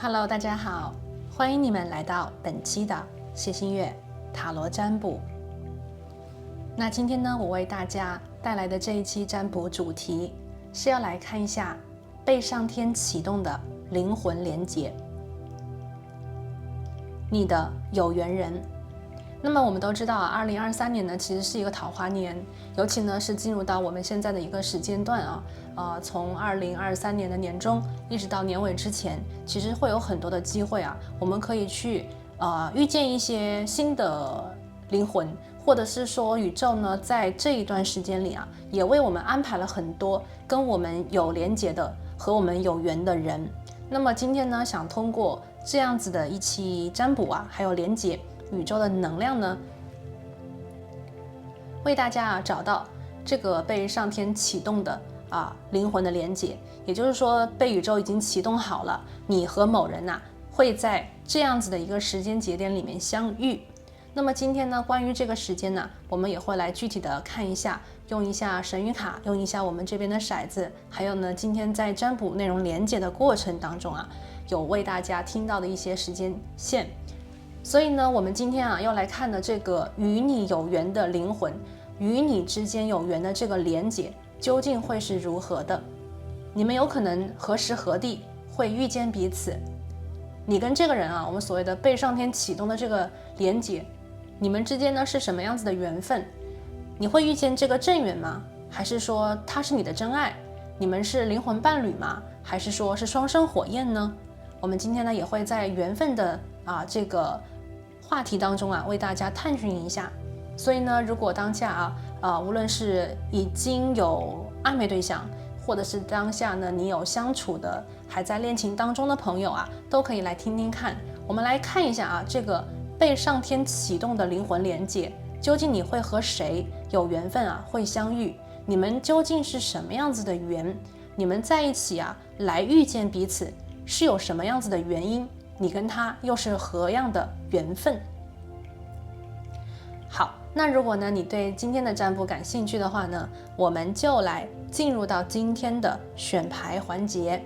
Hello， 大家好，欢迎你们来到本期的谢欣月塔罗占卜。那今天呢，我为大家带来的这一期占卜主题是要来看一下被上天启动的灵魂连结，你的有缘人。那么我们都知道啊，2023年呢其实是一个桃花年，尤其呢是进入到我们现在的一个时间段啊，从2023年的年中一直到年尾之前，其实会有很多的机会啊，我们可以去遇见一些新的灵魂，或者是说宇宙呢在这一段时间里啊，也为我们安排了很多跟我们有连结的和我们有缘的人。那么今天呢，想通过这样子的一期占卜啊，还有连结宇宙的能量呢，为大家找到这个被上天启动的灵魂的连结，也就是说被宇宙已经启动好了，你和某人会在这样子的一个时间节点里面相遇。那么今天呢，关于这个时间呢，我们也会来具体的看一下，用一下神谕卡，用一下我们这边的骰子，还有呢，今天在占卜内容连结的过程当中有为大家听到的一些时间线。所以呢，我们今天要来看的这个与你有缘的灵魂，与你之间有缘的这个连结，究竟会是如何的？你们有可能何时何地会遇见彼此？你跟这个人我们所谓的被上天启动的这个连结，你们之间呢是什么样子的缘分？你会遇见这个正缘吗？还是说他是你的真爱？你们是灵魂伴侣吗？还是说是双生火焰呢？我们今天呢也会在缘分的这个话题当中为大家探寻一下。所以呢，如果当下无论是已经有暧昧对象，或者是当下呢你有相处的还在恋情当中的朋友都可以来听听看。我们来看一下这个被上天启动的灵魂连结，究竟你会和谁有缘分会相遇？你们究竟是什么样子的缘？你们在一起来遇见彼此是有什么样子的原因？你跟他又是何样的缘分？好，那如果呢你对今天的占卜感兴趣的话呢，我们就来进入到今天的选牌环节。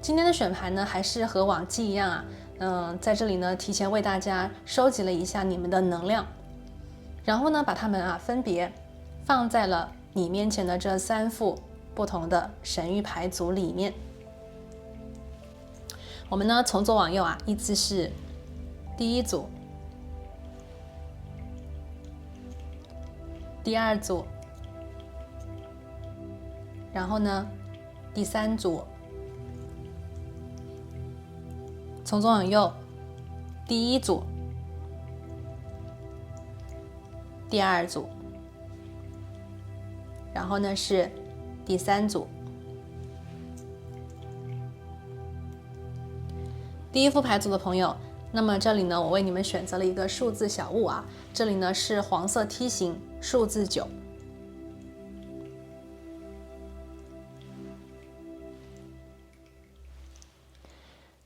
今天的选牌呢，还是和往期一样在这里呢提前为大家收集了一下你们的能量，然后呢把它们分别放在了你面前的这3副不同的神谕牌组里面。我们呢从左往右依次是第1组、第2组，然后呢第3组。从左往右，第1组、第2组，然后呢是第3组。第1副牌组的朋友，那么这里呢我为你们选择了一个数字小物这里呢是黄色梯形数字9。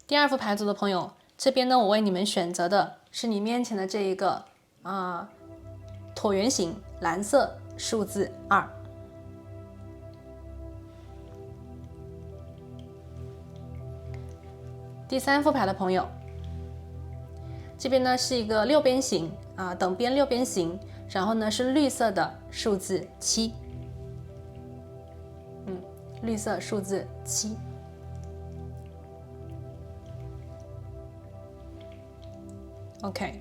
第2副牌组的朋友，这边呢我为你们选择的是你面前的这一个椭圆形蓝色数字2。第3副牌的朋友，这边呢是一个6边形等边6边形，然后呢是绿色的数字7。绿色数字7。OK，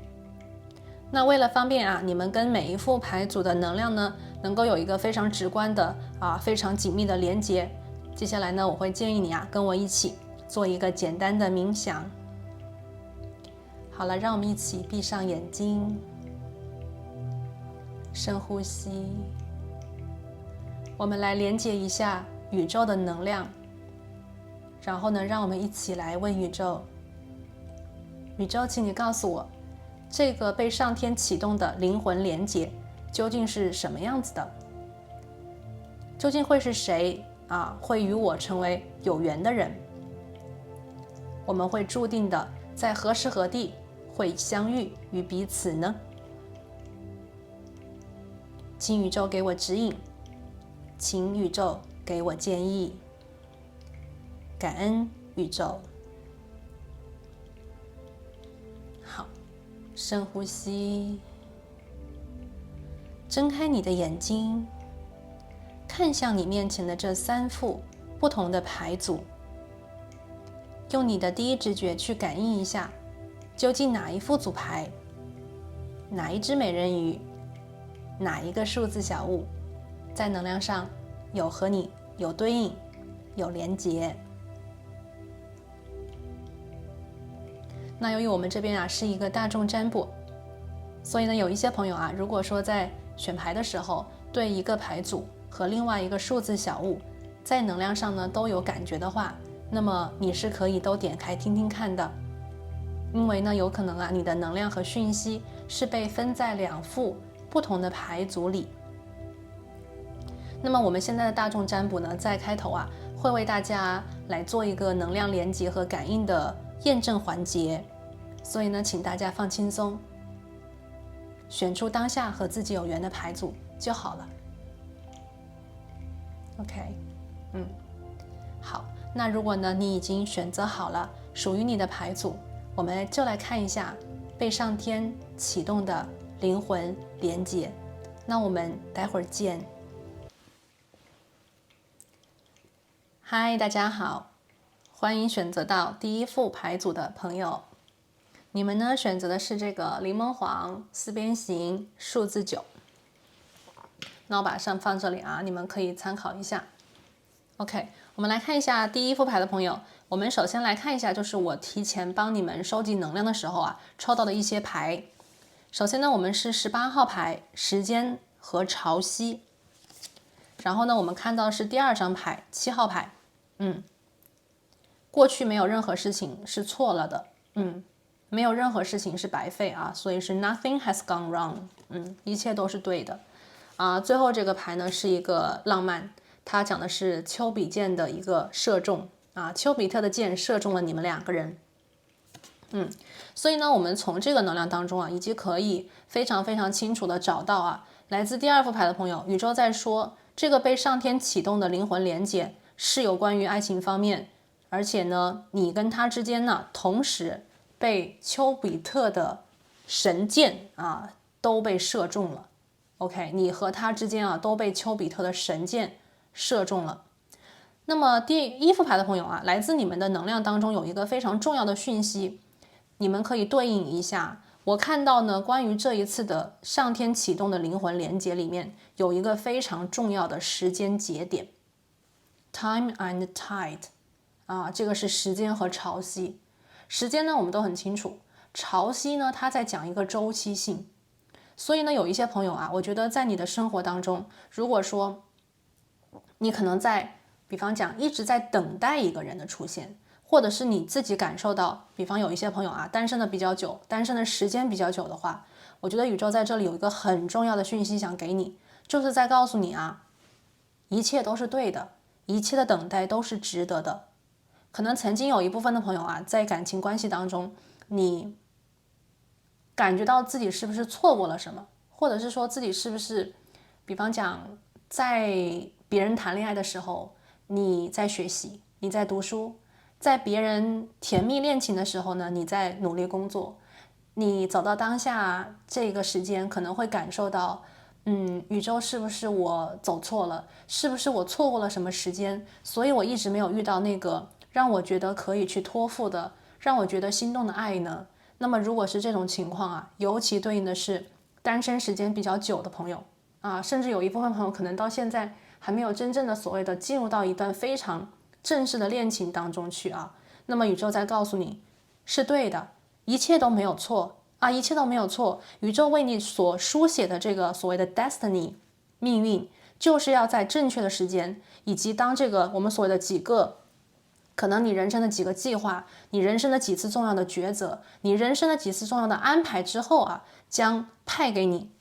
那为了方便你们跟每一副牌组的能量呢，能够有一个非常直观的非常紧密的连接，接下来呢，我会建议你跟我一起做一个简单的冥想。好了，让我们一起闭上眼睛，深呼吸，我们来连接一下宇宙的能量，然后呢，让我们一起来问宇宙。宇宙，请你告诉我，这个被上天启动的灵魂连结究竟是什么样子的？究竟会是谁会与我成为有缘的人？我们会注定的在何时何地会相遇与彼此呢？请宇宙给我指引，请宇宙给我建议。感恩宇宙。好，深呼吸，睁开你的眼睛，看向你面前的这3副不同的牌组，用你的第一直觉去感应一下，究竟哪一副组牌，哪一只美人鱼，哪一个数字小物，在能量上有和你有对应，有连结。那由于我们这边是一个大众占卜，所以呢，有一些朋友如果说在选牌的时候，对一个牌组和另外一个数字小物，在能量上呢都有感觉的话，那么你是可以都点开听听看的。因为呢，有可能你的能量和讯息是被分在2副不同的牌组里。那么我们现在的大众占卜呢，在开头会为大家来做一个能量连接和感应的验证环节，所以呢，请大家放轻松，选出当下和自己有缘的牌组就好了。OK， 好，那如果呢你已经选择好了属于你的牌组，我们就来看一下被上天启动的灵魂连接。那我们待会儿见。嗨，大家好，欢迎选择到第1副牌组的朋友。你们呢选择的是这个柠檬黄4边形数字9。那我把上放这里你们可以参考一下。OK， 我们来看一下第1副牌的朋友。我们首先来看一下，就是我提前帮你们收集能量的时候抽到的一些牌。首先呢，我们是18号牌，时间和潮汐。然后呢，我们看到是第2张牌7号牌，过去没有任何事情是错了的，没有任何事情是白费所以是 nothing has gone wrong，一切都是对的最后这个牌呢是一个浪漫，它讲的是丘比箭的一个射中丘比特的箭射中了你们2个人。所以呢，我们从这个能量当中以及可以非常非常清楚的找到来自第2副牌的朋友，宇宙在说，这个被上天启动的灵魂连接是有关于爱情方面，而且呢，你跟他之间呢，同时被丘比特的神箭都被射中了。OK， 你和他之间都被丘比特的神箭射中了。那么第1副牌的朋友来自你们的能量当中有一个非常重要的讯息，你们可以对应一下。我看到呢，关于这一次的上天启动的灵魂连接里面，有一个非常重要的时间节点 ，time and tide，这个是时间和潮汐。时间呢，我们都很清楚，潮汐呢，它在讲一个周期性。所以呢，有一些朋友我觉得在你的生活当中，如果说你可能在，比方讲一直在等待一个人的出现，或者是你自己感受到，比方有一些朋友单身的比较久，单身的时间比较久的话，我觉得宇宙在这里有一个很重要的讯息想给你，就是在告诉你一切都是对的，一切的等待都是值得的。可能曾经有一部分的朋友在感情关系当中，你感觉到自己是不是错过了什么，或者是说自己是不是，比方讲在别人谈恋爱的时候，你在学习，你在读书，在别人甜蜜恋情的时候呢，你在努力工作，你走到当下这个时间可能会感受到宇宙是不是我走错了，是不是我错过了什么时间，所以我一直没有遇到那个让我觉得可以去托付的，让我觉得心动的爱呢。那么如果是这种情况尤其对应的是单身时间比较久的朋友甚至有一部分朋友可能到现在还没有真正的所谓的进入到一段非常正式的恋情当中去那么宇宙在告诉你是对的，一切都没有错一切都没有错。宇宙为你所书写的这个所谓的 destiny 命运，就是要在正确的时间，以及当这个我们所谓的几个可能你人生的几个计划，你人生的几次重要的抉择，你人生的几次重要的安排之后将派给你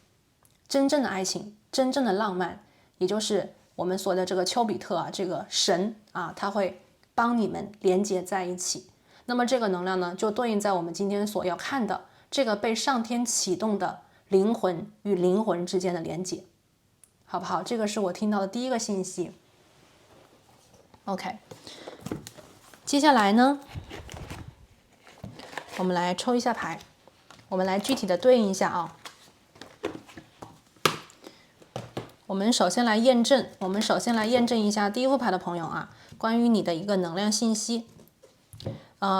真正的爱情，真正的浪漫，也就是我们所谓的这个丘比特这个神他会帮你们连接在一起。那么这个能量呢，就对应在我们今天所要看的这个被上天启动的灵魂与灵魂之间的连接，好不好？这个是我听到的第一个信息。OK，接下来呢，我们来抽一下牌，我们来具体的对应一下啊。我们首先来验证一下第一副牌的朋友啊，关于你的一个能量信息。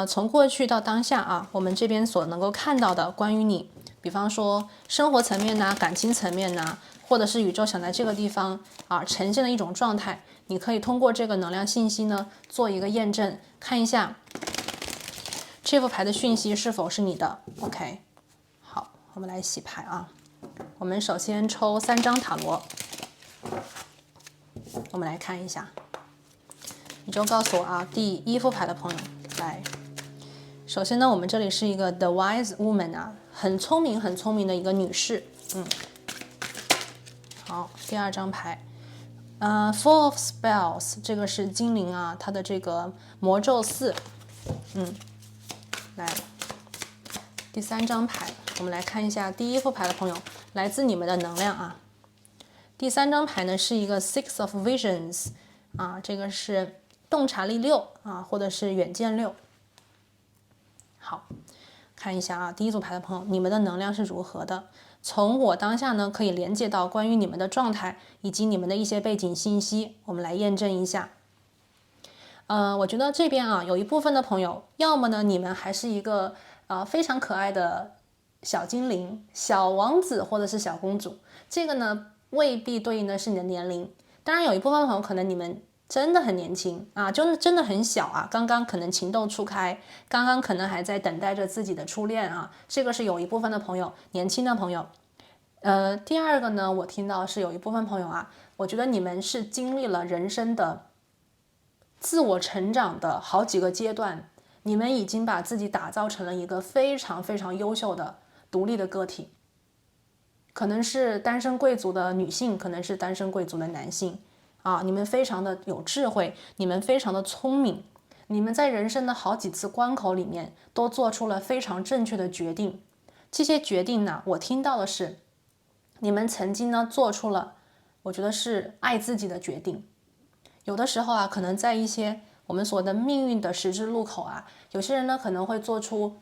从过去到当下啊，我们这边所能够看到的关于你，比方说生活层面呐、感情层面呐，或者是宇宙想在这个地方啊呈现的一种状态，你可以通过这个能量信息呢做一个验证，看一下这副牌的讯息是否是你的。OK， 好，我们来洗牌啊。我们首先抽3张塔罗，我们来看一下，宇宙告诉我啊，第一副牌的朋友来。首先呢，我们这里是一个 The Wise Woman 啊，很聪明的一个女士。好，第2张牌，Full of Spells， 这个是精灵啊，它的这个魔咒4。来，第3张牌，我们来看一下第一副牌的朋友来自你们的能量啊。第3张牌呢是一个 Six of Visions 啊，这个是洞察力6啊，或者是远见6。好，看一下啊，第一组牌的朋友，你们的能量是如何的？从我当下呢，可以连接到关于你们的状态以及你们的一些背景信息，我们来验证一下。我觉得这边啊，有一部分的朋友，要么呢，你们还是一个非常可爱的小精灵、小王子或者是小公主，这个呢未必对应的是你的年龄。当然，有一部分朋友可能你们真的很年轻啊，真的很小啊，刚刚可能情窦初开，刚刚可能还在等待着自己的初恋啊，这个是有一部分的朋友，年轻的朋友。第2个呢，我听到是有一部分朋友啊，我觉得你们是经历了人生的自我成长的好几个阶段，你们已经把自己打造成了一个非常非常优秀的独立的个体，可能是单身贵族的女性，可能是单身贵族的男性啊，你们非常的有智慧，你们非常的聪明，你们在人生的好几次关口里面都做出了非常正确的决定。这些决定呢，我听到的是你们曾经呢做出了我觉得是爱自己的决定。有的时候啊，可能在一些我们所谓的命运的十字路口啊，有些人呢可能会做出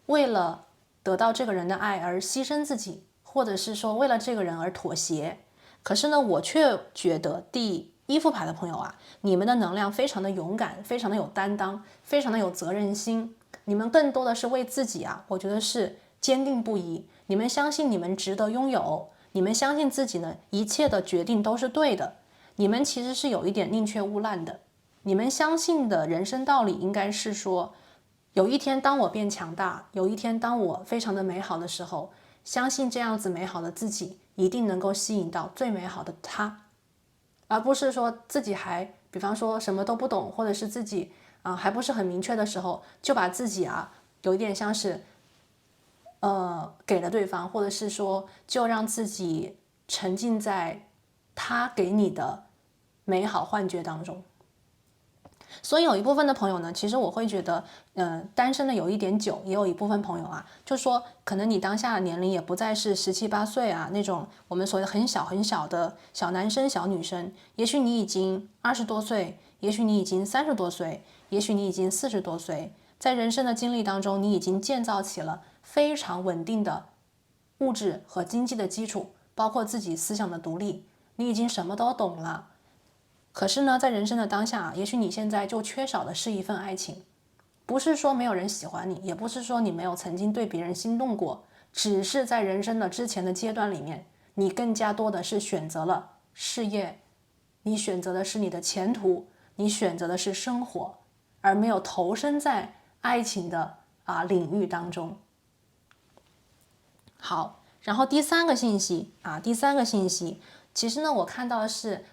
为了得到这个人的爱而牺牲自己，或者是说为了这个人而妥协。可是呢，我却觉得第一副牌的朋友啊，你们的能量非常的勇敢，非常的有担当，非常的有责任心。你们更多的是为自己啊，我觉得是坚定不移。你们相信你们值得拥有，你们相信自己呢，一切的决定都是对的。你们其实是有一点宁缺毋滥的，你们相信的人生道理应该是说，有一天当我变强大，有一天当我非常的美好的时候，相信这样子美好的自己一定能够吸引到最美好的他，而不是说自己还比方说什么都不懂，或者是自己还不是很明确的时候，就把自己有一点像是给了对方，或者是说就让自己沉浸在他给你的美好幻觉当中。所以有一部分的朋友呢，其实我会觉得单身的有一点久，也有一部分朋友就说可能你当下的年龄也不再是17、18岁那种我们所谓的很小很小的小男生小女生，也许你已经20多岁，也许你已经30多岁，也许你已经40多岁，在人生的经历当中，你已经建造起了非常稳定的物质和经济的基础，包括自己思想的独立，你已经什么都懂了。可是呢，在人生的当下，也许你现在就缺少的是一份爱情，不是说没有人喜欢你，也不是说你没有曾经对别人心动过，只是在人生的之前的阶段里面，你更加多的是选择了事业，你选择的是你的前途，你选择的是生活，而没有投身在爱情的领域当中。好，然后第三个信息，其实呢，我看到的是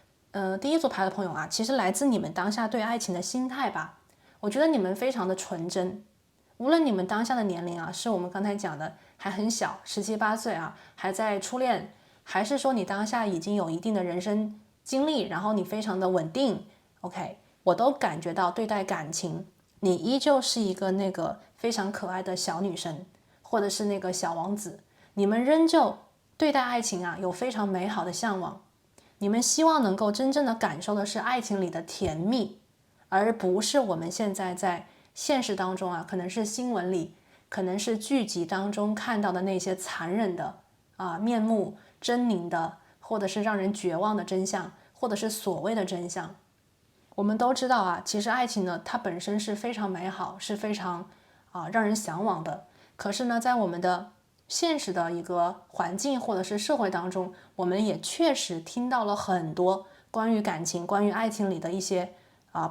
第一组牌的朋友其实来自你们当下对爱情的心态吧。我觉得你们非常的纯真，无论你们当下的年龄是我们刚才讲的还很小，17、18岁还在初恋，还是说你当下已经有一定的人生经历，然后你非常的稳定 ，OK， 我都感觉到对待感情，你依旧是一个那个非常可爱的小女生，或者是那个小王子，你们仍旧对待爱情有非常美好的向往。你们希望能够真正的感受的是爱情里的甜蜜，而不是我们现在在现实当中啊，可能是新闻里，可能是剧集当中看到的那些残忍的面目狰狞的，或者是让人绝望的真相，或者是所谓的真相。我们都知道啊，其实爱情呢，它本身是非常美好，是非常让人向往的。可是呢，在我们的现实的一个环境或者是社会当中，我们也确实听到了很多关于感情、关于爱情里的一些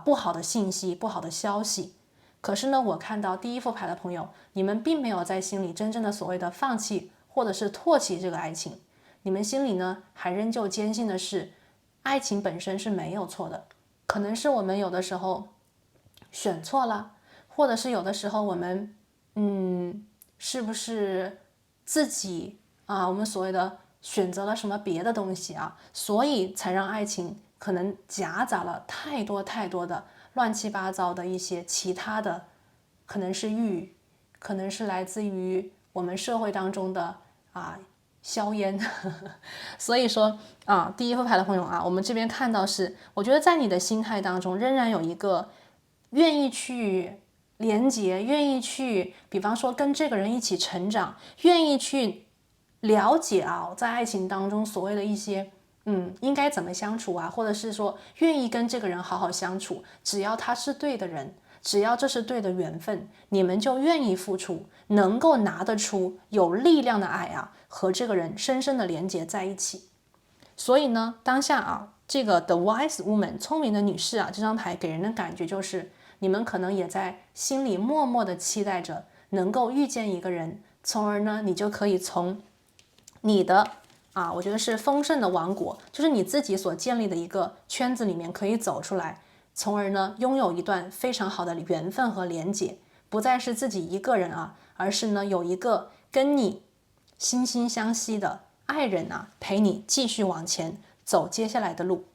不好的信息、不好的消息。可是呢，我看到第一副牌的朋友，你们并没有在心里真正的所谓的放弃或者是唾弃这个爱情，你们心里呢还仍旧坚信的是，爱情本身是没有错的。可能是我们有的时候选错了，或者是有的时候我们是不是自己我们所谓的选择了什么别的东西啊，所以才让爱情可能夹杂了太多太多的乱七八糟的一些其他的，可能是欲，可能是来自于我们社会当中的硝烟。所以说第一副牌的朋友我们这边看到是，我觉得在你的心态当中仍然有一个愿意去连接，愿意去比方说跟这个人一起成长，愿意去了解在爱情当中所谓的一些应该怎么相处或者是说愿意跟这个人好好相处，只要他是对的人，只要这是对的缘分，你们就愿意付出，能够拿得出有力量的爱和这个人深深的连接在一起。所以呢，当下这个 The Wise Woman 聪明的女士这张牌给人的感觉就是，你们可能也在心里默默的期待着能够遇见一个人，从而呢，你就可以从你的我觉得是丰盛的王国，就是你自己所建立的一个圈子里面可以走出来，从而呢拥有一段非常好的缘分和连结，不再是自己一个人而是呢有一个跟你惺惺相惜的爱人陪你继续往前走接下来的路，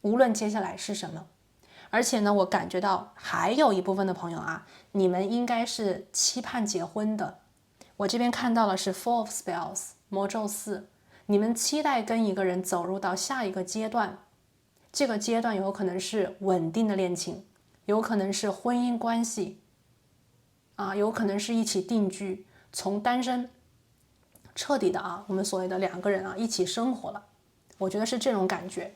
无论接下来是什么。而且呢，我感觉到还有一部分的朋友你们应该是期盼结婚的。我这边看到了是 Four of Spells 魔咒4，你们期待跟一个人走入到下一个阶段，这个阶段有可能是稳定的恋情，有可能是婚姻关系有可能是一起定居，从单身彻底的我们所谓的两个人一起生活了，我觉得是这种感觉。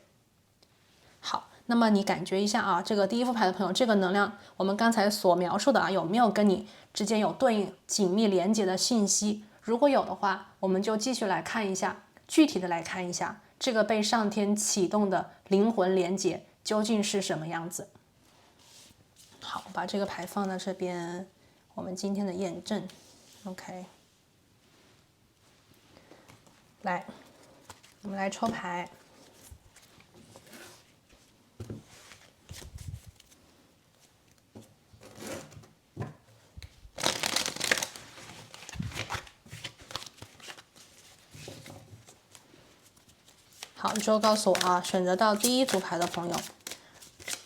好，那么你感觉一下这个第一副牌的朋友，这个能量我们刚才所描述的有没有跟你之间有对应紧密连接的信息？如果有的话，我们就继续来看一下，具体的来看一下这个被上天启动的灵魂连接究竟是什么样子。好，把这个牌放在这边，我们今天的验证 OK。 来，我们来抽牌。好，宇宙告诉我选择到第一组牌的朋友，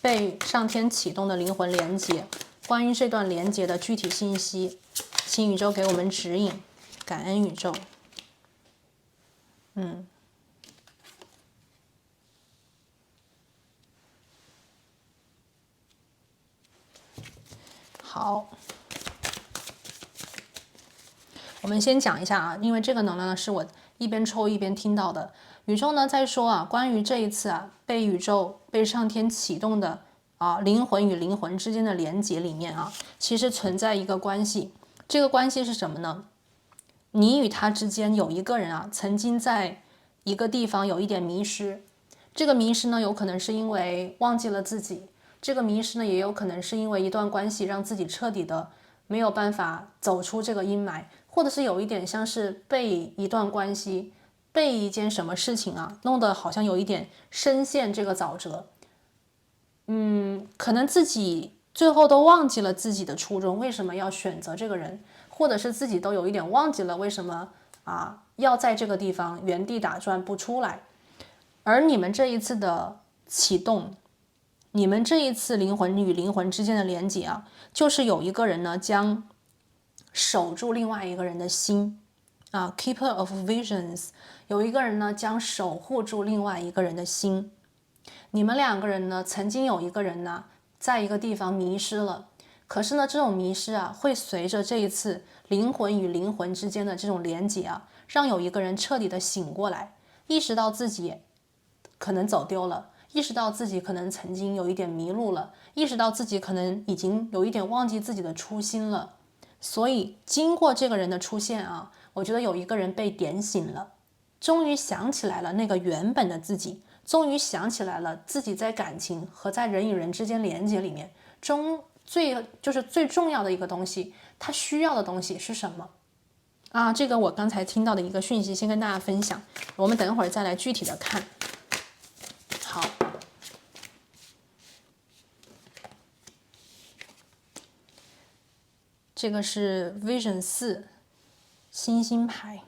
被上天启动的灵魂连接，关于这段连接的具体信息，请宇宙给我们指引，感恩宇宙。好，我们先讲一下因为这个能量呢是我一边抽一边听到的。宇宙呢在说关于这一次被上天启动的灵魂与灵魂之间的连接里面其实存在一个关系。这个关系是什么呢？你与他之间有一个人曾经在一个地方有一点迷失。这个迷失呢有可能是因为忘记了自己，这个迷失呢也有可能是因为一段关系让自己彻底的没有办法走出这个阴霾，或者是有一点像是被一段关系，被一件什么事情弄得好像有一点深陷这个沼泽。可能自己最后都忘记了自己的初衷，为什么要选择这个人，或者是自己都有一点忘记了为什么要在这个地方原地打转不出来。而你们这一次的启动，你们这一次灵魂与灵魂之间的连接就是有一个人呢将守住另外一个人的心Keeper of Visions， 有一个人呢将守护住另外一个人的心。你们两个人呢曾经有一个人呢在一个地方迷失了。可是呢，这种迷失啊，会随着这一次灵魂与灵魂之间的这种连结啊，让有一个人彻底的醒过来，意识到自己可能走丢了，意识到自己可能曾经有一点迷路了，意识到自己可能已经有一点忘记自己的初心了。所以经过这个人的出现啊，我觉得有一个人被点醒了，终于想起来了那个原本的自己，终于想起来了自己在感情和在人与人之间连接里面最重要的一个东西，他需要的东西是什么啊？这个我刚才听到的一个讯息，先跟大家分享，我们等会儿再来具体的看。好，这个是 Vision 4星星牌，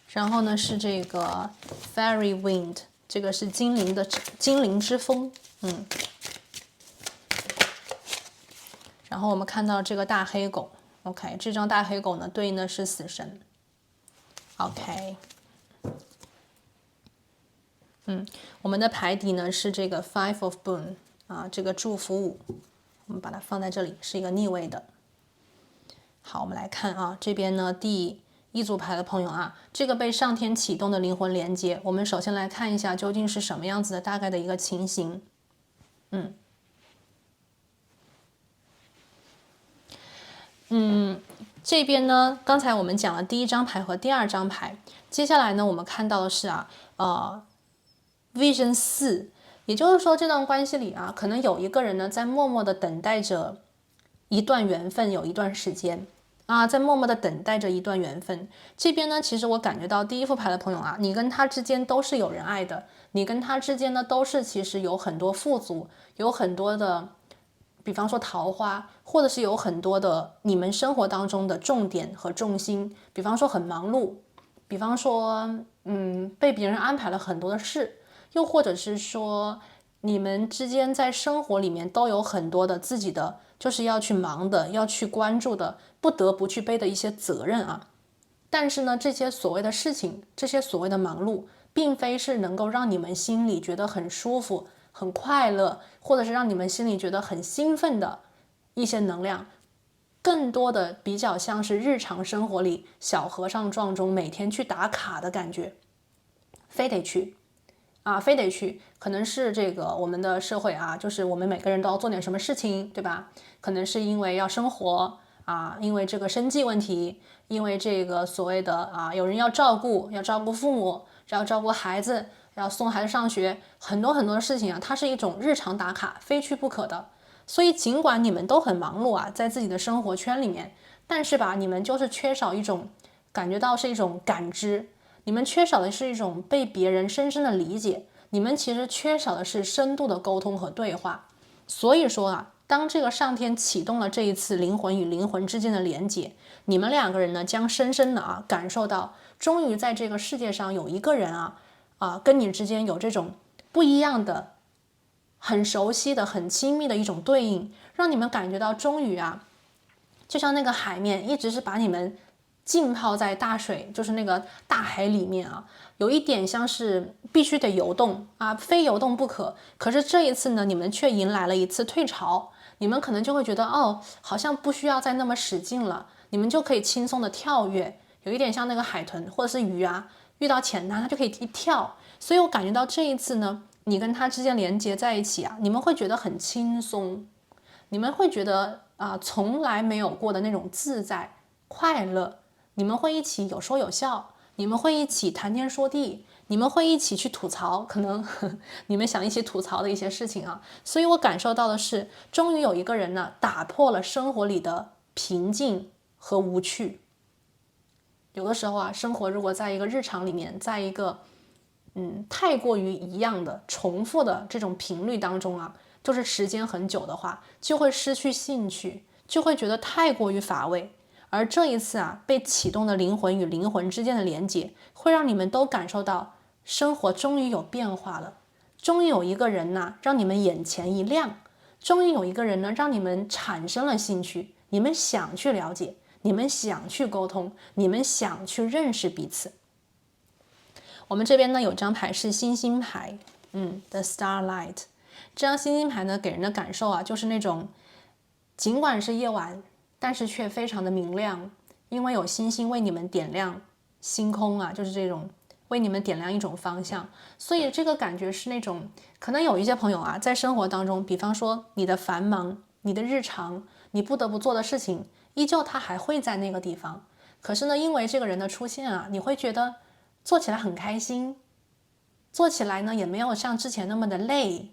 然后呢是这个 Fairy Wind， 这个是精灵之风，然后我们看到这个大黑狗 ，OK， 这张大黑狗呢对应的是死神 ，OK， 我们的牌底呢是这个 Five of Boon 啊，这个祝福5，我们把它放在这里，是一个逆位的。好，我们来看啊，这边呢第一组牌的朋友啊，这个被上天启动的灵魂连接，我们首先来看一下究竟是什么样子的大概的一个情形。这边呢，刚才我们讲了第一张牌和第二张牌，接下来呢，我们看到的是Vision 4，也就是说这段关系里啊，可能有一个人呢在默默的等待着一段缘分，有一段时间啊，在默默的等待着一段缘分。这边呢，其实我感觉到第一副牌的朋友啊，你跟他之间都是有人爱的，你跟他之间呢都是其实有很多富足，有很多的。比方说桃花，或者是有很多的你们生活当中的重点和重心，比方说很忙碌，比方说被别人安排了很多的事，又或者是说你们之间在生活里面都有很多的自己的就是要去忙的，要去关注的，不得不去背的一些责任啊。但是呢，这些所谓的事情，这些所谓的忙碌，并非是能够让你们心里觉得很舒服、很快乐，或者是让你们心里觉得很兴奋的一些能量，更多的比较像是日常生活里小和尚撞钟每天去打卡的感觉，非得去啊，非得去，可能是这个我们的社会啊，就是我们每个人都要做点什么事情，对吧？可能是因为要生活啊，因为这个生计问题，因为这个所谓的有人要照顾父母，要照顾孩子，要送孩子上学，很多很多的事情啊，它是一种日常打卡，非去不可的。所以尽管你们都很忙碌啊，在自己的生活圈里面，但是吧，你们就是缺少一种感觉到是一种感知，你们缺少的是一种被别人深深的理解，你们其实缺少的是深度的沟通和对话。所以说啊，当这个上天启动了这一次灵魂与灵魂之间的连接，你们两个人呢将深深的感受到，终于在这个世界上有一个人跟你之间有这种不一样的、很熟悉的、很亲密的一种对应，让你们感觉到终于就像那个海面一直是把你们浸泡在大水，就是那个大海里面有一点像是必须得游动非游动不可。可是这一次呢，你们却迎来了一次退潮，你们可能就会觉得好像不需要再那么使劲了，你们就可以轻松的跳跃，有一点像那个海豚或者是鱼遇到浅滩它就可以一跳。所以我感觉到这一次呢，你跟他之间连接在一起你们会觉得很轻松，你们会觉得从来没有过的那种自在快乐。你们会一起有说有笑，你们会一起谈天说地，你们会一起去吐槽，可能你们想一起吐槽的一些事情所以我感受到的是，终于有一个人呢，打破了生活里的平静和无趣。有的时候生活如果在一个日常里面，在一个太过于一样的重复的这种频率当中就是时间很久的话，就会失去兴趣，就会觉得太过于乏味。而这一次被启动的灵魂与灵魂之间的连接，会让你们都感受到生活终于有变化了，终于有一个人让你们眼前一亮，终于有一个人呢让你们产生了兴趣，你们想去了解，你们想去沟通，你们想去认识彼此。我们这边呢有张牌是星星牌，The Starlight。这张星星牌呢给人的感受啊，就是那种尽管是夜晚，但是却非常的明亮，因为有星星为你们点亮星空啊，就是这种为你们点亮一种方向。所以这个感觉是那种，可能有一些朋友啊，在生活当中，比方说你的繁忙、你的日常、你不得不做的事情，依旧它还会在那个地方。可是呢，因为这个人的出现啊，你会觉得做起来很开心，做起来呢也没有像之前那么的累，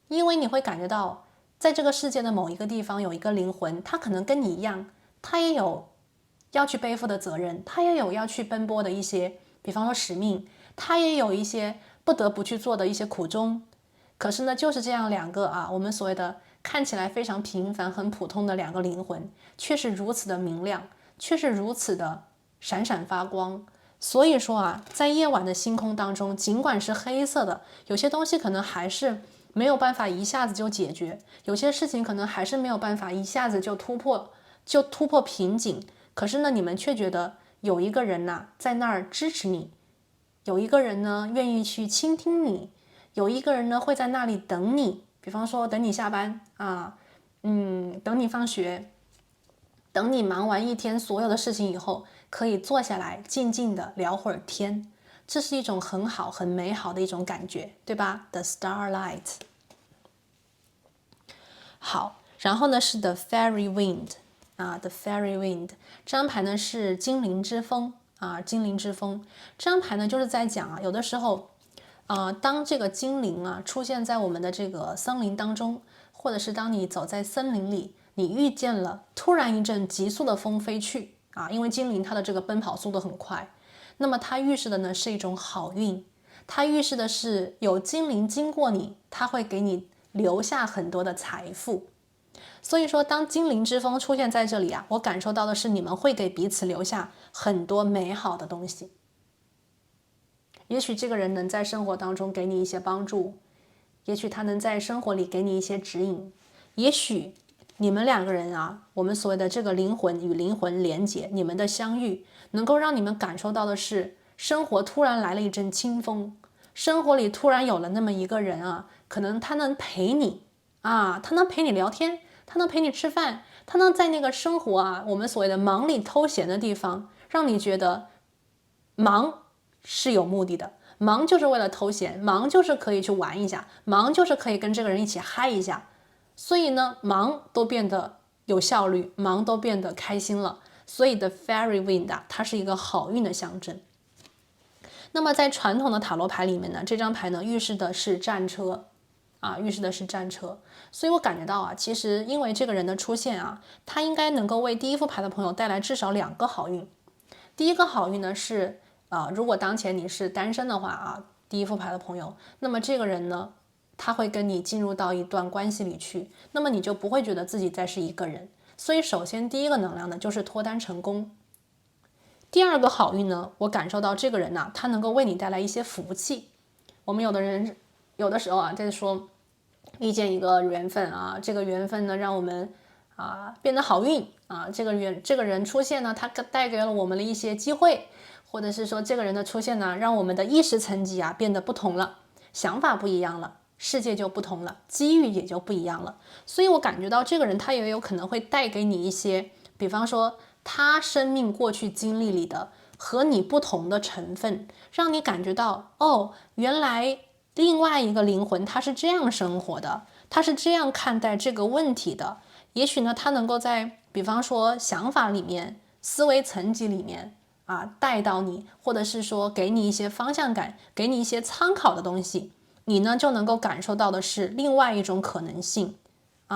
因为你会感觉到在这个世界的某一个地方有一个灵魂，他可能跟你一样，他也有要去背负的责任，他也有要去奔波的一些，比方说使命，他也有一些不得不去做的一些苦衷。可是呢，就是这样两个啊，我们所谓的看起来非常平凡、很普通的两个灵魂，却是如此的明亮，却是如此的闪闪发光。所以说啊，在夜晚的星空当中，尽管是黑色的，有些东西可能还是没有办法一下子就解决，有些事情可能还是没有办法一下子就突破瓶颈。可是呢，你们却觉得有一个人呐，在那儿支持你，有一个人呢愿意去倾听你，有一个人呢会在那里等你，比方说等你下班啊，等你放学，等你忙完一天所有的事情以后，可以坐下来静静的聊会儿天，这是一种很好很美好的一种感觉，对吧？ The Starlight。 好，然后呢是 The Fairy Wind The Fairy Wind 这张牌呢是精灵之风精灵之风。这张牌呢就是在讲有的时候当这个精灵出现在我们的这个森林当中，或者是当你走在森林里，你遇见了突然一阵急速的风飞去因为精灵它的这个奔跑速度很快，那么它预示的呢是一种好运，它预示的是有精灵经过你，它会给你留下很多的财富。所以说当精灵之风出现在这里我感受到的是你们会给彼此留下很多美好的东西。也许这个人能在生活当中给你一些帮助，也许他能在生活里给你一些指引，也许你们两个人我们所谓的这个灵魂与灵魂连结，你们的相遇能够让你们感受到的是生活突然来了一阵清风，生活里突然有了那么一个人可能他能陪你他能陪你聊天，他能陪你吃饭，他能在那个生活我们所谓的忙里偷闲的地方，让你觉得忙是有目的的，忙就是为了偷闲，忙就是可以去玩一下，忙就是可以跟这个人一起嗨一下。所以呢，忙都变得有效率，忙都变得开心了。所以的 Fairy Wind它是一个好运的象征。那么在传统的塔罗牌里面呢，这张牌呢预示的是战车预示的是战车。所以我感觉到其实因为这个人的出现他应该能够为第一副牌的朋友带来至少2个好运。第一个好运呢是如果当前你是单身的话第一副牌的朋友，那么这个人呢他会跟你进入到一段关系里去，那么你就不会觉得自己再是一个人。所以首先第一个能量呢就是脱单成功。第二个好运呢，我感受到这个人他能够为你带来一些福气。我们有的人有的时候在说遇见一个缘分这个缘分呢让我们变得好运这个人出现呢，他带给了我们的一些机会，或者是说这个人的出现呢，让我们的意识层级变得不同了，想法不一样了，世界就不同了，机遇也就不一样了。所以我感觉到这个人他也有可能会带给你一些，比方说他生命过去经历里的和你不同的成分，让你感觉到原来另外一个灵魂他是这样生活的，他是这样看待这个问题的。也许呢他能够在比方说想法里面、思维层级里面带到你，或者是说给你一些方向感，给你一些参考的东西，你呢就能够感受到的是另外一种可能性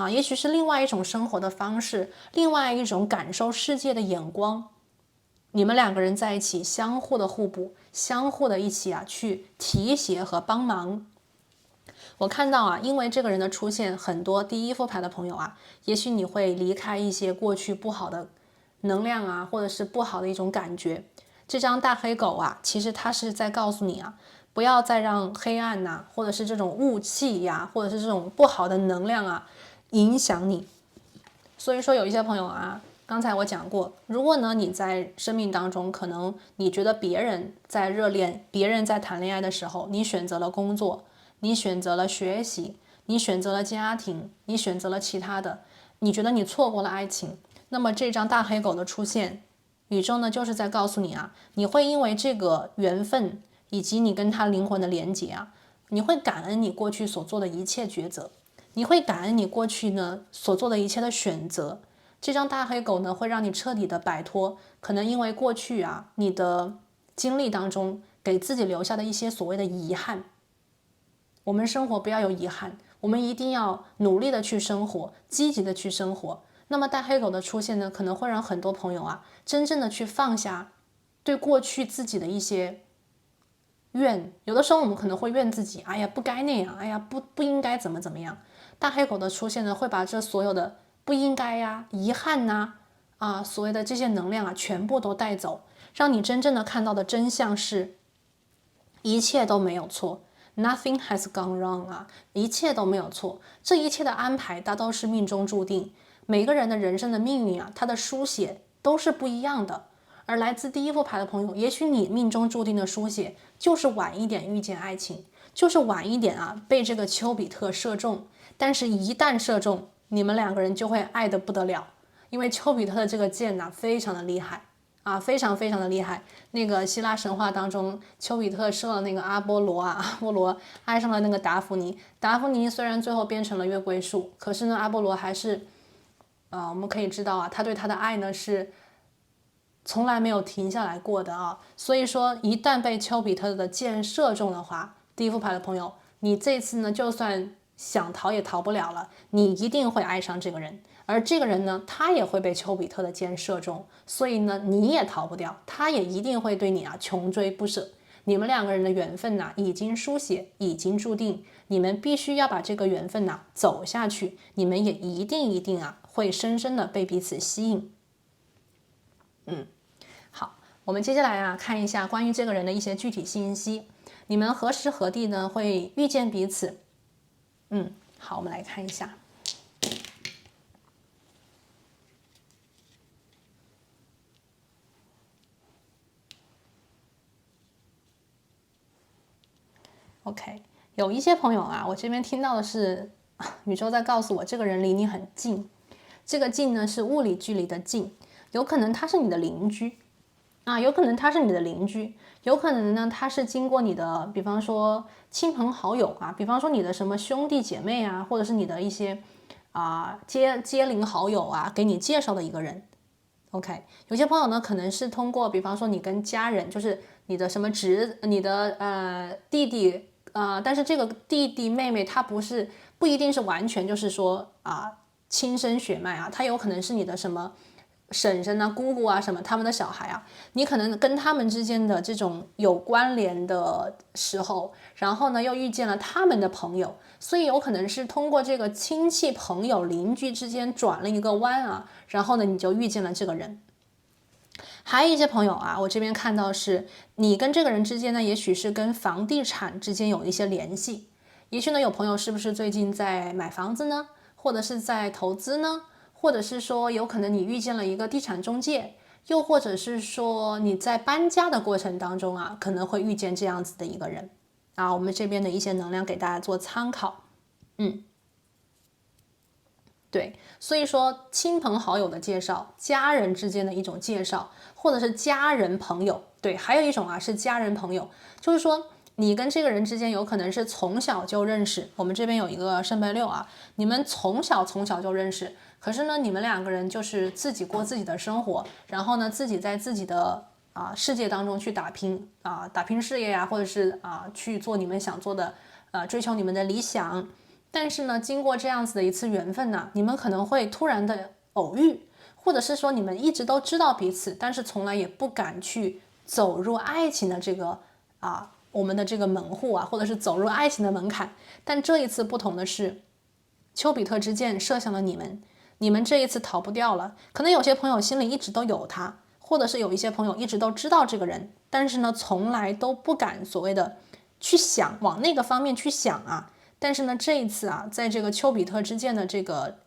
也许是另外一种生活的方式，另外一种感受世界的眼光。你们两个人在一起相互的互补，相互的一起去提携和帮忙。我看到因为这个人的出现，很多第一副牌的朋友也许你会离开一些过去不好的能量或者是不好的一种感觉。这张大黑狗其实它是在告诉你不要再让黑暗或者是这种雾气或者是这种不好的能量影响你。所以说有一些朋友刚才我讲过，如果呢你在生命当中，可能你觉得别人在热恋，别人在谈恋爱的时候，你选择了工作，你选择了学习，你选择了家庭，你选择了其他的，你觉得你错过了爱情，那么这张大黑狗的出现，宇宙呢就是在告诉你啊，你会因为这个缘分以及你跟他灵魂的连结啊，你会感恩你过去所做的一切抉择，你会感恩你过去呢所做的一切的选择。这张大黑狗呢，会让你彻底的摆脱可能因为过去啊你的经历当中给自己留下的一些所谓的遗憾。我们生活不要有遗憾，我们一定要努力的去生活，积极的去生活。那么大黑狗的出现呢，可能会让很多朋友啊，真正的去放下对过去自己的一些怨。有的时候我们可能会怨自己，哎呀不该那样，哎呀不应该怎么样。大黑狗的出现呢，会把这所有的不应该呀、遗憾呐、所谓的这些能量啊，全部都带走，让你真正的看到的真相是，一切都没有错。Nothing has gone wrong 啊，一切都没有错，这一切的安排它都是命中注定。每个人的人生的命运啊，它的书写都是不一样的。而来自第一副牌的朋友，也许你命中注定的书写就是晚一点遇见爱情，就是晚一点啊被这个丘比特射中。但是，一旦射中，你们两个人就会爱得不得了，因为丘比特的这个箭呢，非常的厉害啊，非常非常的厉害。那个希腊神话当中，丘比特射了那个阿波罗啊，阿波罗爱上了那个达芙妮。达芙妮虽然最后变成了月桂树，可是呢，阿波罗还是，我们可以知道啊，他对他的爱呢是从来没有停下来过的啊。所以说，一旦被丘比特的箭射中的话，第一副牌的朋友，你这次呢，就算想逃也逃不了了，你一定会爱上这个人。而这个人呢，他也会被丘比特的箭射中，所以呢，你也逃不掉，他也一定会对你啊穷追不舍。你们两个人的缘分呐，已经书写，已经注定，你们必须要把这个缘分呐走下去，你们也一定啊会深深的被彼此吸引。好，我们接下来啊看一下关于这个人的一些具体信息，你们何时何地呢会遇见彼此？好，我们来看一下。OK， 有一些朋友啊，我这边听到的是宇宙在告诉我，这个人离你很近。这个近呢是物理距离的近，有可能他是你的邻居啊，有可能他是你的邻居，有可能呢他是经过你的，比方说亲朋好友啊，比方说你的什么兄弟姐妹啊，或者是你的一些街邻好友啊，给你介绍的一个人。OK， 有些朋友呢可能是通过，比方说你跟家人，就是你的什么你的弟弟但是这个弟弟妹妹他不一定是完全就是说亲生血脉啊，他有可能是你的什么婶婶啊、姑姑啊什么他们的小孩啊，你可能跟他们之间的这种有关联的时候，然后呢又遇见了他们的朋友，所以有可能是通过这个亲戚朋友邻居之间转了一个弯啊，然后呢你就遇见了这个人。还有一些朋友啊，我这边看到是你跟这个人之间呢，也许是跟房地产之间有一些联系，也许呢有朋友是不是最近在买房子呢，或者是在投资呢，或者是说有可能你遇见了一个地产中介，又或者是说你在搬家的过程当中啊，可能会遇见这样子的一个人啊。我们这边的一些能量给大家做参考。对，所以说亲朋好友的介绍，家人之间的一种介绍，或者是家人朋友，对，还有一种是家人朋友，就是说你跟这个人之间有可能是从小就认识。我们这边有一个圣杯六啊，你们从小就认识，可是呢，你们两个人就是自己过自己的生活，然后呢，自己在自己的世界当中去打拼打拼事业呀，或者是去做你们想做的追求你们的理想。但是呢，经过这样子的一次缘分呢，你们可能会突然的偶遇，或者是说你们一直都知道彼此，但是从来也不敢去走入爱情的这个我们的这个门户或者是走入爱情的门槛。但这一次不同的是，丘比特之箭射向了你们，你们这一次逃不掉了。可能有些朋友心里一直都有他，或者是有一些朋友一直都知道这个人，但是呢，从来都不敢所谓的去想往那个方面去想但是呢，这一次在这个丘比特之箭的这个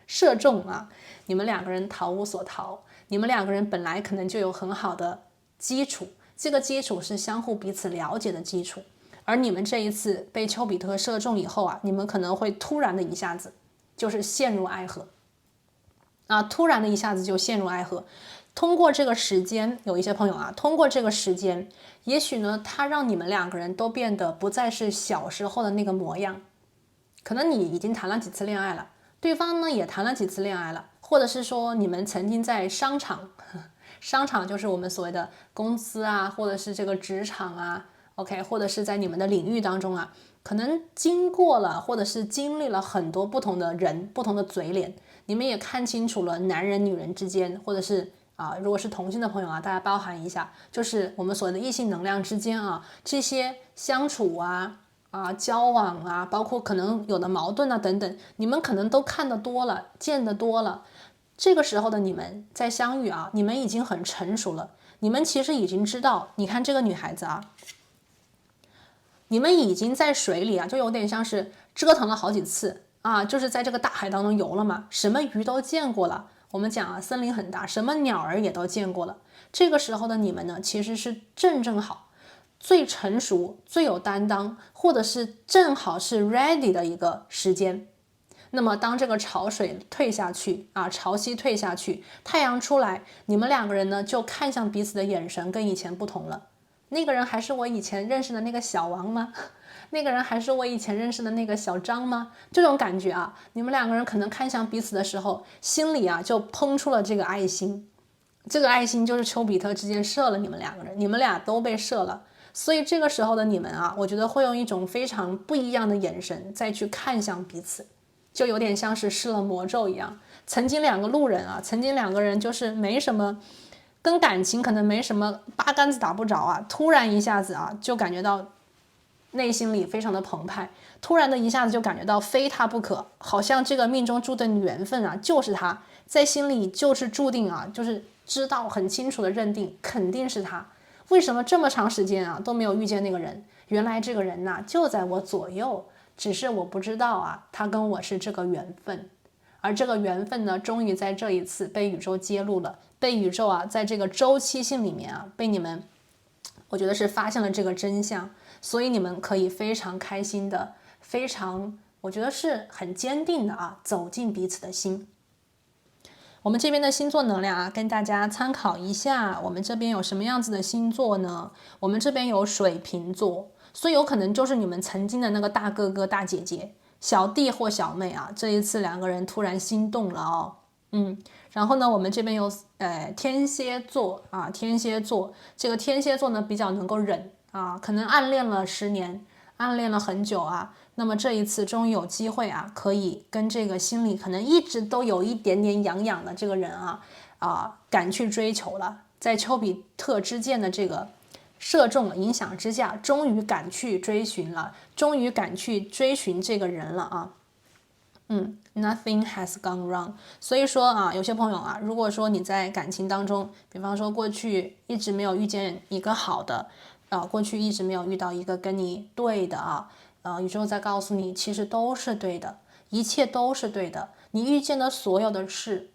射中啊，你们两个人逃无所逃，你们两个人本来可能就有很好的基础，这个基础是相互彼此了解的基础，而你们这一次被丘比特射中以后啊，你们可能会突然的一下子就是陷入爱河啊，突然的一下子就陷入爱河。通过这个时间，有一些朋友啊，通过这个时间，也许呢，它让你们两个人都变得不再是小时候的那个模样。可能你已经谈了几次恋爱了，对方呢也谈了几次恋爱了，或者是说你们曾经在商场，商场就是我们所谓的公司啊，或者是这个职场啊 ，OK， 或者是在你们的领域当中啊，可能经过了或者是经历了很多不同的人，不同的嘴脸，你们也看清楚了男人女人之间，或者是如果是同性的朋友啊，大家包含一下，就是我们所谓的异性能量之间啊，这些相处交往啊，包括可能有的矛盾啊等等，你们可能都看得多了，见得多了。这个时候的你们在相遇啊，你们已经很成熟了，你们其实已经知道，你看这个女孩子啊，你们已经在水里啊，就有点像是折腾了好几次啊，就是在这个大海当中游了嘛，什么鱼都见过了。我们讲啊，森林很大，什么鸟儿也都见过了。这个时候的你们呢，其实是正好最成熟、最有担当，或者是正好是 ready 的一个时间。那么当这个潮水退下去啊，潮汐退下去，太阳出来，你们两个人呢就看向彼此的眼神跟以前不同了。那个人还是我以前认识的那个小王吗？那个人还是我以前认识的那个小张吗？这种感觉啊，你们两个人可能看向彼此的时候，心里啊就砰出了这个爱心。这个爱心就是丘比特之间射了你们两个人，你们俩都被射了。所以这个时候的你们啊，我觉得会用一种非常不一样的眼神再去看向彼此，就有点像是施了魔咒一样。曾经两个路人啊，曾经两个人就是没什么，跟感情可能没什么八竿子打不着啊，突然一下子啊，就感觉到内心里非常的澎湃，突然的一下子就感觉到非他不可，好像这个命中注定的缘分啊，就是他，在心里就是注定啊，就是知道很清楚的认定，肯定是他。为什么这么长时间啊都没有遇见那个人？原来这个人呐，就在我左右，只是我不知道啊，他跟我是这个缘分。而这个缘分呢，终于在这一次被宇宙揭露了，被宇宙啊，在这个周期性里面啊，被你们，我觉得是发现了这个真相，所以你们可以非常开心的，非常，我觉得是很坚定的啊，走进彼此的心。我们这边的星座能量啊，跟大家参考一下。我们这边有什么样子的星座呢？我们这边有水瓶座，所以有可能就是你们曾经的那个大哥哥、大姐姐、小弟或小妹啊。这一次两个人突然心动了哦，然后呢，我们这边有天蝎座啊，天蝎座这个天蝎座呢比较能够忍啊，可能暗恋了10年，暗恋了很久啊。那么这一次终于有机会啊，可以跟这个心里可能一直都有一点点痒痒的这个人敢去追求了。在丘比特之箭的这个射中影响之下，终于敢去追寻了，终于敢去追寻这个人了啊。Nothing has gone wrong。所以说啊，有些朋友啊，如果说你在感情当中，比方说过去一直没有遇见一个好的，过去一直没有遇到一个跟你对的宇宙在告诉你，其实都是对的，一切都是对的。你遇见的所有的事，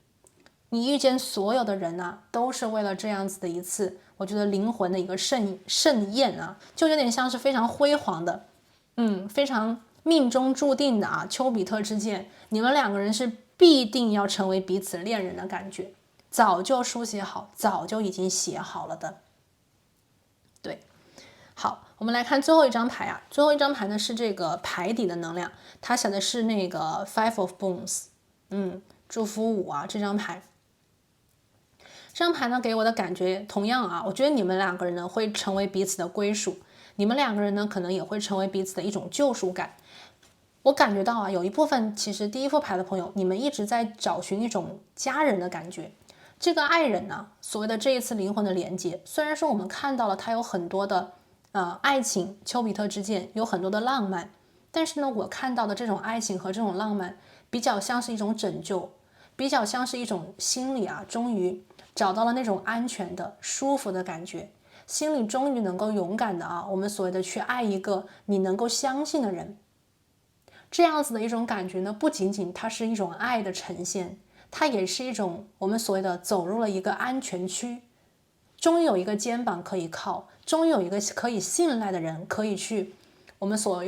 你遇见所有的人啊，都是为了这样子的一次，我觉得灵魂的一个盛宴啊，就有点像是非常辉煌的，非常命中注定的啊，丘比特之箭，你们两个人是必定要成为彼此恋人的感觉，早就书写好，早就已经写好了的。对，好，我们来看最后一张牌啊，最后一张牌呢是这个牌底的能量，它写的是那个 Five of Wands，祝福5啊，这张牌。这张牌呢给我的感觉同样啊，我觉得你们两个人呢会成为彼此的归属，你们两个人呢可能也会成为彼此的一种救赎感。我感觉到啊，有一部分其实第一副牌的朋友，你们一直在找寻一种家人的感觉。这个爱人呢，所谓的这一次灵魂的连接，虽然说我们看到了它有很多的爱情，丘比特之箭有很多的浪漫，但是呢，我看到的这种爱情和这种浪漫，比较像是一种拯救，比较像是一种心里啊，终于找到了那种安全的、舒服的感觉，心里终于能够勇敢的我们所谓的去爱一个你能够相信的人。这样子的一种感觉呢，不仅仅它是一种爱的呈现，它也是一种我们所谓的走入了一个安全区，终于有一个肩膀可以靠，终于有一个可以信赖的人可以去我们所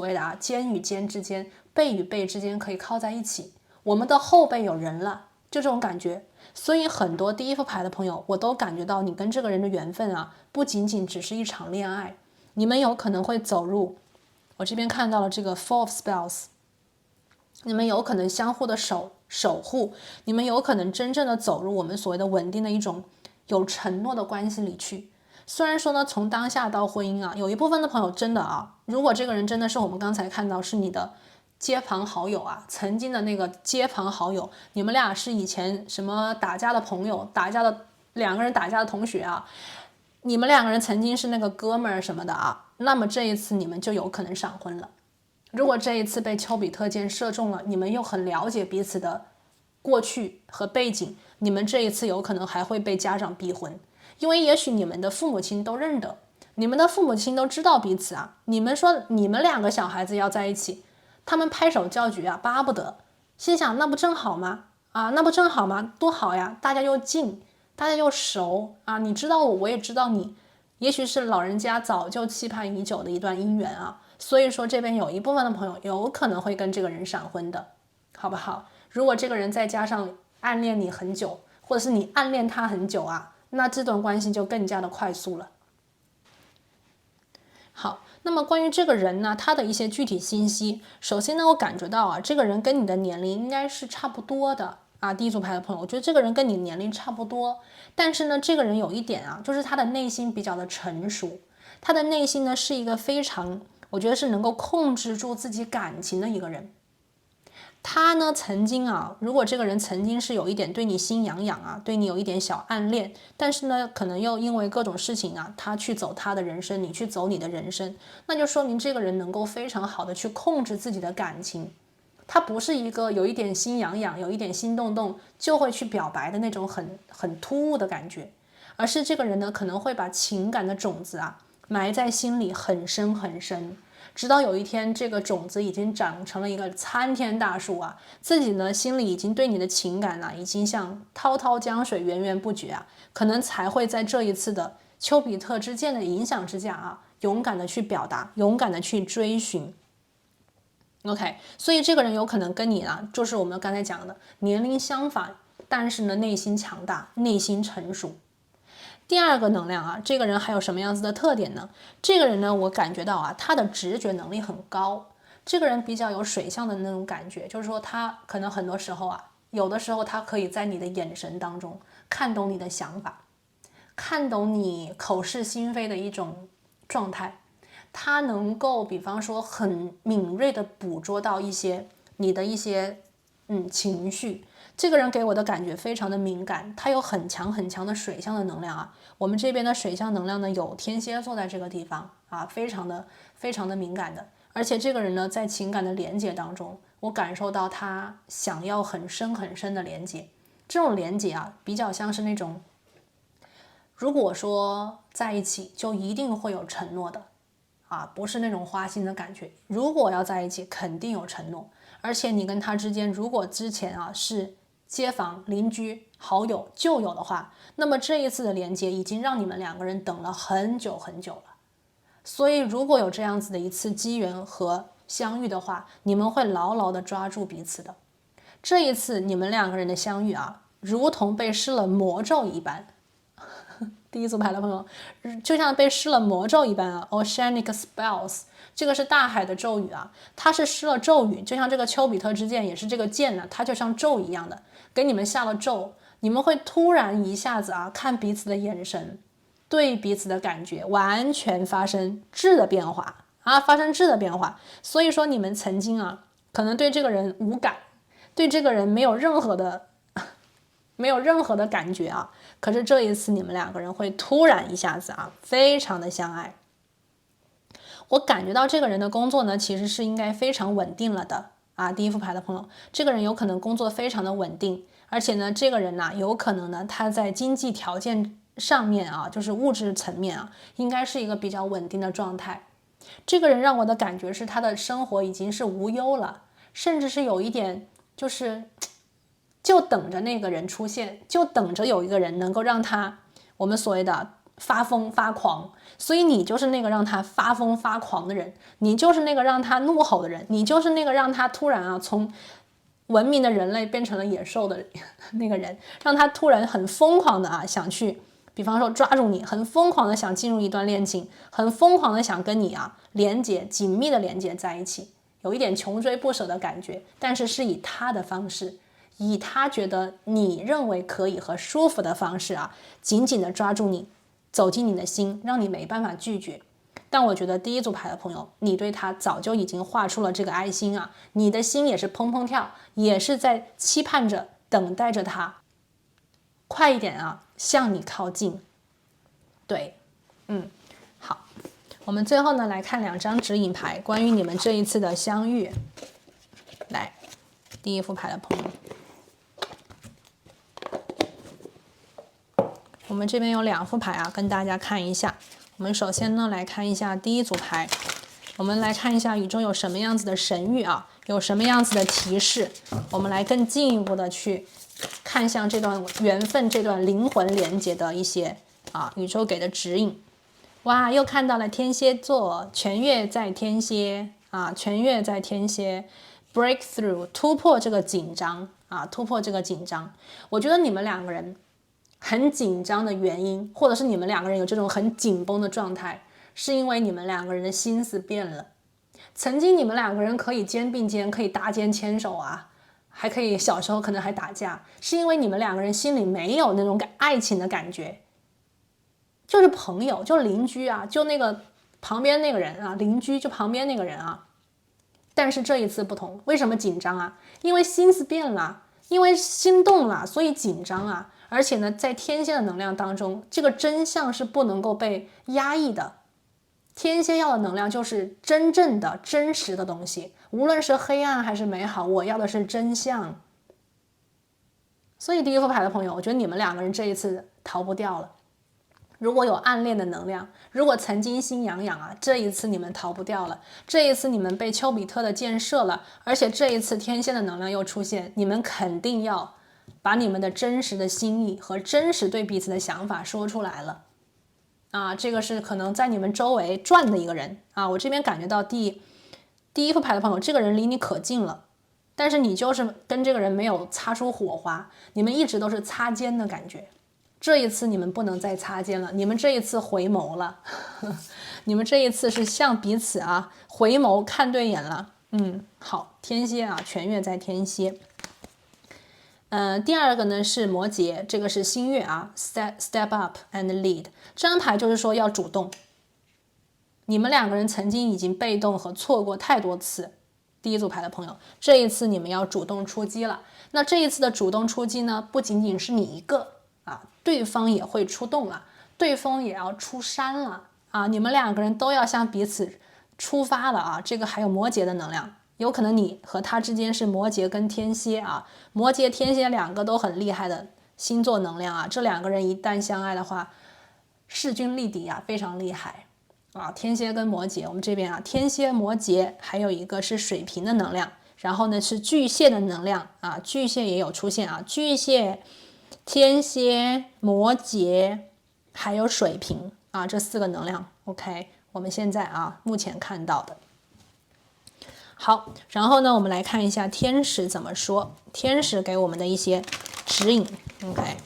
谓的肩与肩之间，背与背之间可以靠在一起，我们的后背有人了，就这种感觉。所以很多第一副牌的朋友，我都感觉到你跟这个人的缘分不仅仅只是一场恋爱，你们有可能会走入，我这边看到了这个 Four of Spells， 你们有可能相互的守护，你们有可能真正的走入我们所谓的稳定的一种有承诺的关系里去。虽然说呢，从当下到婚姻有一部分的朋友真的如果这个人真的是我们刚才看到是你的街旁好友曾经的那个街旁好友，你们俩是以前什么打架的朋友，两个人打架的同学你们两个人曾经是那个哥们儿什么的那么这一次你们就有可能闪婚了。如果这一次被丘比特箭射中了，你们又很了解彼此的过去和背景，你们这一次有可能还会被家长逼婚，因为也许你们的父母亲都认得，你们的父母亲都知道彼此你们说你们两个小孩子要在一起，他们拍手叫绝巴不得，心想那不正好吗？那不正好吗？多好呀，大家又近，大家又熟你知道我，我也知道你，也许是老人家早就期盼已久的一段姻缘所以说这边有一部分的朋友有可能会跟这个人闪婚的，好不好？如果这个人再加上暗恋你很久，或者是你暗恋他很久那这段关系就更加的快速了。好，那么关于这个人呢，他的一些具体信息，首先呢，我感觉到这个人跟你的年龄应该是差不多的第一组牌的朋友，我觉得这个人跟你年龄差不多，但是呢，这个人有一点就是他的内心比较的成熟，他的内心呢是一个非常，我觉得是能够控制住自己感情的一个人。他呢曾经如果这个人曾经是有一点对你心痒痒对你有一点小暗恋，但是呢可能又因为各种事情他去走他的人生，你去走你的人生，那就说明这个人能够非常好的去控制自己的感情，他不是一个有一点心痒痒有一点心动动就会去表白的那种很突兀的感觉，而是这个人呢可能会把情感的种子埋在心里很深很深，直到有一天这个种子已经长成了一个参天大树自己呢心里已经对你的情感已经像滔滔江水源源不绝可能才会在这一次的丘比特之箭的影响之下勇敢的去表达，勇敢的去追寻。OK， 所以这个人有可能跟你就是我们刚才讲的年龄相反，但是呢内心强大，内心成熟。第二个能量这个人还有什么样子的特点呢？这个人呢，我感觉到他的直觉能力很高。这个人比较有水象的那种感觉，就是说他可能很多时候有的时候他可以在你的眼神当中看懂你的想法，看懂你口是心非的一种状态。他能够比方说很敏锐的捕捉到你的一些情绪。这个人给我的感觉非常的敏感，他有很强很强的水象的能量我们这边的水象能量呢有天蝎座在这个地方非常的敏感的。而且这个人呢在情感的连接当中，我感受到他想要很深很深的连接，这种连接比较像是那种如果说在一起就一定会有承诺的不是那种花心的感觉，如果要在一起肯定有承诺。而且你跟他之间如果之前是街坊邻居好友旧友的话，那么这一次的连接已经让你们两个人等了很久很久了。所以如果有这样子的一次机缘和相遇的话，你们会牢牢的抓住彼此的。这一次你们两个人的相遇如同被施了魔咒一般第一组牌的朋友，就像被施了魔咒一般Oceanic Spells， 这个是大海的咒语它是施了咒语，就像这个丘比特之箭也是这个箭它就像咒一样的给你们下了咒，你们会突然一下子看彼此的眼神，对彼此的感觉完全发生质的变化所以说你们曾经可能对这个人无感，对这个人没有任何的感觉可是这一次你们两个人会突然一下子非常的相爱。我感觉到这个人的工作呢其实是应该非常稳定了的第一副牌的朋友，这个人有可能工作非常的稳定，而且呢这个人有可能呢他在经济条件上面就是物质层面应该是一个比较稳定的状态。这个人让我的感觉是他的生活已经是无忧了，甚至是有一点就等着那个人出现，就等着有一个人能够让他我们所谓的发疯发狂。所以你就是那个让他发疯发狂的人，你就是那个让他怒吼的人，你就是那个让他突然从文明的人类变成了野兽的那个人，让他突然很疯狂的想去，比方说抓住你，很疯狂的想进入一段恋情，很疯狂的想跟你连接，紧密的连接在一起，有一点穷追不舍的感觉，但是是以他的方式，以他觉得你认为可以和舒服的方式紧紧的抓住你，走进你的心，让你没办法拒绝。但我觉得第一组牌的朋友，你对他早就已经画出了这个爱心你的心也是砰砰跳，也是在期盼着等待着他快一点向你靠近。对，好，我们最后呢来看2张指引牌，关于你们这一次的相遇。来，第一副牌的朋友，我们这边有2副牌跟大家看一下。我们首先呢来看一下第一组牌，我们来看一下宇宙有什么样子的神谕有什么样子的提示，我们来更进一步的去看向这段缘分、这段灵魂连接的一些宇宙给的指引。哇，又看到了天蝎座，全月在天蝎全月在天蝎 breakthrough 突破这个紧张突破这个紧张。我觉得你们2个人很紧张的原因，或者是你们2个人有这种很紧绷的状态，是因为你们2个人的心思变了。曾经你们2个人可以肩并肩，可以搭肩牵手还可以小时候可能还打架，是因为你们2个人心里没有那种爱情的感觉，就是朋友，就邻居就那个旁边那个人邻居就旁边那个人但是这一次不同，为什么紧张因为心思变了，因为心动了，所以紧张而且呢，在天蝎的能量当中，这个真相是不能够被压抑的。天蝎要的能量就是真正的真实的东西，无论是黑暗还是美好，我要的是真相。所以第一副牌的朋友，我觉得你们2个人这一次逃不掉了。如果有暗恋的能量，如果曾经心痒痒这一次你们逃不掉了。这一次你们被丘比特的箭射了，而且这一次天蝎的能量又出现，你们肯定要把你们的真实的心意和真实对彼此的想法说出来了这个是可能在你们周围转的一个人我这边感觉到第一副牌的朋友，这个人离你可近了，但是你就是跟这个人没有擦出火花，你们一直都是擦肩的感觉。这一次你们不能再擦肩了，你们这一次回眸了你们这一次是向彼此回眸看对眼了。好，天蝎全月在天蝎。第二个呢是摩羯，这个是新月step up and lead。这张牌就是说要主动，你们2个人曾经已经被动和错过太多次。第一组牌的朋友，这一次你们要主动出击了。那这一次的主动出击呢，不仅仅是你一个对方也会出动了，对方也要出山了你们2个人都要向彼此出发了这个还有摩羯的能量，有可能你和他之间是摩羯跟天蝎摩羯天蝎2个都很厉害的星座能量这2个人一旦相爱的话，势均力敌非常厉害天蝎跟摩羯，我们这边天蝎摩羯，还有一个是水瓶的能量，然后呢是巨蟹的能量巨蟹也有出现巨蟹、天蝎、摩羯还有水瓶这4个能量 OK， 我们现在目前看到的。好，然后呢我们来看一下天使怎么说，天使给我们的一些指引 OK。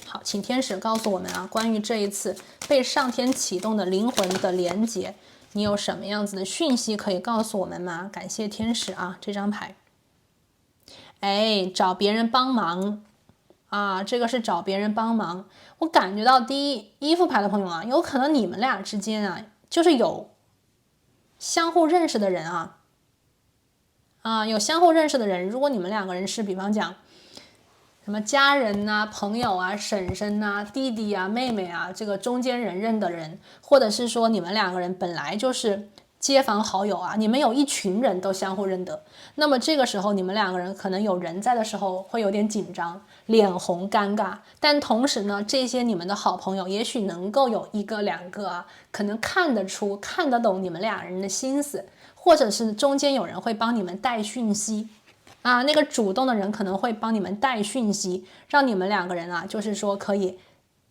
好，请天使告诉我们关于这一次被上天启动的灵魂的连结，你有什么样子的讯息可以告诉我们吗？感谢天使这张牌找别人帮忙这个是找别人帮忙。我感觉到第一副牌的朋友有可能你们俩之间就是有相互认识的人有相互认识的人。如果你们2个人是比方讲什么家人朋友婶婶弟弟妹妹这个中间人认的人，或者是说你们2个人本来就是街坊好友啊，你们有一群人都相互认得，那么这个时候你们两个人可能有人在的时候会有点紧张，脸红尴尬，但同时呢，这些你们的好朋友也许能够有一个两个啊，可能看得出看得懂你们俩人的心思，或者是中间有人会帮你们带讯息啊，那个主动的人可能会帮你们带讯息，让你们两个人啊，就是说可以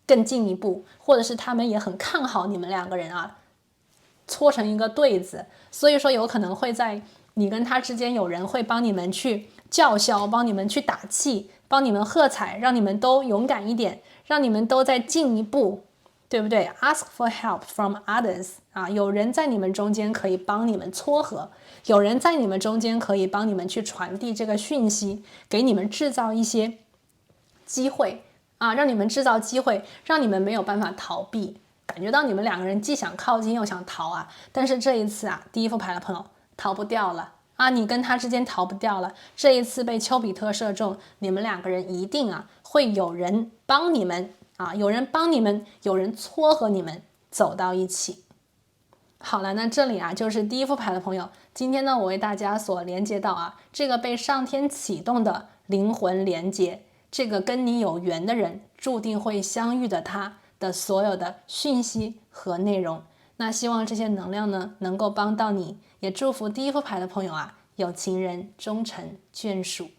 更进一步，或者是他们也很看好你们两个人啊，搓成一个对子，所以说有可能会在你跟他之间有人会帮你们去叫嚣，帮你们去打气，帮你们喝彩，让你们都勇敢一点，让你们都再进一步，对不对？ Ask for help from others 啊，有人在你们中间可以帮你们撮合，有人在你们中间可以帮你们去传递这个讯息，给你们制造一些机会啊，让你们制造机会，让你们没有办法逃避，感觉到你们两个人既想靠近又想逃啊，但是这一次啊，第一副牌的朋友逃不掉了啊，你跟他之间逃不掉了，这一次被丘比特射中，你们两个人一定啊会有人帮你们啊，有人帮你们，有人撮合你们走到一起。好了，那这里啊就是第一副牌的朋友，今天呢我为大家所连接到啊这个被上天启动的灵魂连接，这个跟你有缘的人注定会相遇的他的所有的讯息和内容。那希望这些能量呢能够帮到你，也祝福第一副牌的朋友啊有情人终成眷属。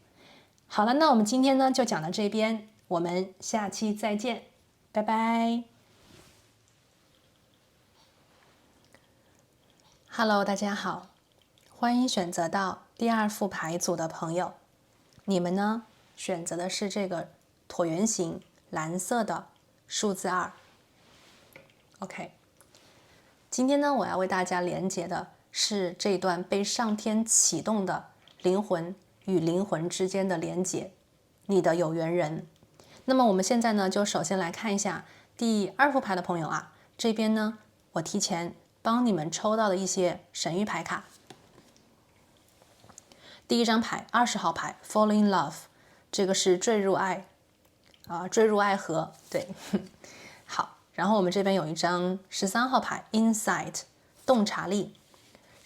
好了，那我们今天呢就讲到这边，我们下期再见，拜拜。Hello， 大家好，欢迎选择到第二副牌组的朋友。你们呢选择的是这个椭圆形蓝色的数字2。OK， 今天呢我要为大家连接的是这段被上天启动的灵魂与灵魂之间的连接，你的有缘人。那么我们现在呢就首先来看一下第二副牌的朋友啊，这边呢我提前帮你们抽到的一些神谕牌卡。第一张牌20号牌 Fall in Love， 这个是坠入爱啊，坠入爱河，对。好，然后我们这边有一张13号牌 Insight， 洞察力，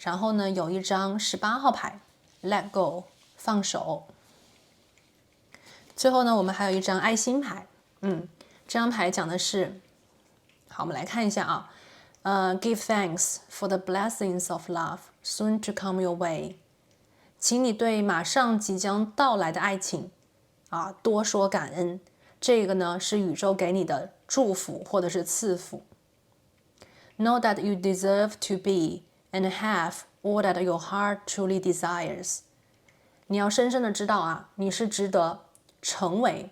然后呢有一张18号牌 Let Go， 放手，最后呢我们还有一张爱心牌，这张牌讲的是，好，我们来看一下啊，Give thanks for the blessings of love soon to come your way， 请你对马上即将到来的爱情啊多说感恩，这个呢是宇宙给你的祝福或者是赐福。Know that you deserve to be and have all that your heart truly desires， 你要深深的知道啊，你是值得成为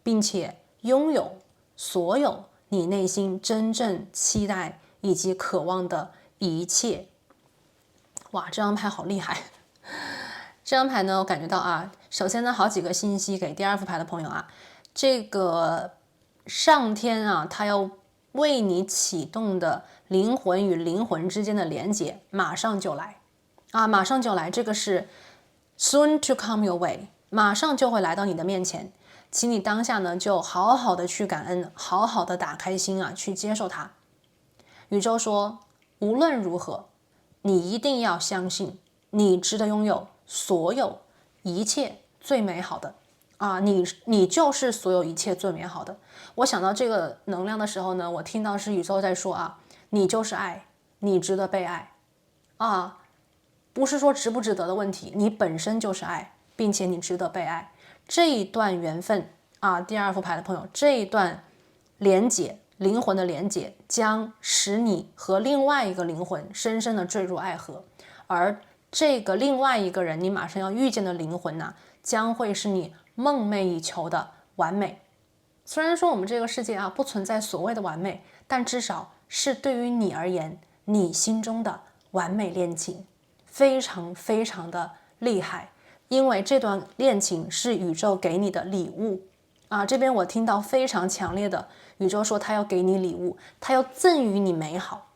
并且拥有所有你内心真正期待以及渴望的一切。哇，这张牌好厉害！这张牌呢，我感觉到啊，首先呢，好几个信息给第二副牌的朋友啊，这个上天啊，他要为你启动的灵魂与灵魂之间的连接，马上就来啊，马上就来，这个是 soon to come your way， 马上就会来到你的面前。请你当下呢，就好好的去感恩，好好的打开心啊，去接受它。宇宙说，无论如何，你一定要相信，你值得拥有所有一切最美好的啊！你就是所有一切最美好的。我想到这个能量的时候呢，我听到是宇宙在说啊，你就是爱，你值得被爱啊，不是说值不值得的问题，你本身就是爱，并且你值得被爱。这一段缘分啊，第二副牌的朋友，这一段连结，灵魂的连结，将使你和另外一个灵魂深深的坠入爱河，而这个另外一个人，你马上要遇见的灵魂呢，将会是你梦寐以求的完美。虽然说我们这个世界啊不存在所谓的完美，但至少是对于你而言，你心中的完美恋情，非常非常的厉害。因为这段恋情是宇宙给你的礼物啊，这边我听到非常强烈的，宇宙说他要给你礼物，他要赠予你美好。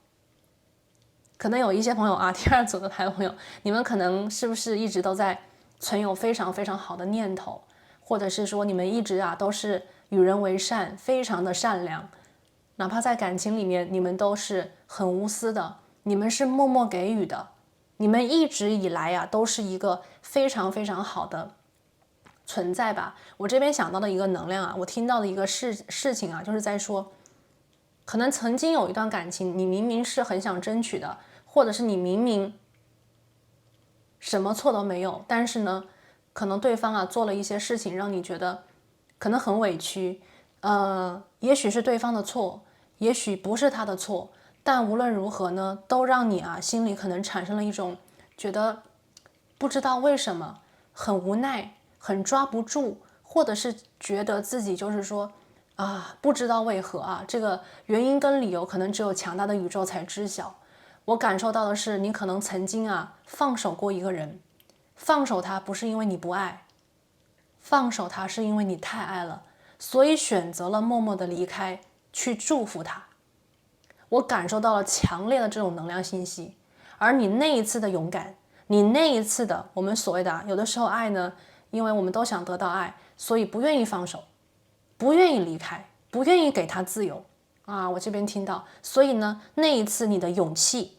可能有一些朋友啊，第二组的牌的朋友，你们可能是不是一直都在存有非常非常好的念头，或者是说你们一直啊都是与人为善，非常的善良，哪怕在感情里面你们都是很无私的你们是默默给予的，你们一直以来啊都是一个非常非常好的存在吧。我这边想到的一个能量啊，我听到的一个事情啊，就是在说，可能曾经有一段感情，你明明是很想争取的，或者是你明明什么错都没有，但是呢，可能对方啊做了一些事情，让你觉得可能很委屈，也许是对方的错，也许不是他的错，但无论如何呢，都让你啊心里可能产生了一种觉得不知道为什么，很无奈，很抓不住，或者是觉得自己就是说不知道为何啊，这个原因跟理由可能只有强大的宇宙才知晓。我感受到的是，你可能曾经啊放手过一个人，放手他不是因为你不爱，放手他是因为你太爱了，所以选择了默默的离开，去祝福他。我感受到了强烈的这种能量信息，而你那一次的勇敢，你那一次的我们所谓的有的时候爱呢，因为我们都想得到爱，所以不愿意放手，不愿意离开，不愿意给他自由啊。我这边听到，所以呢，那一次你的勇气，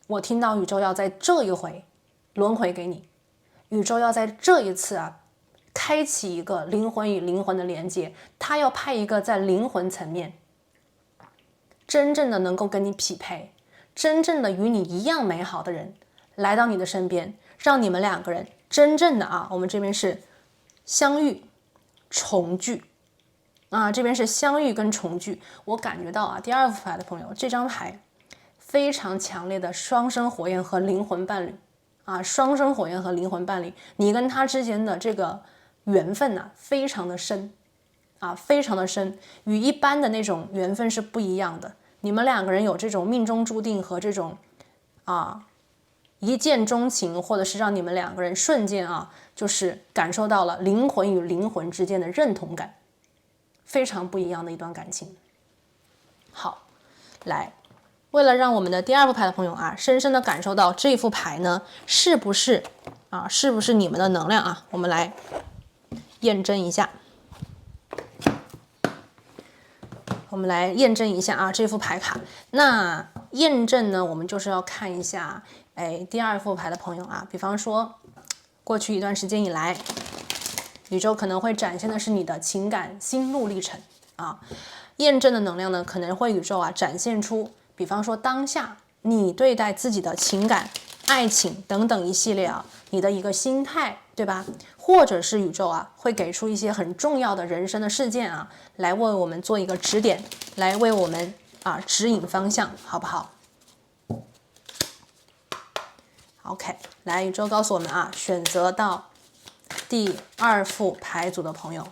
我听到宇宙要在这一回轮回给你，宇宙要在这一次啊，开启一个灵魂与灵魂的连接，他要派一个在灵魂层面真正的能够跟你匹配，真正的与你一样美好的人来到你的身边，让你们两个人真正的我们这边是相遇重聚这边是相遇跟重聚。我感觉到第二副牌的朋友，这张牌非常强烈的双生火焰和灵魂伴侣双生火焰和灵魂伴侣，你跟他之间的这个缘分非常的深非常的深，与一般的那种缘分是不一样的。你们两个人有这种命中注定和这种一见钟情，或者是让你们两个人瞬间就是感受到了灵魂与灵魂之间的认同感，非常不一样的一段感情。好，来，为了让我们的第二副牌的朋友深深的感受到这副牌呢是不是你们的能量我们来验证一下。我们来验证一下这副牌卡。那验证呢，我们就是要看一下第二副牌的朋友比方说过去一段时间以来，宇宙可能会展现的是你的情感心路历程验证的能量呢，可能会宇宙展现出，比方说当下你对待自己的情感、爱情等等一系列你的一个心态，对吧？或者是宇宙会给出一些很重要的人生的事件来为我们做一个指点，来为我们指引方向，好不好 ？OK， 来，宇宙告诉我们选择到第二副牌组的朋友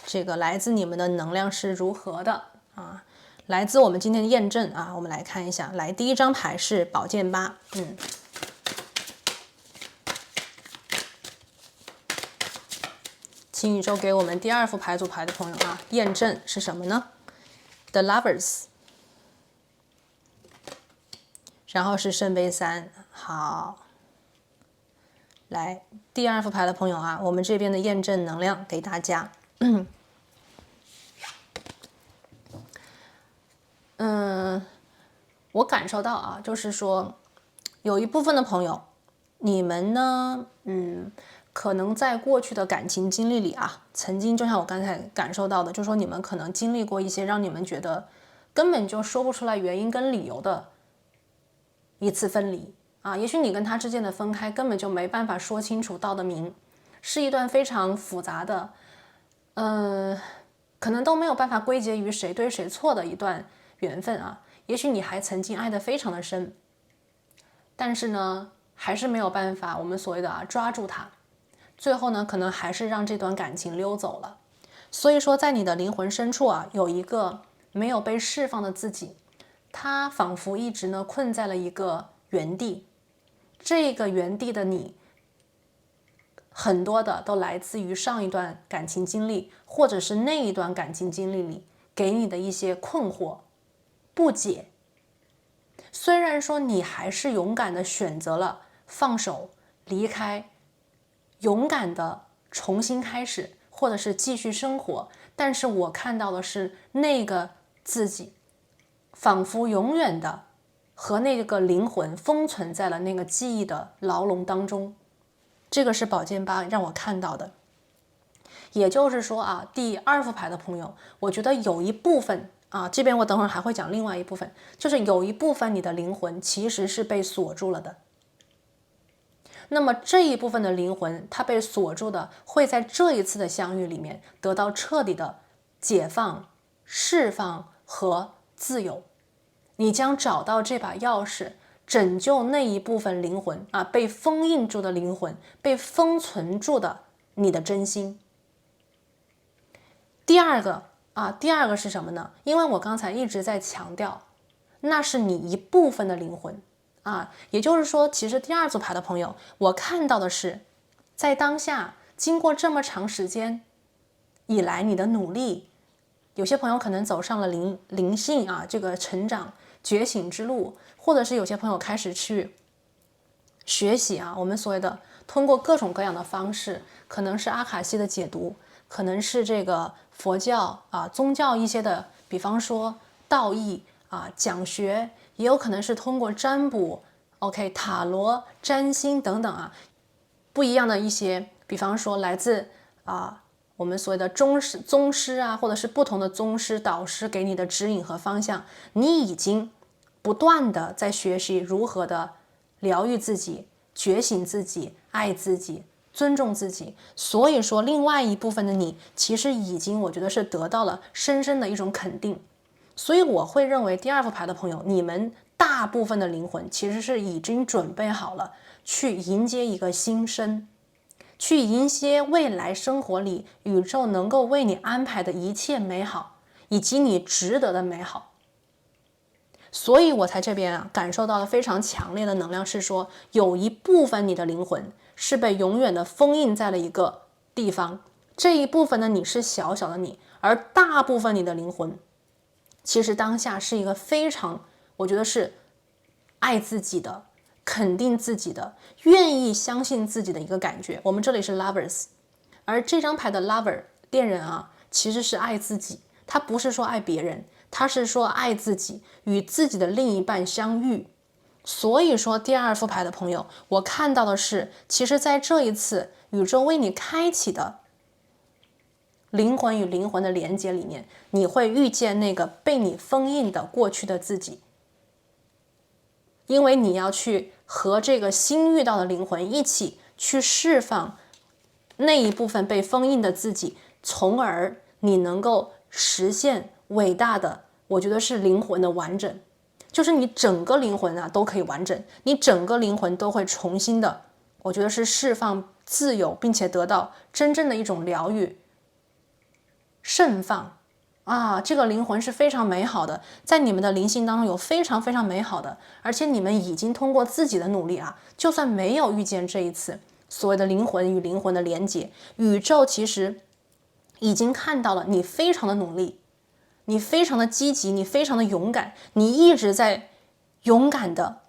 这个来自你们的能量是如何的来自我们今天的验证我们来看一下。来，第一张牌是宝剑八，请宇宙给我们第二副牌组牌的朋友验证是什么呢 ？The Lovers， 然后是圣杯三。好，来第二副牌的朋友我们这边的验证能量给大家。我感受到就是说有一部分的朋友，你们呢可能在过去的感情经历里曾经就像我刚才感受到的，就是说你们可能经历过一些让你们觉得根本就说不出来原因跟理由的一次分离也许你跟他之间的分开根本就没办法说清楚道得明，是一段非常复杂的可能都没有办法归结于谁对谁错的一段缘分也许你还曾经爱得非常的深，但是呢还是没有办法我们所谓的抓住它，最后呢可能还是让这段感情溜走了。所以说在你的灵魂深处有一个没有被释放的自己，他仿佛一直呢困在了一个原地，这个原地的你很多的都来自于上一段感情经历，或者是那一段感情经历里给你的一些困惑不解。虽然说你还是勇敢的选择了放手离开，勇敢的重新开始，或者是继续生活，但是我看到的是那个自己仿佛永远的和那个灵魂封存在了那个记忆的牢笼当中。这个是宝剑八让我看到的。也就是说啊，第二副牌的朋友，我觉得有一部分啊，这边我等会儿还会讲另外一部分，就是有一部分你的灵魂其实是被锁住了的。那么这一部分的灵魂，它被锁住的，会在这一次的相遇里面得到彻底的解放、释放和自由。你将找到这把钥匙，拯救那一部分灵魂啊，被封印住的灵魂，被封存住的你的真心。第二个是什么呢？因为我刚才一直在强调，那是你一部分的灵魂啊，也就是说，其实第二组牌的朋友，我看到的是，在当下经过这么长时间以来你的努力，有些朋友可能走上了灵性啊这个成长觉醒之路，或者是有些朋友开始去学习啊，我们所谓的通过各种各样的方式，可能是阿卡西的解读，可能是这个佛教啊宗教一些的，比方说道义啊讲学，也有可能是通过占卜 OK 塔罗占星等等啊不一样的一些，比方说来自我们所谓的宗师啊，或者是不同的宗师导师给你的指引和方向，你已经不断的在学习如何的疗愈自己、觉醒自己、爱自己、尊重自己。所以说，另外一部分的你，其实已经我觉得是得到了深深的一种肯定。所以我会认为第二副牌的朋友，你们大部分的灵魂其实是已经准备好了去迎接一个新生。去迎接未来生活里宇宙能够为你安排的一切美好，以及你值得的美好。所以我在这边感受到了非常强烈的能量，是说有一部分你的灵魂是被永远的封印在了一个地方，这一部分的你是小小的你，而大部分你的灵魂其实当下是一个非常，我觉得是爱自己的，肯定自己的，愿意相信自己的一个感觉。我们这里是 lovers， 而这张牌的 lover 恋人啊，其实是爱自己，他不是说爱别人，他是说爱自己，与自己的另一半相遇。所以说第二副牌的朋友，我看到的是，其实在这一次宇宙为你开启的灵魂与灵魂的连接里面，你会遇见那个被你封印的过去的自己，因为你要去和这个新遇到的灵魂一起去释放那一部分被封印的自己，从而你能够实现伟大的，我觉得是灵魂的完整，就是你整个灵魂啊都可以完整，你整个灵魂都会重新的，我觉得是释放自由，并且得到真正的一种疗愈盛放啊，这个灵魂是非常美好的，在你们的灵性当中有非常非常美好的，而且你们已经通过自己的努力啊，就算没有遇见这一次所谓的灵魂与灵魂的连接，宇宙其实已经看到了你非常的努力，你非常的积极，你非常的勇敢，你一直在勇敢的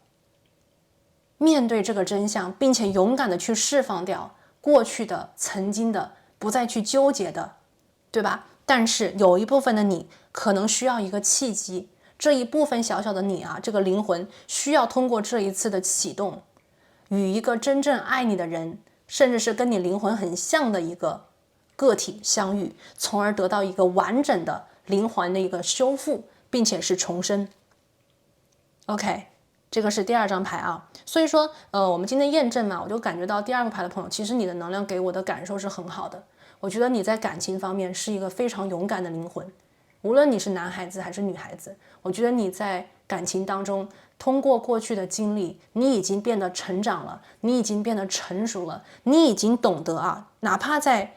面对这个真相，并且勇敢的去释放掉过去的曾经的，不再去纠结的，对吧？但是有一部分的你可能需要一个契机，这一部分小小的你啊，这个灵魂需要通过这一次的启动，与一个真正爱你的人，甚至是跟你灵魂很像的一个个体相遇，从而得到一个完整的灵魂的一个修复，并且是重生。OK， 这个是第二张牌啊。所以说我们今天验证嘛，我就感觉到第二个牌的朋友，其实你的能量给我的感受是很好的。我觉得你在感情方面是一个非常勇敢的灵魂，无论你是男孩子还是女孩子，我觉得你在感情当中通过过去的经历，你已经变得成长了，你已经变得成熟了，你已经懂得啊，哪怕在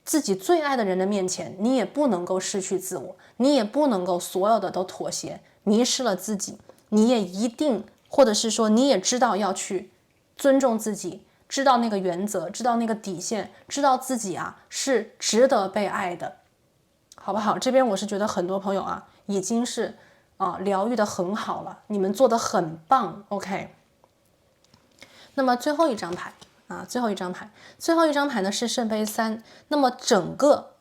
自己最爱的人的面前，你也不能够失去自我，你也不能够所有的都妥协，迷失了自己，你也一定，或者是说你也知道要去尊重自己，知道那个原则，知道那个底线，知道自己啊是值得被爱的，好不好？这边我是觉得很多朋友啊已经是疗愈的很好了，你们做的很棒 OK。 那么最后一张牌最后一张牌呢是圣杯3。那么整个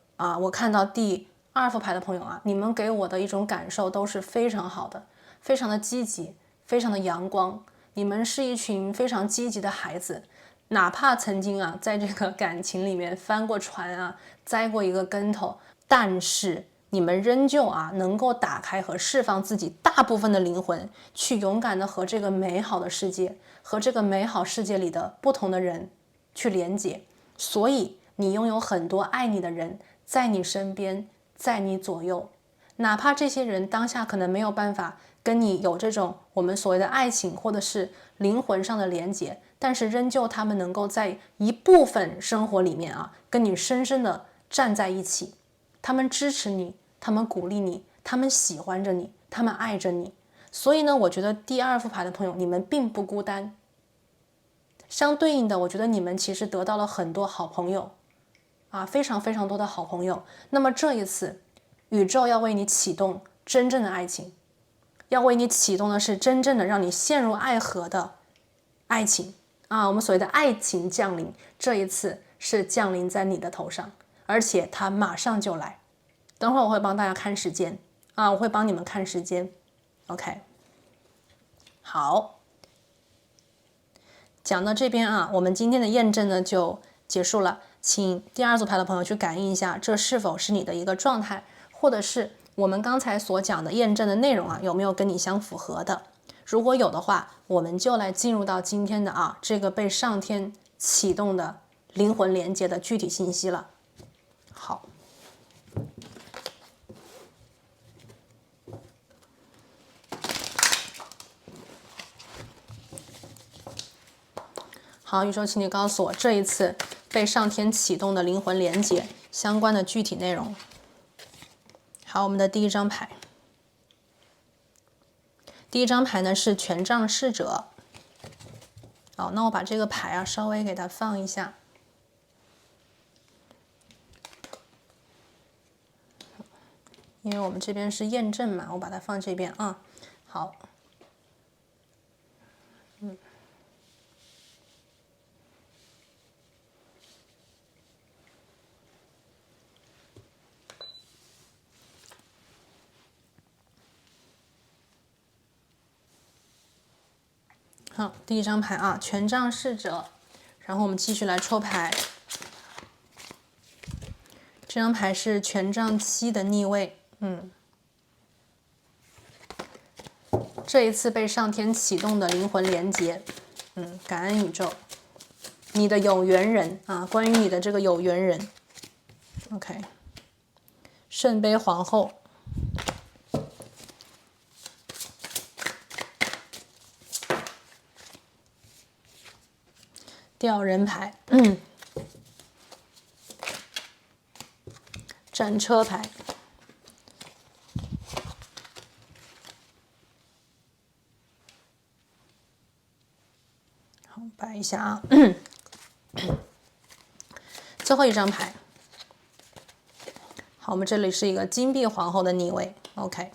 我看到第二副牌的朋友啊，你们给我的一种感受都是非常好的，非常的积极，非常的阳光，你们是一群非常积极的孩子，哪怕曾经啊在这个感情里面翻过船啊，栽过一个跟头，但是你们仍旧啊能够打开和释放自己大部分的灵魂，去勇敢的和这个美好的世界，和这个美好世界里的不同的人去连接。所以你拥有很多爱你的人在你身边，在你左右，哪怕这些人当下可能没有办法跟你有这种我们所谓的爱情或者是灵魂上的连接，但是仍旧他们能够在一部分生活里面啊跟你深深的站在一起，他们支持你，他们鼓励你，他们喜欢着你，他们爱着你。所以呢，我觉得第2副牌的朋友，你们并不孤单。相对应的，我觉得你们其实得到了很多好朋友啊，非常非常多的好朋友。那么这一次，宇宙要为你启动真正的爱情，要为你启动的是真正的让你陷入爱河的爱情啊。我们所谓的爱情降临，这一次是降临在你的头上，而且它马上就来。等会儿我会帮大家看时间啊，我会帮你们看时间。OK， 好。讲到这边啊，我们今天的验证呢就结束了，请第2组牌的朋友去感应一下，这是否是你的一个状态，或者是我们刚才所讲的验证的内容啊，有没有跟你相符合的？如果有的话，我们就来进入到今天的这个被上天启动的灵魂连接的具体信息了。好。好，宇宙，请你告诉我这一次被上天启动的灵魂连接相关的具体内容。好，我们的第1张牌，第1张牌呢是权杖侍者。好，那我把这个牌啊稍微给它放一下。因为我们这边是验证嘛，我把它放这边啊。好。好，第1张牌啊，权杖侍者。然后我们继续来抽牌。这张牌是权杖7的逆位。这一次被上天启动的灵魂连接。感恩宇宙，你的有缘人啊，关于你的这个有缘人。OK， 圣杯皇后。吊人牌，战车牌，好，摆一下啊，最后1张牌，好，我们这里是一个金币皇后的逆位 ，OK，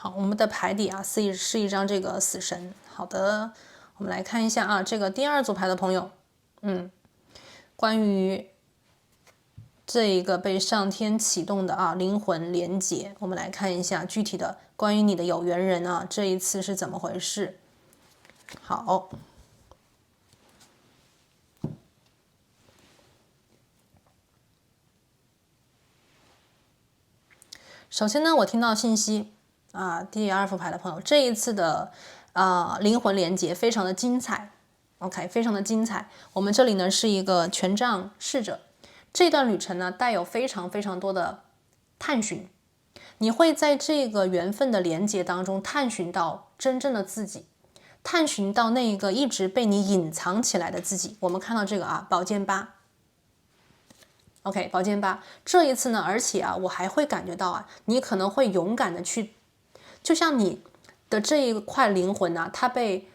好，我们的牌底啊是一张这个死神。好的，我们来看一下啊，这个第2组牌的朋友，关于这一个被上天启动的啊灵魂连接，我们来看一下具体的关于你的有缘人啊，这一次是怎么回事？好。首先呢，我听到信息啊，第2副牌的朋友，这一次的灵魂连接非常的精彩 ，OK， 非常的精彩。我们这里呢是一个权杖侍者，这段旅程呢带有非常非常多的探寻，你会在这个缘分的连接当中探寻到真正的自己，探寻到那一个一直被你隐藏起来的自己。我们看到这个啊，宝剑8。OK， 宝剑8，这一次呢，而且啊，我还会感觉到啊，你可能会勇敢的去，就像你的这一块灵魂呢，它被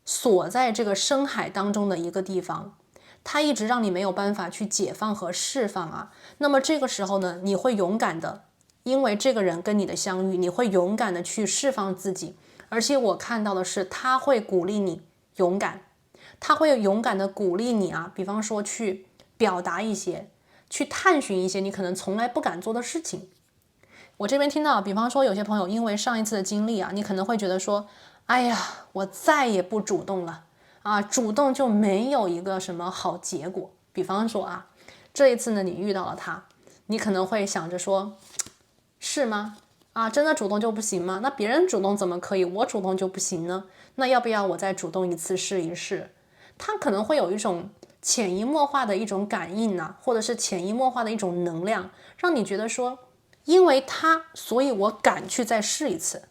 锁在这个深海当中的一个地方，它一直让你没有办法去解放和释放啊。那么这个时候呢，你会勇敢的，因为这个人跟你的相遇，你会勇敢的去释放自己，而且我看到的是，他会鼓励你勇敢，他会勇敢的鼓励你啊，比方说去表达一些，去探寻一些你可能从来不敢做的事情。我这边听到，比方说有些朋友因为上一次的经历啊，你可能会觉得说，哎呀，我再也不主动了啊，主动就没有一个什么好结果。比方说啊，这一次呢，你遇到了他，你可能会想着说，是吗？啊，真的主动就不行吗？那别人主动怎么可以，我主动就不行呢？那要不要我再主动一次试一试？他可能会有一种潜移默化的一种感应呢，或者是潜移默化的一种能量，让你觉得说，因为他，所以我敢去再试一次。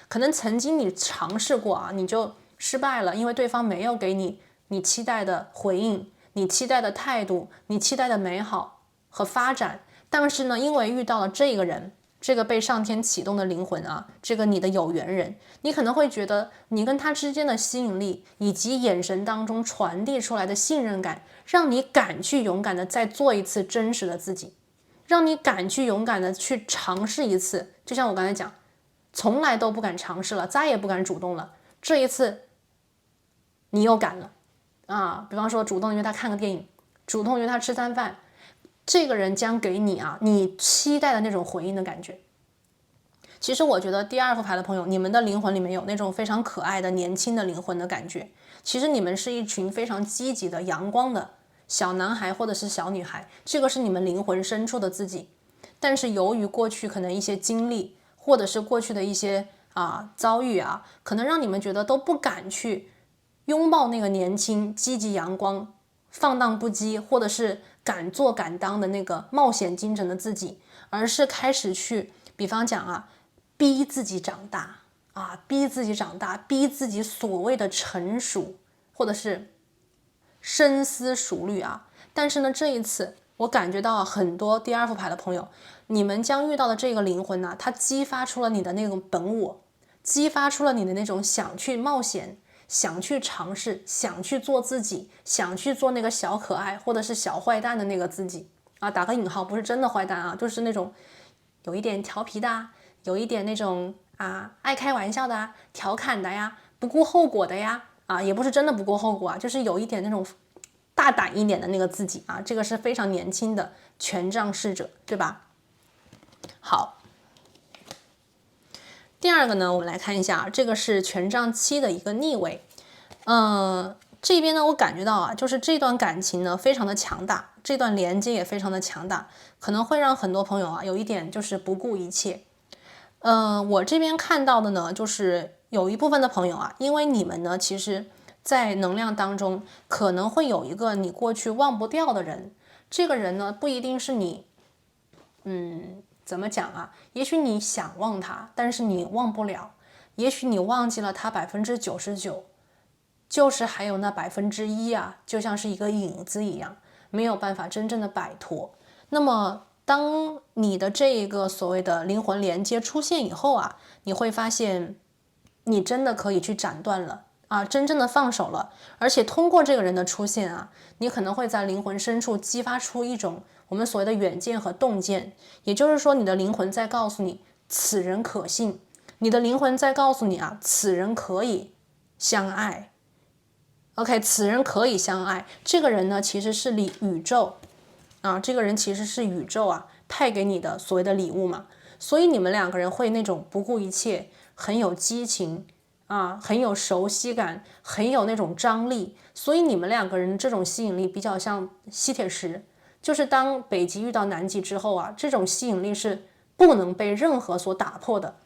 可能曾经你尝试过啊，你就失败了，因为对方没有给你期待的回应，你期待的态度，你期待的美好和发展。但是呢，因为遇到了这个人，这个被上天启动的灵魂啊，这个你的有缘人，你可能会觉得你跟他之间的吸引力，以及眼神当中传递出来的信任感，让你敢去勇敢的再做一次真实的自己，让你敢去勇敢的去尝试一次。就像我刚才讲，从来都不敢尝试了，再也不敢主动了，这一次你又敢了啊！比方说主动约他看个电影，主动约他吃餐饭，这个人将给你啊你期待的那种回应的感觉。其实我觉得第二副牌的朋友，你们的灵魂里面有那种非常可爱的年轻的灵魂的感觉。其实你们是一群非常积极的阳光的小男孩或者是小女孩，这个是你们灵魂深处的自己。但是由于过去可能一些经历，或者是过去的一些遭遇啊，可能让你们觉得都不敢去拥抱那个年轻积极阳光放荡不羁，或者是敢做敢当的那个冒险精神的自己，而是开始去比方讲啊，逼自己长大啊，逼自己长大，逼自己所谓的成熟，或者是深思熟虑啊。但是呢，这一次我感觉到很多第二副牌的朋友，你们将遇到的这个灵魂呢，它激发出了你的那种本我，激发出了你的那种想去冒险，想去尝试，想去做自己，想去做那个小可爱或者是小坏蛋的那个自己啊，打个引号，不是真的坏蛋啊，就是那种有一点调皮的，有一点那种爱开玩笑的调侃的呀，不顾后果的呀，也不是真的不顾后果啊，就是有一点那种大胆一点的那个自己啊，这个是非常年轻的权杖侍者，对吧？好，第二个呢，我们来看一下，这个是权杖七的一个逆位。这边呢，我感觉到啊，就是这段感情呢非常的强大，这段连接也非常的强大，可能会让很多朋友啊有一点就是不顾一切。我这边看到的呢，就是有一部分的朋友啊，因为你们呢，其实在能量当中可能会有一个你过去忘不掉的人，这个人呢不一定是你，怎么讲啊？也许你想忘他，但是你忘不了；也许你忘记了他99%，就是还有那1%啊，就像是一个影子一样，没有办法真正的摆脱。那么当你的这一个所谓的灵魂连接出现以后啊，你会发现你真的可以去斩断了啊，真正的放手了。而且通过这个人的出现啊，你可能会在灵魂深处激发出一种我们所谓的远见和洞见，也就是说你的灵魂在告诉你此人可信，你的灵魂在告诉你啊，此人可以相爱。OK， 此人可以相爱，这个人呢其实是宇宙这个人其实是宇宙派给你的所谓的礼物嘛，所以你们两个人会那种不顾一切，很有激情很有熟悉感，很有那种张力，所以你们两个人这种吸引力比较像吸铁石，就是当北极遇到南极之后这种吸引力是不能被任何所打破的，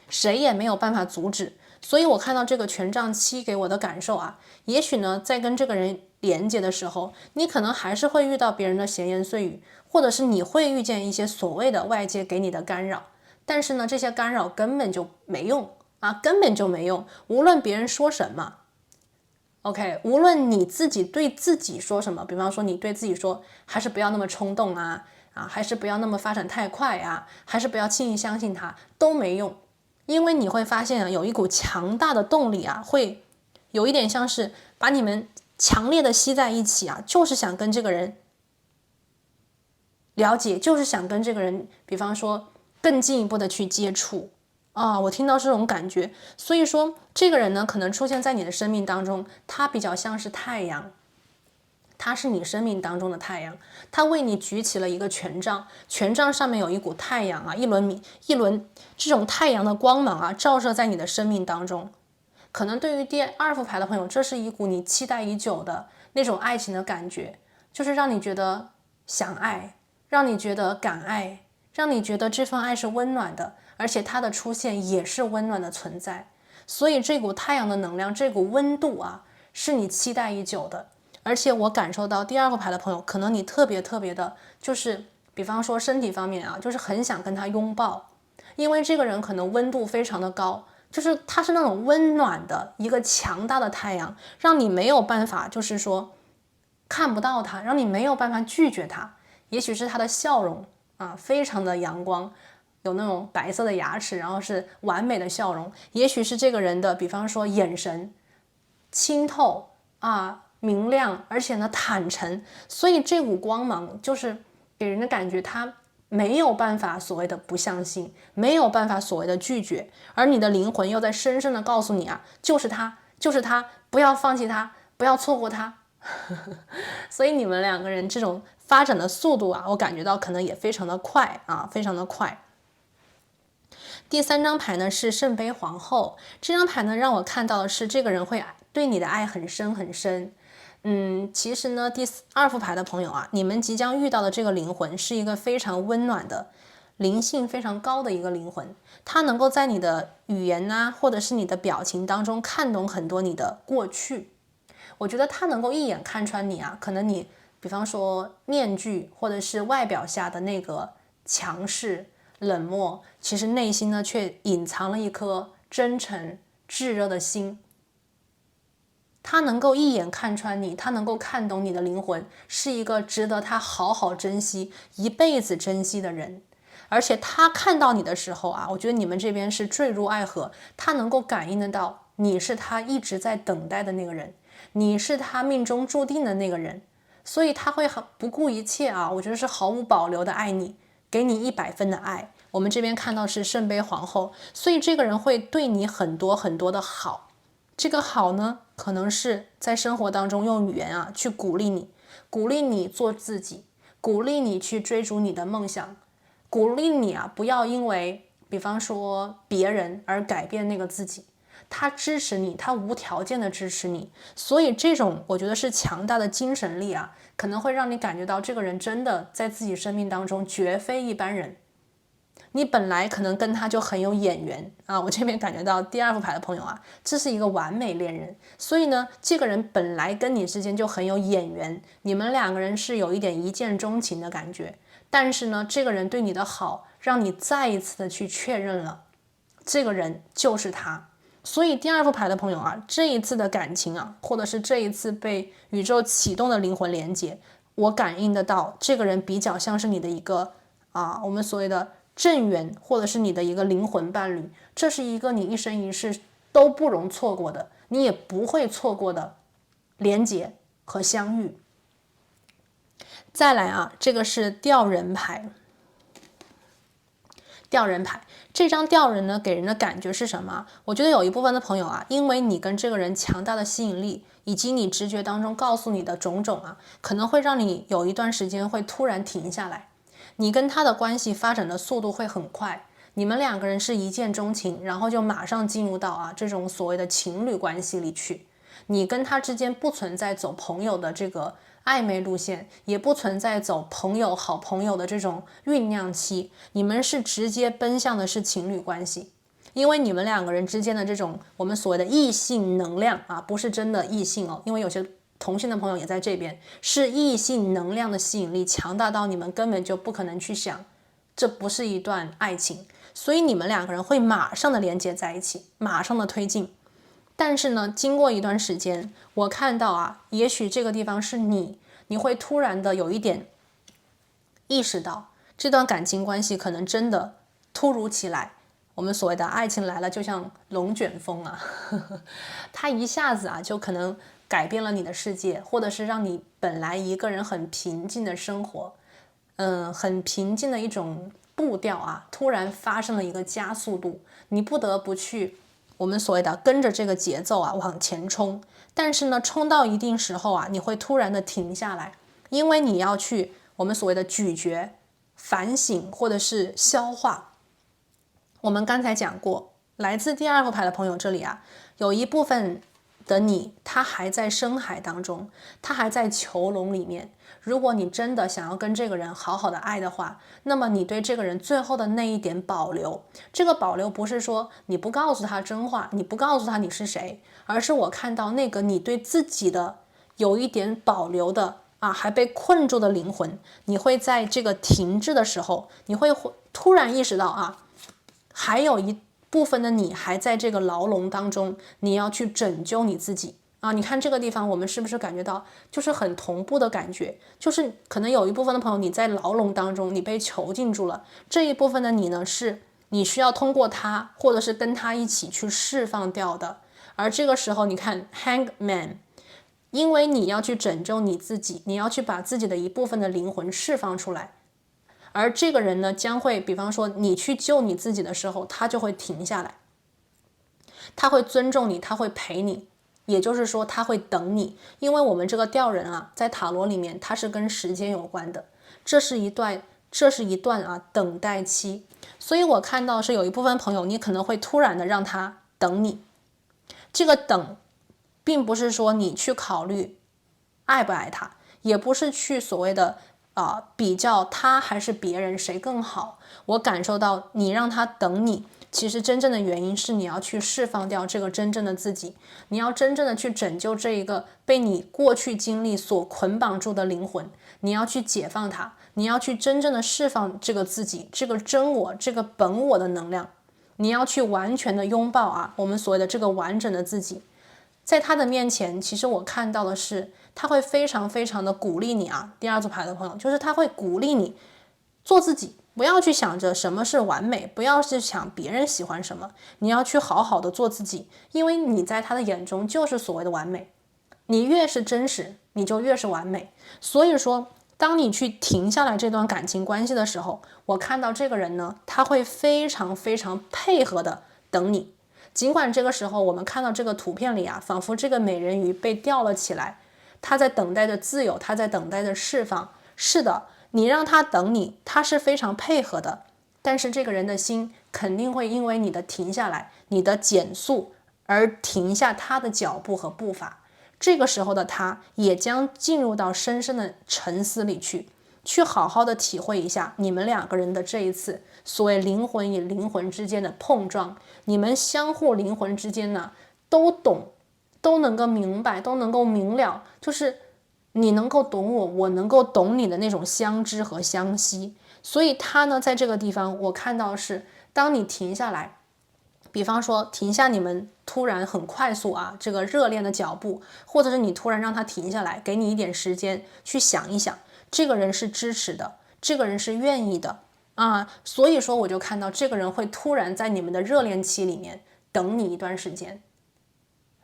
谁也没有办法阻止。所以我看到这个权杖七给我的感受也许呢在跟这个人连接的时候，你可能还是会遇到别人的闲言碎语，或者是你会遇见一些所谓的外界给你的干扰，但是呢这些干扰根本就没用根本就没用，无论别人说什么 OK， 无论你自己对自己说什么，比方说你对自己说还是不要那么冲动还是不要那么发展太快还是不要轻易相信他，都没用。因为你会发现有一股强大的动力会有一点像是把你们强烈的吸在一起就是想跟这个人了解，就是想跟这个人比方说更进一步的去接触我听到这种感觉。所以说这个人呢可能出现在你的生命当中，他比较像是太阳，他是你生命当中的太阳，他为你举起了一个权杖，权杖上面有一股太阳啊，一轮这种太阳的光芒啊，照射在你的生命当中。可能对于第二副牌的朋友，这是一股你期待已久的那种爱情的感觉，就是让你觉得想爱，让你觉得敢爱，让你觉得这份爱是温暖的，而且它的出现也是温暖的存在。所以这股太阳的能量，这股温度啊，是你期待已久的。而且我感受到第二副牌的朋友，可能你特别的，就是比方说身体方面啊，就是很想跟他拥抱，因为这个人可能温度非常的高。就是他是那种温暖的一个强大的太阳，让你没有办法，就是说看不到他，让你没有办法拒绝他。也许是他的笑容啊，非常的阳光，有那种白色的牙齿，然后是完美的笑容。也许是这个人的，比方说眼神清透啊，明亮，而且呢坦诚。所以这股光芒就是给人的感觉，他没有办法所谓的不相信，没有办法所谓的拒绝，而你的灵魂又在深深的告诉你啊，就是他，就是他，不要放弃他，不要错过他。所以你们两个人这种发展的速度啊，我感觉到可能也非常的快啊，非常的快。第三张牌呢是圣杯皇后，这张牌呢让我看到的是这个人会对你的爱很深很深。其实呢，第二副牌的朋友啊，你们即将遇到的这个灵魂是一个非常温暖的、灵性非常高的一个灵魂，它能够在你的语言啊，或者是你的表情当中看懂很多你的过去。我觉得它能够一眼看穿你啊，可能你比方说面具或者是外表下的那个强势、冷漠，其实内心呢却隐藏了一颗真诚、炙热的心。他能够一眼看穿你，他能够看懂你的灵魂，是一个值得他好好珍惜、一辈子珍惜的人。而且他看到你的时候啊，我觉得你们这边是坠入爱河，他能够感应得到你是他一直在等待的那个人，你是他命中注定的那个人，所以他会不顾一切啊，我觉得是毫无保留的爱你，给你100分的爱。我们这边看到是圣杯皇后，所以这个人会对你很多很多的好。这个好呢，可能是在生活当中用语言啊去鼓励你，鼓励你做自己，鼓励你去追逐你的梦想，鼓励你啊不要因为比方说别人而改变那个自己。他支持你，他无条件的支持你，所以这种我觉得是强大的精神力啊，可能会让你感觉到这个人真的在自己生命当中绝非一般人。你本来可能跟他就很有眼缘啊，我这边感觉到第二副牌的朋友啊，这是一个完美恋人，所以呢，这个人本来跟你之间就很有眼缘，你们两个人是有一点一见钟情的感觉，但是呢，这个人对你的好，让你再一次的去确认了，这个人就是他。所以第二副牌的朋友啊，这一次的感情啊，或者是这一次被宇宙启动的灵魂连接，我感应得到，这个人比较像是你的一个我们所谓的正缘，或者是你的一个灵魂伴侣，这是一个你一生一世都不容错过的，你也不会错过的连结和相遇。再来啊，这个是吊人牌。吊人牌这张吊人呢，给人的感觉是什么？我觉得有一部分的朋友啊，因为你跟这个人强大的吸引力，以及你直觉当中告诉你的种种啊，可能会让你有一段时间会突然停下来。你跟他的关系发展的速度会很快，你们两个人是一见钟情，然后就马上进入到这种所谓的情侣关系里去。你跟他之间不存在走朋友的这个暧昧路线，也不存在走朋友好朋友的这种酝酿期，你们是直接奔向的是情侣关系。因为你们两个人之间的这种我们所谓的异性能量啊，不是真的异性哦，因为有些同性的朋友也在这边，是异性能量的吸引力强大到你们根本就不可能去想，这不是一段爱情，所以你们两个人会马上的连接在一起，马上的推进。但是呢，经过一段时间，我看到也许这个地方是你会突然的有一点意识到，这段感情关系可能真的突如其来。我们所谓的爱情来了，就像龙卷风它一下子就可能改变了你的世界，或者是让你本来一个人很平静的生活，很平静的一种步调突然发生了一个加速度，你不得不去我们所谓的跟着这个节奏啊往前冲，但是呢，冲到一定时候啊，你会突然的停下来，因为你要去我们所谓的咀嚼、反省或者是消化。我们刚才讲过，来自第二副牌的朋友这里啊，有一部分的你，他还在深海当中，他还在囚笼里面。如果你真的想要跟这个人好好的爱的话，那么你对这个人最后的那一点保留，这个保留不是说你不告诉他真话，你不告诉他你是谁，而是我看到那个你对自己的有一点保留的啊，还被困住的灵魂，你会在这个停滞的时候，你会突然意识到啊，还有一部分的你还在这个牢笼当中，你要去拯救你自己啊！你看这个地方，我们是不是感觉到就是很同步的感觉？就是可能有一部分的朋友你在牢笼当中，你被囚禁住了，这一部分的你呢，是你需要通过他，或者是跟他一起去释放掉的。而这个时候，你看 Hangman， 因为你要去拯救你自己，你要去把自己的一部分的灵魂释放出来。而这个人呢，将会比方说你去救你自己的时候，他就会停下来，他会尊重你，他会陪你，也就是说他会等你。因为我们这个吊人啊，在塔罗里面它是跟时间有关的，这是一段啊等待期。所以我看到是有一部分朋友，你可能会突然的让他等你。这个等并不是说你去考虑爱不爱他，也不是去所谓的比较他还是别人谁更好。我感受到你让他等你，其实真正的原因是你要去释放掉这个真正的自己，你要真正的去拯救这一个被你过去经历所捆绑住的灵魂，你要去解放它，你要去真正的释放这个自己，这个真我，这个本我的能量，你要去完全的拥抱我们所谓的这个完整的自己。在他的面前，其实我看到的是他会非常非常的鼓励你第二组牌的朋友，就是他会鼓励你做自己，不要去想着什么是完美，不要去想别人喜欢什么，你要去好好的做自己，因为你在他的眼中就是所谓的完美，你越是真实，你就越是完美。所以说当你去停下来这段感情关系的时候，我看到这个人呢，他会非常非常配合的等你。尽管这个时候我们看到这个图片里仿佛这个美人鱼被吊了起来，他在等待着自由，他在等待着释放。是的，你让他等你，他是非常配合的，但是这个人的心肯定会因为你的停下来，你的减速而停下他的脚步和步伐。这个时候的他也将进入到深深的沉思里去好好的体会一下你们两个人的这一次所谓灵魂与灵魂之间的碰撞，你们相互灵魂之间呢都懂，都能够明白，都能够明了，就是你能够懂我，我能够懂你的那种相知和相惜。所以他呢在这个地方我看到是当你停下来，比方说停下你们突然很快速这个热恋的脚步，或者是你突然让他停下来，给你一点时间去想一想，这个人是支持的，这个人是愿意的所以说我就看到这个人会突然在你们的热恋期里面等你一段时间。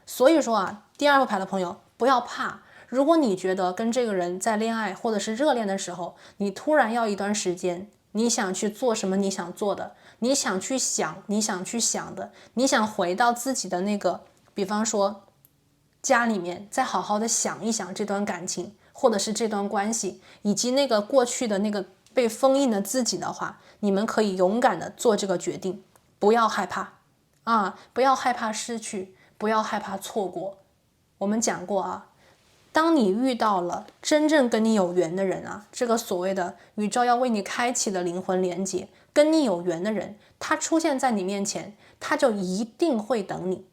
所以说第二个牌的朋友不要怕，如果你觉得跟这个人在恋爱或者是热恋的时候，你突然要一段时间，你想去做什么你想做的，你想去想你想去想的，你想回到自己的那个比方说家里面，再好好的想一想这段感情或者是这段关系，以及那个过去的那个被封印的自己的话，你们可以勇敢的做这个决定，不要害怕不要害怕失去，不要害怕错过。我们讲过当你遇到了真正跟你有缘的人这个所谓的宇宙要为你开启的灵魂连接，跟你有缘的人，他出现在你面前，他就一定会等你。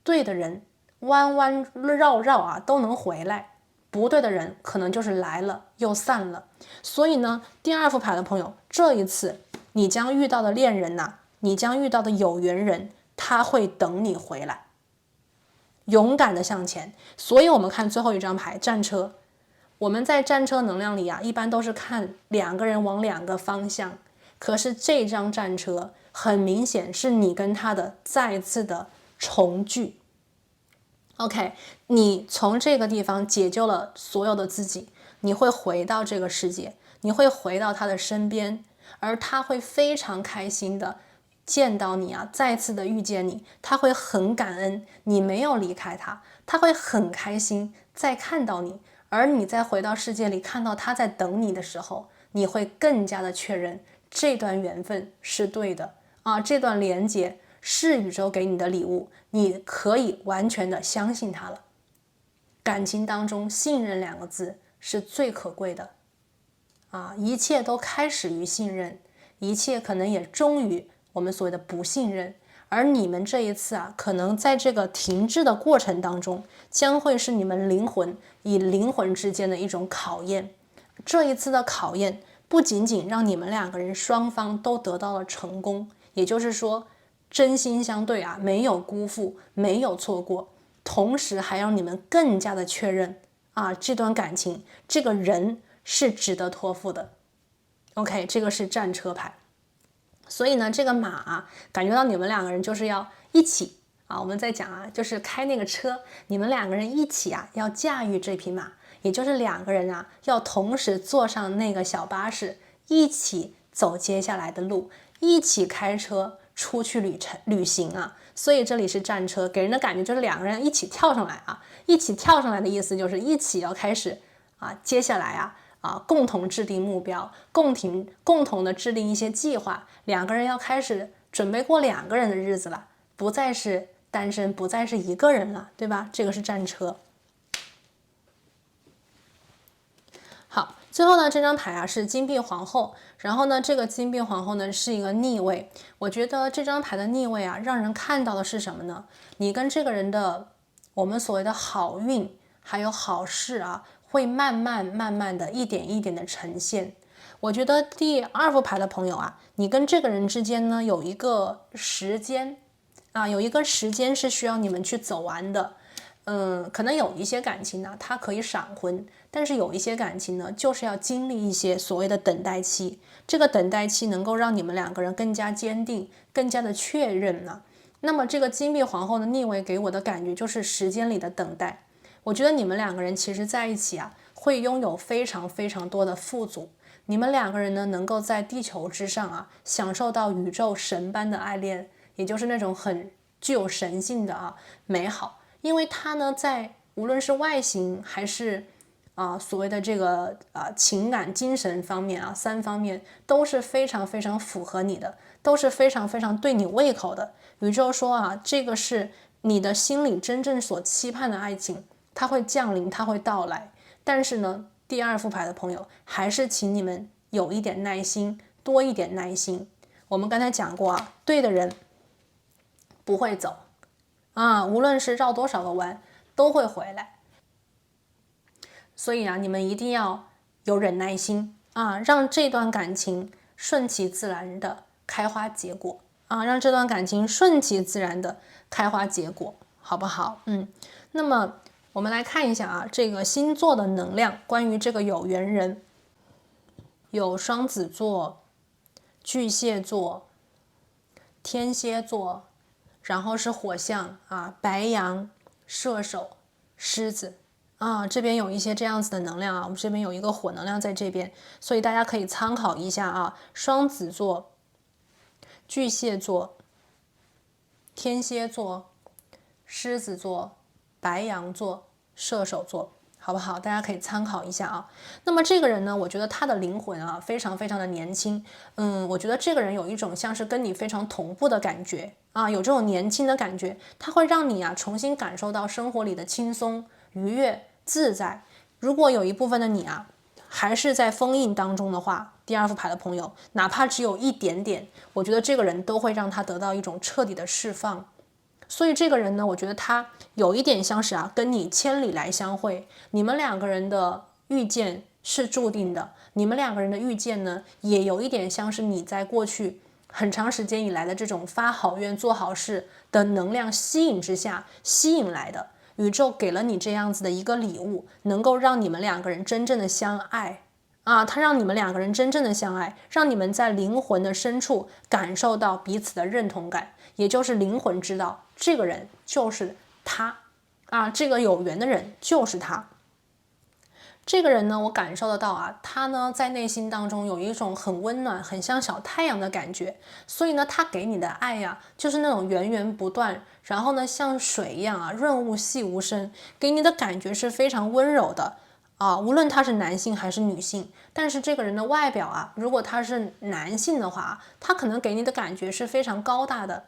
对的人弯弯绕绕都能回来，不对的人可能就是来了又散了。所以呢，第二副牌的朋友，这一次你将遇到的恋人你将遇到的有缘人，他会等你回来，勇敢的向前。所以我们看最后一张牌战车，我们在战车能量里一般都是看两个人往两个方向，可是这张战车很明显是你跟他的再次的重聚。OK， 你从这个地方解救了所有的自己，你会回到这个世界，你会回到他的身边，而他会非常开心的见到你啊，再次的遇见你，他会很感恩你没有离开他，他会很开心再看到你，而你再回到世界里看到他在等你的时候，你会更加的确认这段缘分是对的啊，这段连接是宇宙给你的礼物，你可以完全的相信他了。感情当中，信任两个字是最可贵的啊，一切都开始于信任，一切可能也终于我们所谓的不信任。而你们这一次啊，可能在这个停滞的过程当中，将会是你们灵魂与灵魂之间的一种考验。这一次的考验不仅仅让你们两个人双方都得到了成功，也就是说真心相对啊，没有辜负，没有错过，同时还让你们更加的确认啊，这段感情，这个人是值得托付的。OK， 这个是战车牌。所以呢，这个马啊，感觉到你们两个人就是要一起啊，我们在讲啊，就是开那个车，你们两个人一起啊，要驾驭这匹马，也就是两个人啊，要同时坐上那个小巴士，一起走接下来的路，一起开车出去旅行啊。所以这里是战车，给人的感觉就是两个人一起跳上来啊，一起跳上来的意思就是一起要开始啊，接下来共同制定目标，共同的制定一些计划，两个人要开始准备过两个人的日子了，不再是单身，不再是一个人了，对吧？这个是战车。好，最后呢，这张牌啊是金币皇后，然后呢，这个金币皇后呢是一个逆位。我觉得这张牌的逆位啊，让人看到的是什么呢？你跟这个人的我们所谓的好运还有好事啊，会慢慢的一点一点的呈现。我觉得第二副牌的朋友啊，你跟这个人之间呢有一个时间啊，有一个时间是需要你们去走完的。可能有一些感情呢，它可以闪婚，但是有一些感情呢，就是要经历一些所谓的等待期。这个等待期能够让你们两个人更加坚定，更加的确认呢。那么这个金币皇后的逆位给我的感觉就是时间里的等待。我觉得你们两个人其实在一起啊，会拥有非常非常多的富足。你们两个人呢，能够在地球之上啊，享受到宇宙神般的爱恋，也就是那种很具有神性的美好。因为他呢，在无论是外形还是所谓的这个情感、精神方面啊，三方面都是非常非常符合你的，都是非常非常对你胃口的。宇宙说啊，这个是你的心里真正所期盼的爱情，它会降临，它会到来。但是呢，第二副牌的朋友，还是请你们有一点耐心，多一点耐心。我们刚才讲过啊，对的人不会走无论是绕多少个弯，都会回来。所以你们一定要有忍耐心让这段感情顺其自然的开花结果让这段感情顺其自然的开花结果，好不好？那么我们来看一下这个星座的能量，关于这个有缘人，有双子座、巨蟹座、天蝎座，然后是火象白羊、射手、狮子这边有一些这样子的能量我们这边有一个火能量在这边，所以大家可以参考一下双子座、巨蟹座、天蝎座、狮子座、白羊座、射手座，好不好？大家可以参考一下那么这个人呢，我觉得他的灵魂非常非常的年轻。我觉得这个人有一种像是跟你非常同步的感觉有这种年轻的感觉，他会让你重新感受到生活里的轻松、愉悦、自在。如果有一部分的你还是在封印当中的话，第二副牌的朋友，哪怕只有一点点，我觉得这个人都会让他得到一种彻底的释放。所以这个人呢，我觉得他有一点像是跟你千里来相会，你们两个人的遇见是注定的，你们两个人的遇见呢，也有一点像是你在过去很长时间以来的这种发好愿、做好事的能量吸引之下吸引来的。宇宙给了你这样子的一个礼物，能够让你们两个人真正的相爱它让你们两个人真正的相爱，让你们在灵魂的深处感受到彼此的认同感，也就是灵魂知道这个人就是他这个有缘的人就是他。这个人呢，我感受得到啊，他呢在内心当中有一种很温暖、很像小太阳的感觉，所以呢，他给你的爱呀，就是那种源源不断，然后呢像水一样啊，润物细无声，给你的感觉是非常温柔的啊。无论他是男性还是女性，但是这个人的外表啊，如果他是男性的话，他可能给你的感觉是非常高大的，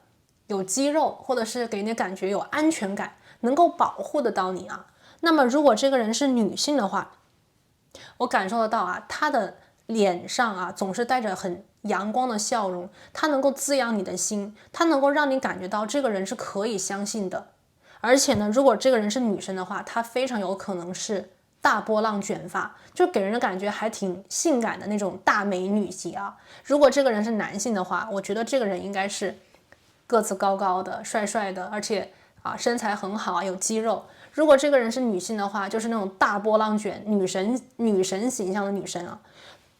有肌肉，或者是给你感觉有安全感，能够保护得到你啊。那么如果这个人是女性的话，我感受得到啊，她的脸上啊总是带着很阳光的笑容，她能够滋养你的心，她能够让你感觉到这个人是可以相信的。而且呢，如果这个人是女生的话，她非常有可能是大波浪卷发，就给人的感觉还挺性感的那种大美女级啊。如果这个人是男性的话，我觉得这个人应该是个子高高的、帅帅的，而且身材很好啊，有肌肉。如果这个人是女性的话，就是那种大波浪卷女神形象的女生啊。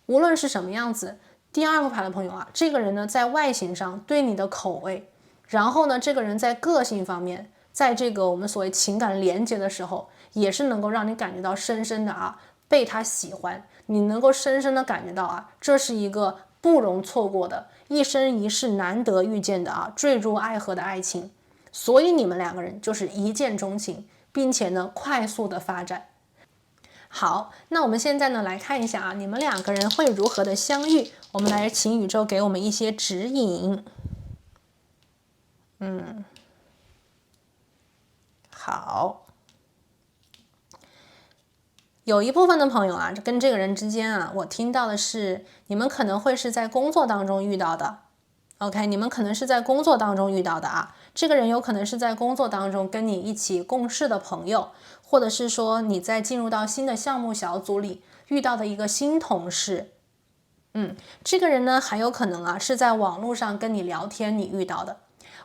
无论是什么样子，第二副牌的朋友啊，这个人呢在外形上对你的口味，然后呢这个人在个性方面，在这个我们所谓情感连接的时候，也是能够让你感觉到深深的被他喜欢，你能够深深的感觉到这是一个不容错过的、一生一世难得遇见的坠入爱河的爱情。所以你们两个人就是一见钟情，并且呢快速的发展。好，那我们现在呢来看一下你们两个人会如何的相遇。我们来请宇宙给我们一些指引。好，有一部分的朋友跟这个人之间我听到的是你们可能会是在工作当中遇到的。OK， 你们可能是在工作当中遇到的这个人有可能是在工作当中跟你一起共事的朋友，或者是说你在进入到新的项目小组里遇到的一个新同事。这个人呢还有可能是在网络上跟你聊天你遇到的。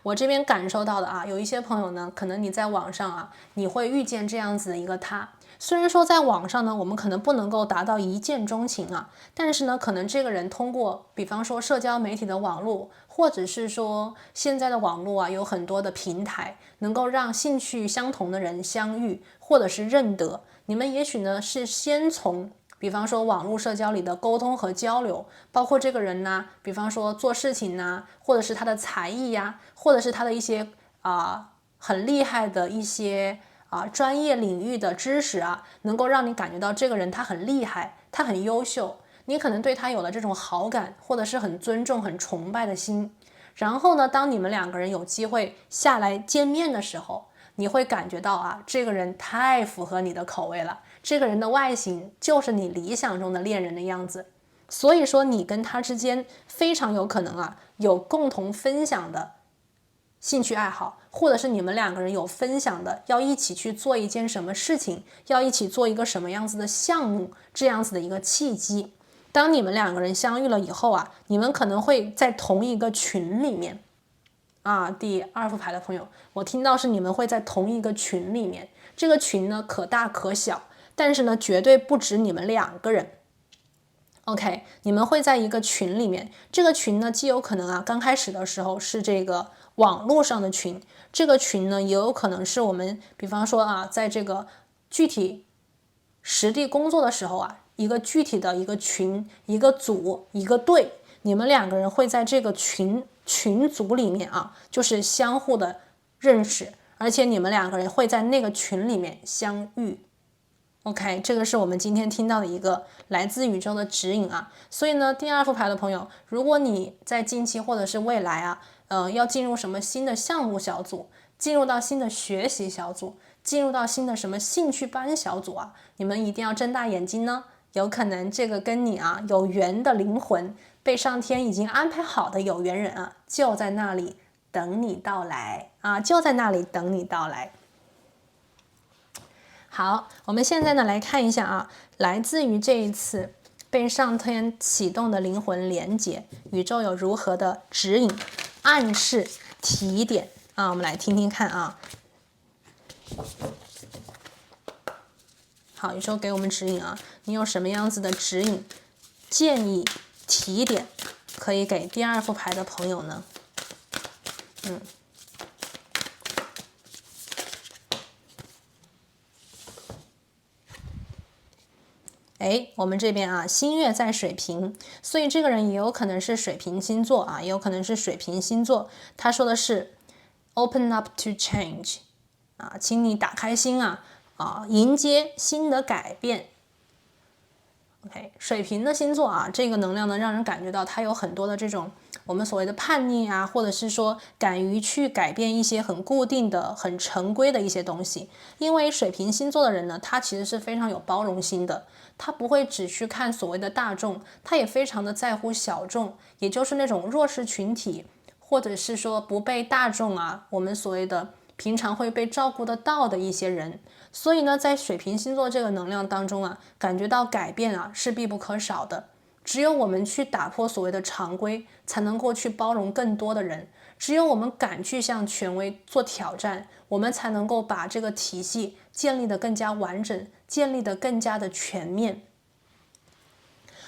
我这边感受到的有一些朋友呢，可能你在网上你会遇见这样子的一个他。虽然说在网上呢，我们可能不能够达到一见钟情但是呢，可能这个人通过，比方说社交媒体的网络，或者是说现在的网络有很多的平台，能够让兴趣相同的人相遇，或者是认得。你们也许呢是先从比方说网络社交里的沟通和交流，包括这个人呢，比方说做事情或者是他的才艺或者是他的一些很厉害的一些专业领域的知识能够让你感觉到这个人他很厉害，他很优秀，你可能对他有了这种好感，或者是很尊重、很崇拜的心。然后呢，当你们两个人有机会下来见面的时候，你会感觉到这个人太符合你的口味了，这个人的外形就是你理想中的恋人的样子。所以说你跟他之间非常有可能有共同分享的兴趣爱好，或者是你们两个人有分享的要一起去做一件什么事情，要一起做一个什么样子的项目，这样子的一个契机。当你们两个人相遇了以后你们可能会在同一个群里面第二副牌的朋友，我听到是你们会在同一个群里面，这个群呢可大可小，但是呢绝对不止你们两个人。OK， 你们会在一个群里面，这个群呢既有可能刚开始的时候是这个网络上的群，这个群呢也有可能是我们比方说在这个具体实地工作的时候一个具体的一个群、一个组、一个队，你们两个人会在这个群组里面就是相互的认识，而且你们两个人会在那个群里面相遇。OK， 这个是我们今天听到的一个来自宇宙的指引所以呢，第二副牌的朋友，如果你在近期或者是未来要进入什么新的项目小组，进入到新的学习小组，进入到新的什么兴趣班小组你们一定要睁大眼睛呢，有可能这个跟你有缘的灵魂，被上天已经安排好的有缘人就在那里等你到来就在那里等你到来。好，我们现在呢来看一下来自于这一次被上天启动的灵魂连结，宇宙有如何的指引、暗示、提点我们来听听看好，宇宙给我们指引你有什么样子的指引、建议、提点可以给第二副牌的朋友呢？我们这边啊，新月在水瓶，所以这个人也有可能是水瓶星座啊，也有可能是水瓶星座。他说的是 open up to change 啊，请你打开心迎接新的改变。OK， 水瓶的星座啊，这个能量呢，让人感觉到他有很多的这种我们所谓的叛逆啊，或者是说敢于去改变一些很固定的、很成规的一些东西。因为水瓶星座的人呢，他其实是非常有包容心的，他不会只去看所谓的大众，他也非常的在乎小众，也就是那种弱势群体，或者是说不被大众我们所谓的平常会被照顾得到的一些人。所以呢，在水瓶星座这个能量当中感觉到改变是必不可少的。只有我们去打破所谓的常规，才能够去包容更多的人。只有我们敢去向权威做挑战，我们才能够把这个体系建立得更加完整，建立得更加的全面。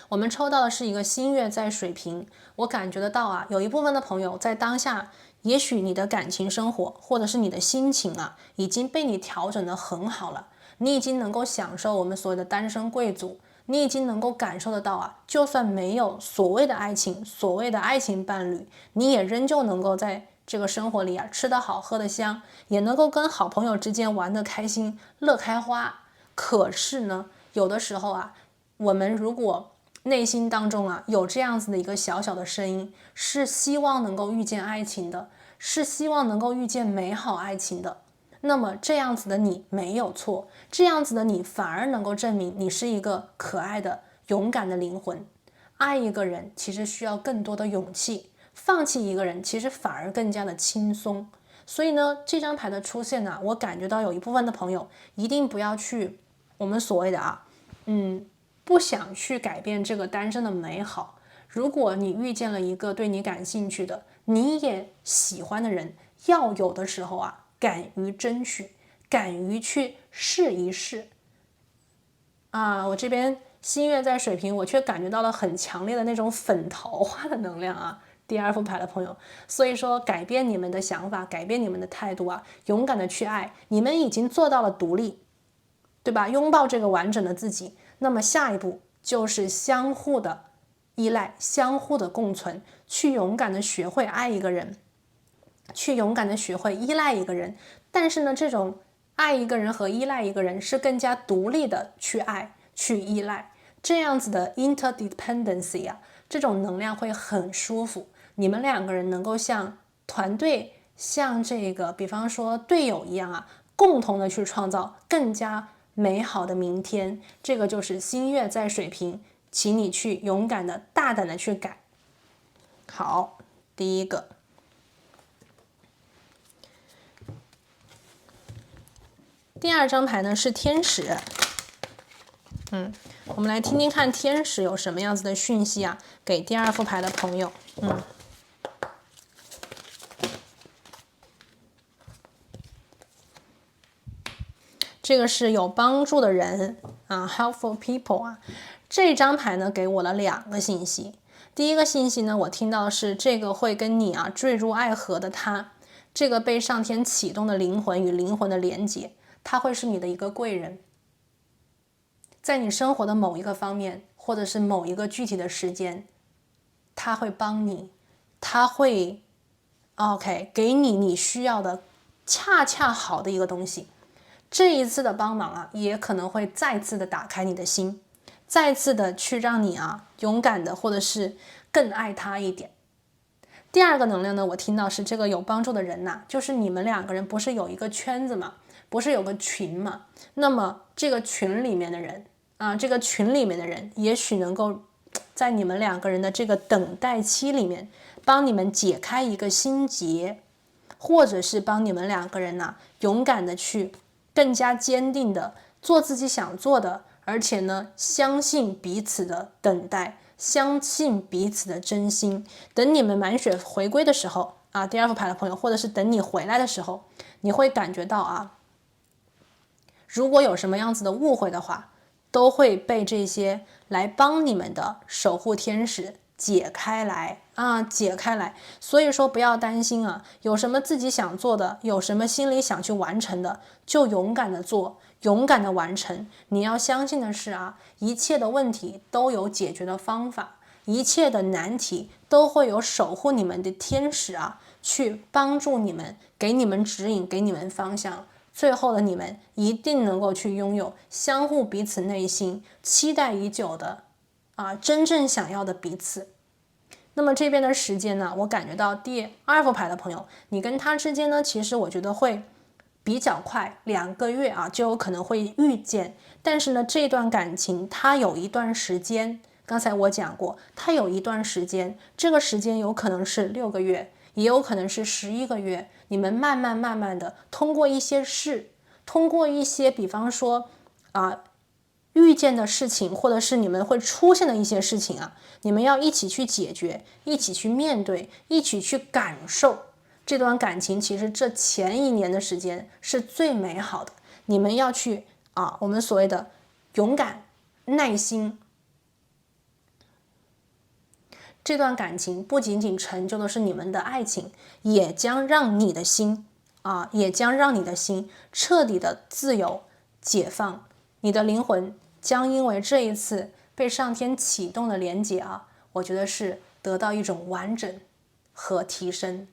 我们抽到的是一个新月在水瓶，我感觉得到有一部分的朋友在当下，也许你的感情生活或者是你的心情已经被你调整得很好了，你已经能够享受我们所谓的单身贵族，你已经能够感受得到就算没有所谓的爱情，所谓的爱情伴侣，你也仍旧能够在这个生活里吃得好，喝得香，也能够跟好朋友之间玩得开心，乐开花。可是呢，有的时候我们如果内心当中有这样子的一个小小的声音，是希望能够遇见爱情的，是希望能够遇见美好爱情的，那么这样子的你没有错，这样子的你反而能够证明你是一个可爱的勇敢的灵魂。爱一个人其实需要更多的勇气，放弃一个人其实反而更加的轻松。所以呢，这张牌的出现我感觉到有一部分的朋友一定不要去我们所谓的不想去改变这个单身的美好。如果你遇见了一个对你感兴趣的，你也喜欢的人，要有的时候敢于争取，敢于去试一试我这边新月在水瓶，我却感觉到了很强烈的那种粉桃花的能量第二副牌的朋友，所以说改变你们的想法，改变你们的态度勇敢的去爱，你们已经做到了独立，对吧？拥抱这个完整的自己。那么下一步就是相互的依赖，相互的共存，去勇敢的学会爱一个人，去勇敢的学会依赖一个人。但是呢，这种爱一个人和依赖一个人是更加独立的去爱，去依赖，这样子的 interdependency 这种能量会很舒服。你们两个人能够像团队，像这个比方说队友一样共同的去创造更加美好的明天。这个就是新月在水瓶，请你去勇敢的大胆的去改。好，第一个。第二张牌呢是天使，我们来听听看天使有什么样子的讯息给第二副牌的朋友。这个是有帮助的人helpful people 这张牌呢给我了2个信息。第一个信息呢，我听到的是这个会跟你坠入爱河的他，这个被上天启动的灵魂与灵魂的连结，他会是你的一个贵人，在你生活的某一个方面，或者是某一个具体的时间，他会帮你，他会给你需要的恰恰好的一个东西。这一次的帮忙也可能会再次的打开你的心，再次的去让你勇敢的，或者是更爱他一点。第二个能量呢，我听到是这个有帮助的人就是你们两个人不是有一个圈子吗？不是有个群吗？那么这个群里面的人也许能够在你们两个人的这个等待期里面，帮你们解开一个心结，或者是帮你们两个人勇敢的去更加坚定的做自己想做的，而且呢，相信彼此的等待，相信彼此的真心。等你们满血回归的时候第二副牌的朋友，或者是等你回来的时候，你会感觉到如果有什么样子的误会的话，都会被这些来帮你们的守护天使解开来解开来。所以说不要担心有什么自己想做的，有什么心里想去完成的，就勇敢的做，勇敢的完成。你要相信的是啊，一切的问题都有解决的方法，一切的难题都会有守护你们的天使啊，去帮助你们，给你们指引，给你们方向。最后的你们一定能够去拥有相互彼此内心期待已久的真正想要的彼此。那么这边的时间呢，我感觉到第2副牌的朋友，你跟他之间呢，其实我觉得会比较快，2个月就有可能会遇见。但是呢，这段感情它有一段时间，刚才我讲过，它有一段时间，这个时间有可能是6个月，也有可能是11个月。你们慢慢的通过一些事，通过一些比方说遇见的事情，或者是你们会出现的一些事情你们要一起去解决，一起去面对，一起去感受这段感情。其实这前1年的时间是最美好的，你们要去我们所谓的勇敢、耐心。这段感情不仅仅成就的是你们的爱情，也将让你的心彻底的自由解放。你的灵魂将因为这一次被上天启动的连结我觉得是得到一种完整和提升。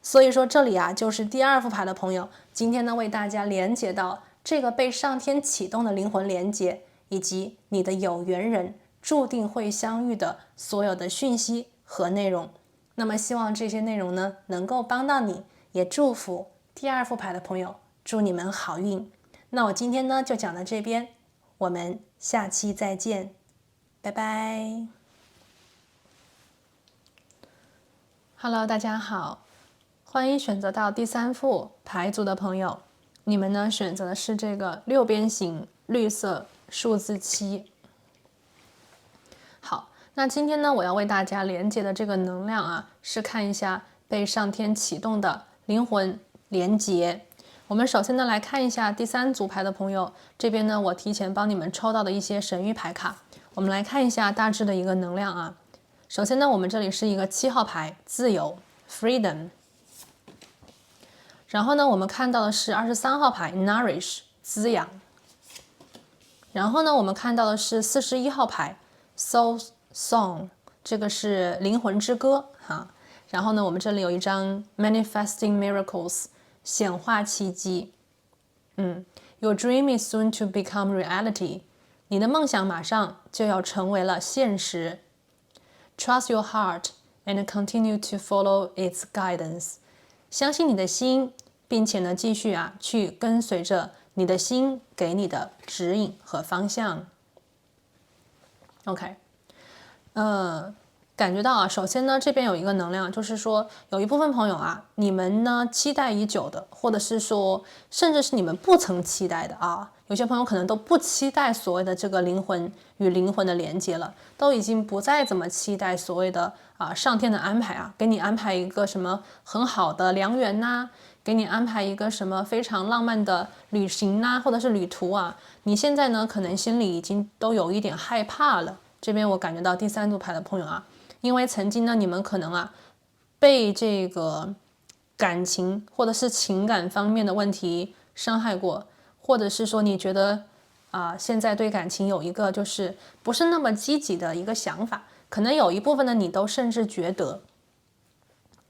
所以说这里就是第2副牌的朋友，今天呢为大家连接到这个被上天启动的灵魂连接，以及你的有缘人注定会相遇的所有的讯息和内容。那么希望这些内容呢能够帮到你，也祝福第2副牌的朋友，祝你们好运。那我今天呢就讲到这边，我们下期再见，拜拜。Hello， 大家好，欢迎选择到第3副牌组的朋友，你们呢选择的是这个6边形绿色数字7。好，那今天呢我要为大家连接的这个能量是看一下被上天启动的灵魂连接。我们首先呢来看一下第3组牌的朋友，这边呢我提前帮你们抽到的一些神谕牌卡，我们来看一下大致的一个能量首先呢我们这里是一个7号牌，自由 freedom。 然后呢我们看到的是23号牌 nourish， 滋养。然后呢我们看到的是41号牌 soul song， 这个是灵魂之歌然后呢我们这里有一张 manifesting miracles， 显化奇迹。Your dream is soon to become reality， 你的梦想马上就要成为了现实。Trust your heart and continue to follow its guidance， 相信你的心，并且呢继续去跟随着你的心给你的指引和方向。 OK， 感觉到首先呢这边有一个能量，就是说有一部分朋友你们呢期待已久的，或者是说甚至是你们不曾期待的有些朋友可能都不期待所谓的这个灵魂与灵魂的连接了，都已经不再怎么期待所谓的上天的安排给你安排一个什么很好的良缘给你安排一个什么非常浪漫的旅行或者是旅途你现在呢可能心里已经都有一点害怕了。这边我感觉到第3组牌的朋友因为曾经呢你们可能被这个感情或者是情感方面的问题伤害过，或者是说你觉得现在对感情有一个就是不是那么积极的一个想法，可能有一部分的你都甚至觉得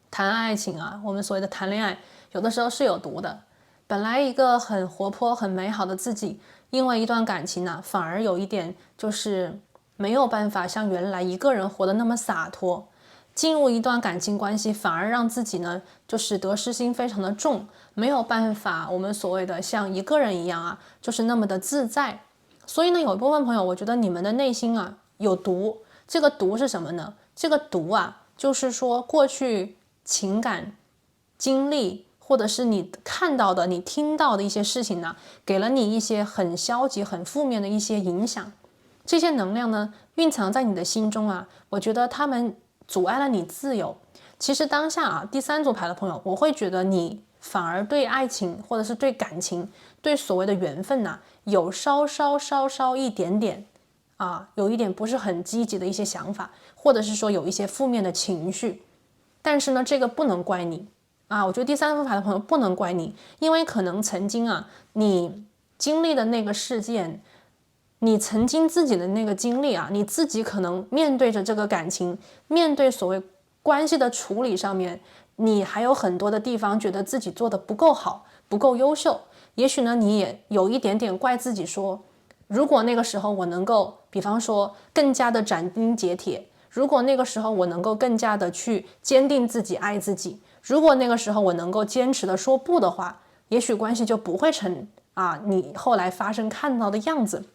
谈爱情我们所谓的谈恋爱有的时候是有毒的。本来一个很活泼很美好的自己，因为一段感情反而有一点就是没有办法像原来一个人活得那么洒脱，进入一段感情关系反而让自己呢就是得失心非常的重，没有办法我们所谓的像一个人一样就是那么的自在。所以呢有一部分朋友，我觉得你们的内心有毒。这个毒是什么呢？这个毒就是说过去情感经历，或者是你看到的你听到的一些事情给了你一些很消极很负面的一些影响。这些能量呢蕴藏在你的心中我觉得他们阻碍了你自由。其实当下第3组牌的朋友，我会觉得你反而对爱情或者是对感情，对所谓的缘分有稍稍一点点有一点不是很积极的一些想法，或者是说有一些负面的情绪。但是呢这个不能怪你我觉得第3副牌的朋友不能怪你，因为可能曾经你经历的那个事件，你曾经自己的那个经历啊，你自己可能面对着这个感情，面对所谓关系的处理上面，你还有很多的地方觉得自己做的不够好，不够优秀。也许呢，你也有一点点怪自己说，如果那个时候我能够，比方说更加的斩钉截铁，如果那个时候我能够更加的去坚定自己，爱自己，如果那个时候我能够坚持的说不的话，也许关系就不会成你后来发生看到的样子。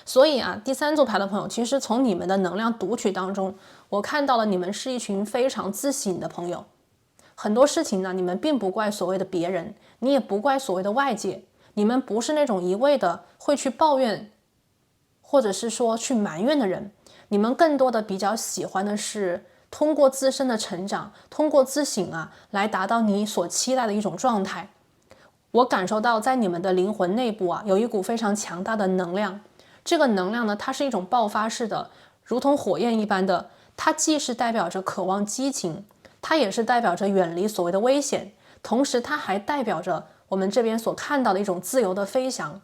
所以第三组牌的朋友，其实从你们的能量读取当中，我看到了你们是一群非常自省的朋友。很多事情呢，你们并不怪所谓的别人，你也不怪所谓的外界，你们不是那种一味的会去抱怨，或者是说去埋怨的人，你们更多的比较喜欢的是通过自身的成长，通过自省来达到你所期待的一种状态。我感受到在你们的灵魂内部有一股非常强大的能量，这个能量呢，它是一种爆发式的，如同火焰一般的，它既是代表着渴望激情，它也是代表着远离所谓的危险，同时它还代表着我们这边所看到的一种自由的飞翔。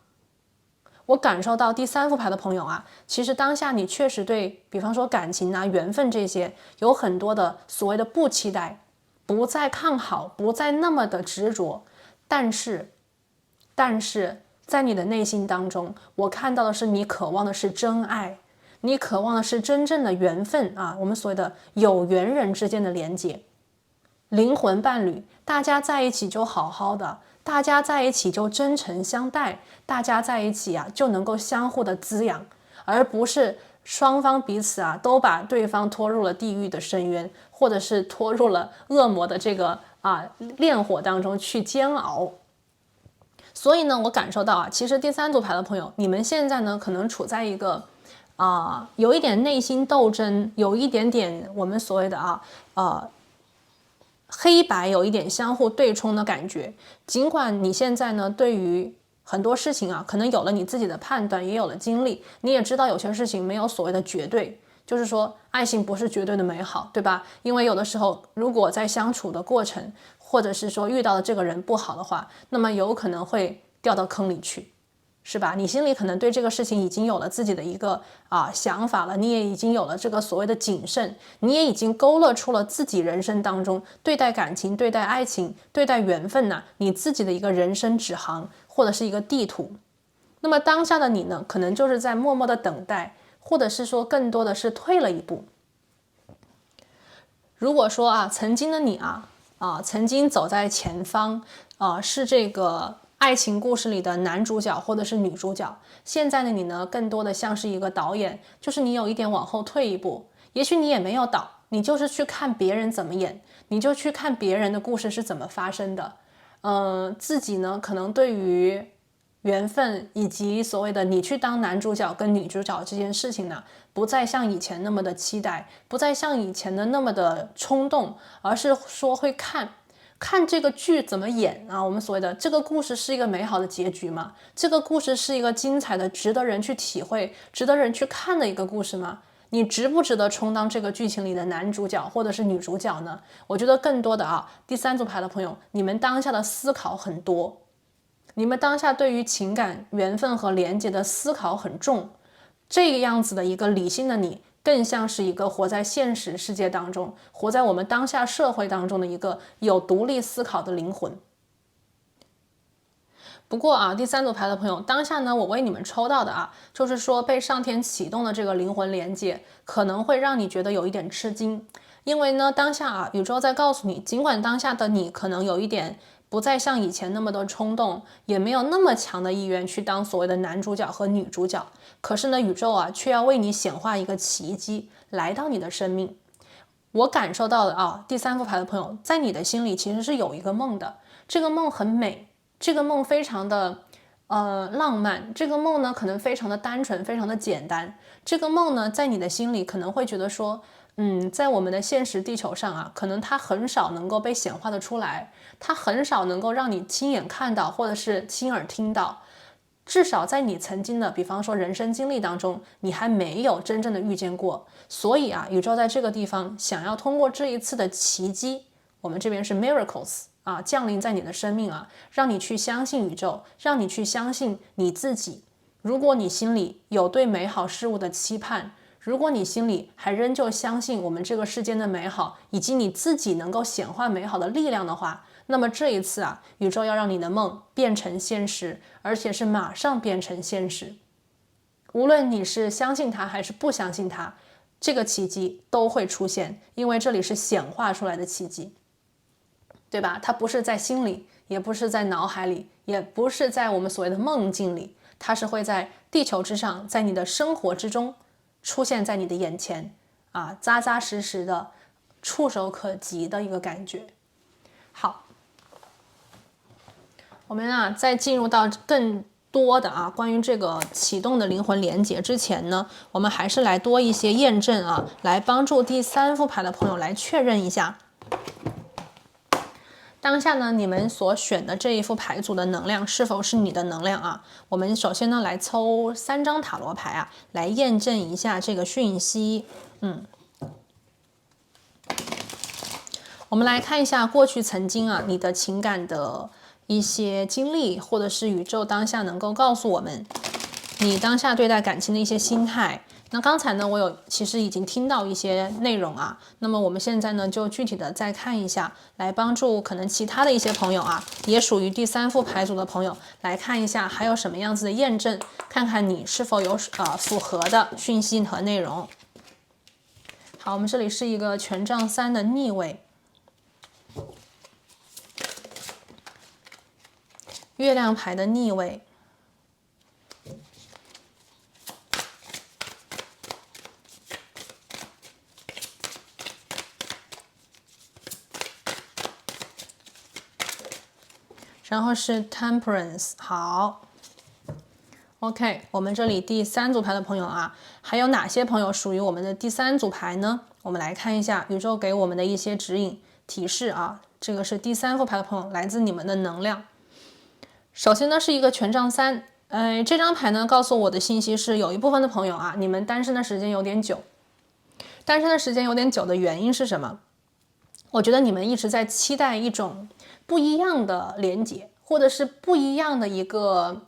我感受到第三副牌的朋友其实当下你确实对比方说感情缘分这些有很多的所谓的不期待，不再看好，不再那么的执着，但是在你的内心当中，我看到的是你渴望的是真爱，你渴望的是真正的缘分我们所谓的有缘人之间的连接，灵魂伴侣，大家在一起就好好的，大家在一起就真诚相待，大家在一起就能够相互的滋养，而不是双方彼此都把对方拖入了地狱的深渊，或者是拖入了恶魔的这个炼火当中去煎熬。所以呢，我感受到其实第三组牌的朋友，你们现在呢可能处在一个有一点内心斗争，有一点点我们所谓的黑白有一点相互对冲的感觉。尽管你现在呢对于很多事情可能有了你自己的判断，也有了经历，你也知道有些事情没有所谓的绝对，就是说爱情不是绝对的美好，对吧？因为有的时候如果在相处的过程，或者是说遇到的这个人不好的话，那么有可能会掉到坑里去，是吧？你心里可能对这个事情已经有了自己的一个想法了，你也已经有了这个所谓的谨慎，你也已经勾勒出了自己人生当中对待感情、对待爱情、对待缘分你自己的一个人生指航，或者是一个地图。那么当下的你呢，可能就是在默默的等待，或者是说更多的是退了一步。如果说曾经的你曾经走在前方是这个爱情故事里的男主角或者是女主角，现在的你呢更多的像是一个导演，就是你有一点往后退一步，也许你也没有导，你就是去看别人怎么演，你就去看别人的故事是怎么发生的。自己呢可能对于缘分以及所谓的你去当男主角跟女主角这件事情呢，不再像以前那么的期待，不再像以前的那么的冲动，而是说会看这个剧怎么演我们所谓的这个故事是一个美好的结局吗？这个故事是一个精彩的值得人去体会、值得人去看的一个故事吗？你值不值得充当这个剧情里的男主角或者是女主角呢？我觉得更多的第三组牌的朋友，你们当下的思考很多，你们当下对于情感、缘分和连结的思考很重，这个样子的一个理性的你，更像是一个活在现实世界当中，活在我们当下社会当中的一个有独立思考的灵魂。不过第三组牌的朋友，当下呢，我为你们抽到的就是说被上天启动的这个灵魂连接，可能会让你觉得有一点吃惊，因为呢，当下宇宙在告诉你，尽管当下的你可能有一点不再像以前那么的冲动，也没有那么强的意愿去当所谓的男主角和女主角，可是呢，宇宙却要为你显化一个奇迹来到你的生命。我感受到的第三副牌的朋友，在你的心里其实是有一个梦的，这个梦很美，这个梦非常的浪漫，这个梦呢可能非常的单纯，非常的简单，这个梦呢在你的心里可能会觉得说在我们的现实地球上可能它很少能够被显化的出来，它很少能够让你亲眼看到或者是亲耳听到，至少在你曾经的比方说人生经历当中，你还没有真正的遇见过。所以宇宙在这个地方想要通过这一次的奇迹，我们这边是 miracles 降临在你的生命让你去相信宇宙，让你去相信你自己。如果你心里有对美好事物的期盼，如果你心里还仍旧相信我们这个世间的美好，以及你自己能够显化美好的力量的话，那么这一次宇宙要让你的梦变成现实，而且是马上变成现实。无论你是相信它还是不相信它，这个奇迹都会出现，因为这里是显化出来的奇迹，对吧？它不是在心里，也不是在脑海里，也不是在我们所谓的梦境里，它是会在地球之上，在你的生活之中出现在你的眼前扎扎实实的触手可及的一个感觉。好，我们在进入到更多的关于这个启动的灵魂连结之前呢，我们还是来多一些验证来帮助第3副牌的朋友来确认一下当下呢你们所选的这一副牌组的能量是否是你的能量我们首先呢来抽3张塔罗牌来验证一下这个讯息。我们来看一下过去曾经你的情感的一些经历，或者是宇宙当下能够告诉我们你当下对待感情的一些心态。那刚才呢我其实已经听到一些内容那么我们现在呢就具体的再看一下，来帮助可能其他的一些朋友也属于第3副牌组的朋友来看一下还有什么样子的验证，看看你是否有符合的讯息和内容。好，我们这里是一个权杖3的逆位，月亮牌的逆位，然后是 Temperance。 好 OK， 我们这里第3组牌的朋友还有哪些朋友属于我们的第3组牌呢？我们来看一下宇宙给我们的一些指引提示这个是第3副牌的朋友来自你们的能量。首先呢是一个权杖3，这张牌呢告诉我的信息是有一部分的朋友你们单身的时间有点久。单身的时间有点久的原因是什么？我觉得你们一直在期待一种不一样的连结，或者是不一样的一个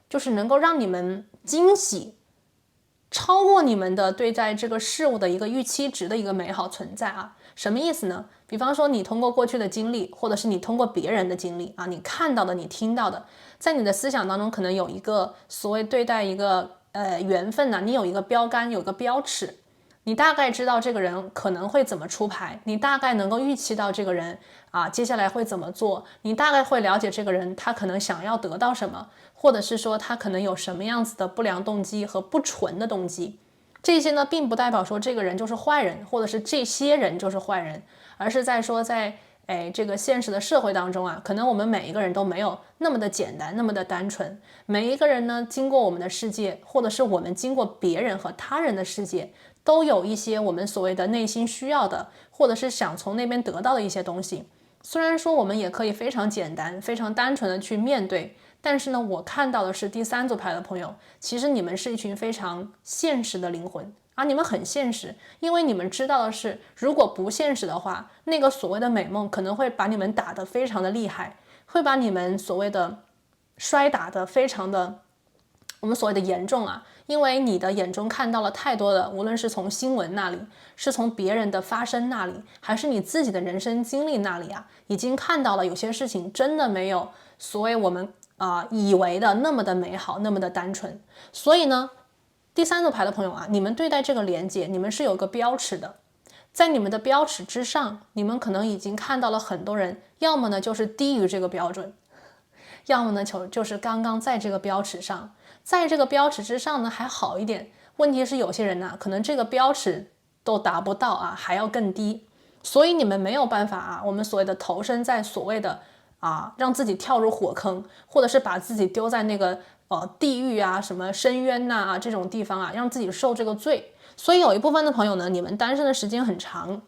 就是能够让你们惊喜，超过你们的对待这个事物的一个预期值的一个美好存在什么意思呢？比方说你通过过去的经历，或者是你通过别人的经历你看到的，你听到的，在你的思想当中可能有一个所谓对待一个缘分你有一个标杆，有一个标尺，你大概知道这个人可能会怎么出牌，你大概能够预期到这个人接下来会怎么做，你大概会了解这个人他可能想要得到什么，或者是说他可能有什么样子的不良动机和不纯的动机。这些呢并不代表说这个人就是坏人，或者是这些人就是坏人，而是在说在这个现实的社会当中可能我们每一个人都没有那么的简单，那么的单纯。每一个人呢经过我们的世界，或者是我们经过别人和他人的世界，都有一些我们所谓的内心需要的，或者是想从那边得到的一些东西。虽然说我们也可以非常简单非常单纯的去面对，但是呢我看到的是第3组牌的朋友，其实你们是一群非常现实的灵魂你们很现实，因为你们知道的是如果不现实的话，那个所谓的美梦可能会把你们打得非常的厉害，会把你们所谓的摔打得非常的我们所谓的严重因为你的眼中看到了太多的，无论是从新闻那里，是从别人的发生那里，还是你自己的人生经历那里已经看到了有些事情真的没有所谓我们以为的那么的美好，那么的单纯。所以呢第3组牌的朋友你们对待这个连结，你们是有个标尺的，在你们的标尺之上，你们可能已经看到了很多人，要么呢就是低于这个标准，要么呢就是刚刚在这个标尺上，在这个标尺之上呢还好一点，问题是有些人可能这个标尺都达不到还要更低，所以你们没有办法我们所谓的投身在所谓的让自己跳入火坑，或者是把自己丢在那个地狱什么深渊这种地方让自己受这个罪。所以有一部分的朋友呢，你们单身的时间很长，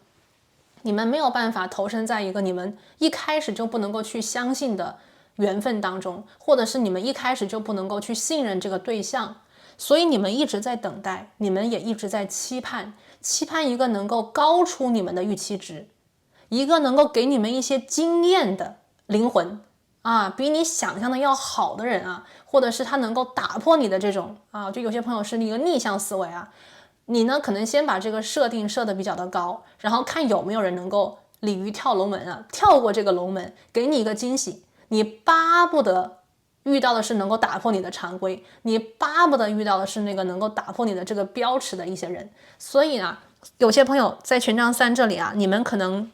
你们没有办法投身在一个你们一开始就不能够去相信的缘分当中，或者是你们一开始就不能够去信任这个对象，所以你们一直在等待，你们也一直在期盼一个能够高出你们的预期值，一个能够给你们一些经验的灵魂啊，比你想象的要好的人啊，或者是他能够打破你的这种啊，就有些朋友是一个逆向思维啊，你呢可能先把这个设定设的比较的高，然后看有没有人能够鲤鱼跳龙门啊，跳过这个龙门，给你一个惊喜，你巴不得遇到的是能够打破你的常规，你巴不得遇到的是那个能够打破你的这个标尺的一些人。所以呢，有些朋友在权杖三这里啊，你们可能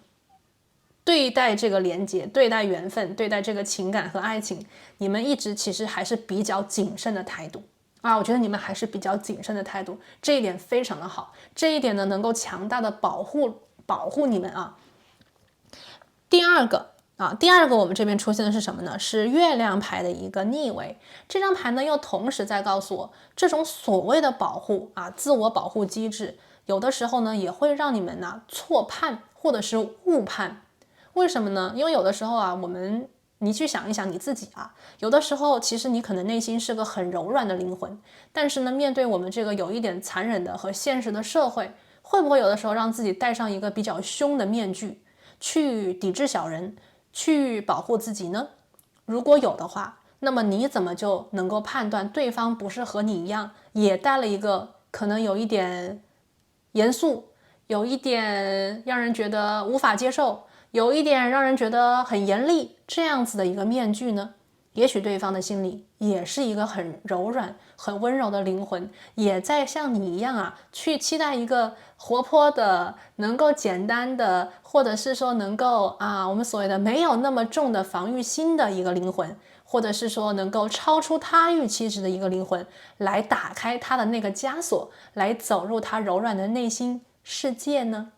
对待这个连接，对待缘分，对待这个情感和爱情，你们一直其实还是比较谨慎的态度啊。我觉得你们还是比较谨慎的态度，这一点非常的好，这一点呢能够强大的保护你们啊。第二个我们这边出现的是什么呢？是月亮牌的一个逆位。这张牌呢又同时在告诉我，这种所谓的保护啊，自我保护机制，有的时候呢也会让你们呢错判或者是误判。为什么呢？因为有的时候啊，你去想一想你自己啊，有的时候其实你可能内心是个很柔软的灵魂，但是呢，面对我们这个有一点残忍的和现实的社会，会不会有的时候让自己戴上一个比较凶的面具，去抵制小人，去保护自己呢？如果有的话，那么你怎么就能够判断对方不是和你一样，也戴了一个可能有一点严肃，有一点让人觉得无法接受，有一点让人觉得很严厉这样子的一个面具呢？也许对方的心里也是一个很柔软、很温柔的灵魂，也在像你一样啊，去期待一个活泼的、能够简单的，或者是说能够我们所谓的没有那么重的防御心的一个灵魂，或者是说能够超出他预期值的一个灵魂，来打开他的那个枷锁，来走入他柔软的内心世界呢？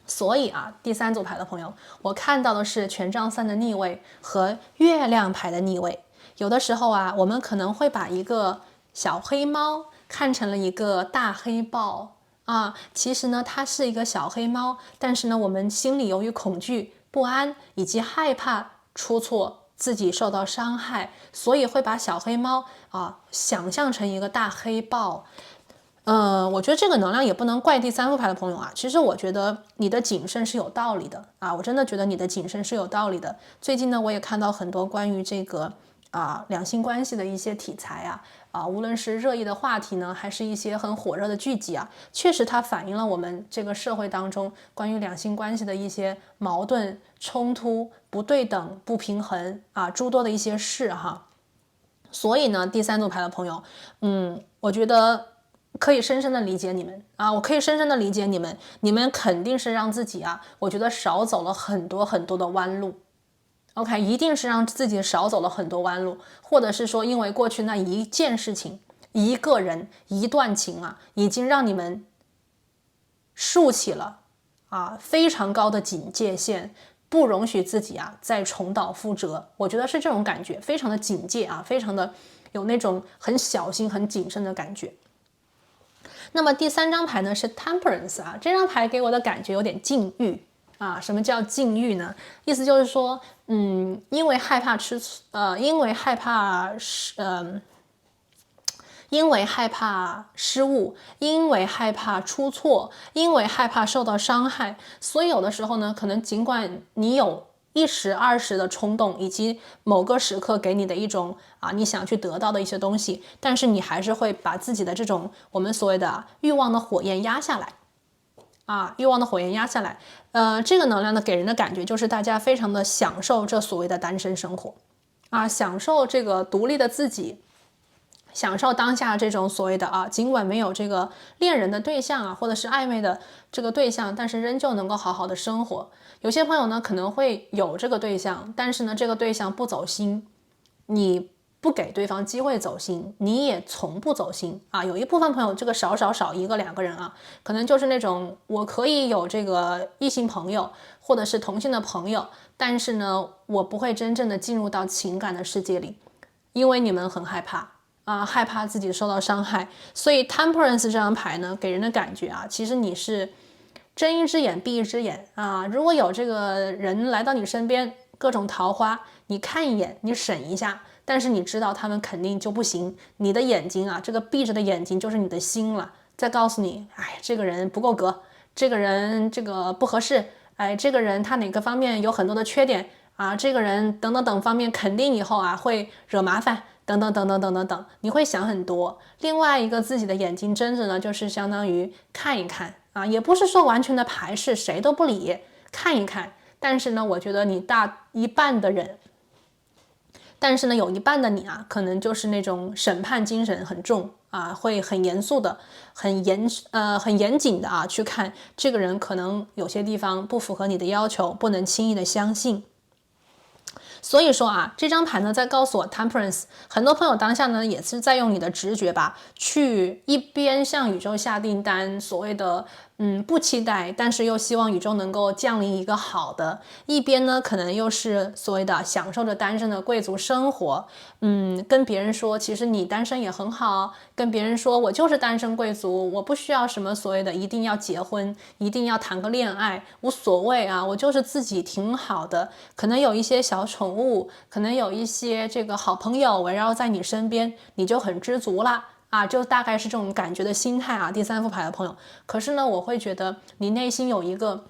所以啊，第三组牌的朋友，我看到的是权杖三的逆位和月亮牌的逆位。有的时候啊，我们可能会把一个小黑猫看成了一个大黑豹啊，其实呢，它是一个小黑猫，但是呢，我们心里由于恐惧、不安以及害怕出错，自己受到伤害，所以会把小黑猫想象成一个大黑豹。我觉得这个能量也不能怪第三副牌的朋友啊。其实我觉得你的谨慎是有道理的啊，我真的觉得你的谨慎是有道理的。最近呢，我也看到很多关于这个两性关系的一些题材无论是热议的话题呢，还是一些很火热的剧集确实它反映了我们这个社会当中关于两性关系的一些矛盾、冲突、不对等、不平衡诸多的一些事哈。所以呢，第三组牌的朋友，我觉得可以深深的理解你们我可以深深的理解你们，你们肯定是让自己我觉得少走了很多很多的弯路。OK， 一定是让自己少走了很多弯路，或者是说因为过去那一件事情、一个人、一段情已经让你们竖起了非常高的警戒线，不容许自己再重蹈覆辙。我觉得是这种感觉，非常的警戒非常的有那种很小心、很谨慎的感觉。那么第三张牌呢是 Temperance 这张牌给我的感觉有点禁欲什么叫禁欲呢？意思就是说，因为害怕因为害怕失误，因为害怕出错，因为害怕受到伤害，所以有的时候呢，可能尽管你有一时二时的冲动，以及某个时刻给你的一种你想去得到的一些东西，但是你还是会把自己的这种我们所谓的欲望的火焰压下来欲望的火焰压下来。这个能量呢，给人的感觉就是大家非常的享受这所谓的单身生活享受这个独立的自己，享受当下这种所谓的尽管没有这个恋人的对象或者是暧昧的这个对象，但是仍旧能够好好的生活。有些朋友呢可能会有这个对象，但是呢这个对象不走心，你不给对方机会走心，你也从不走心有一部分朋友这个少一个两个人可能就是那种我可以有这个异性朋友或者是同性的朋友，但是呢我不会真正的进入到情感的世界里，因为你们很害怕害怕自己受到伤害。所以 Temperance 这张牌呢给人的感觉其实你是睁一只眼闭一只眼如果有这个人来到你身边，各种桃花，你看一眼，你审一下，但是你知道他们肯定就不行，你的眼睛这个闭着的眼睛就是你的心了，再告诉你这个人不够格，这个人这个不合适，这个人他哪个方面有很多的缺点啊，这个人等等等方面肯定以后啊会惹麻烦，等等等等等等等，你会想很多。另外一个自己的眼睛睁着呢，就是相当于看一看啊，也不是说完全的排斥，谁都不理，看一看。但是呢，我觉得你大一半的人。但是呢，有一半的你啊，可能就是那种审判精神很重啊，会很严肃的、很严谨的啊去看这个人，可能有些地方不符合你的要求，不能轻易的相信。所以说啊，这张牌呢在告诉我 Temperance， 很多朋友当下呢也是在用你的直觉吧，去一边向宇宙下订单，所谓的不期待，但是又希望宇宙能够降临一个好的，一边呢可能又是所谓的享受着单身的贵族生活，跟别人说其实你单身也很好，跟别人说我就是单身贵族，我不需要什么所谓的一定要结婚，一定要谈个恋爱，无所谓啊，我就是自己挺好的，可能有一些小宠物，可能有一些这个好朋友围绕在你身边，你就很知足啦。啊，就大概是这种感觉的心态啊。第三副牌的朋友，可是呢，我会觉得你内心有一个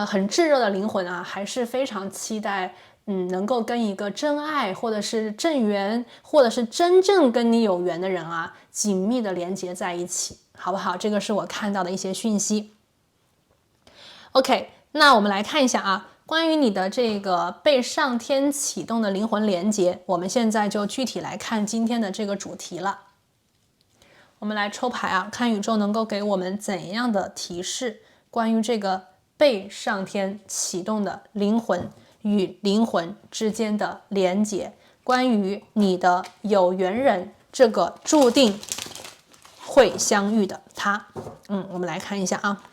很炙热的灵魂啊，还是非常期待能够跟一个真爱或者是正缘或者是真正跟你有缘的人啊紧密的连接在一起，好不好？这个是我看到的一些讯息。OK， 那我们来看一下啊，关于你的这个被上天启动的灵魂连接，我们现在就具体来看今天的这个主题了。我们来抽牌啊，看宇宙能够给我们怎样的提示，关于这个被上天启动的灵魂与灵魂之间的连结，关于你的有缘人，这个注定会相遇的他。我们来看一下啊。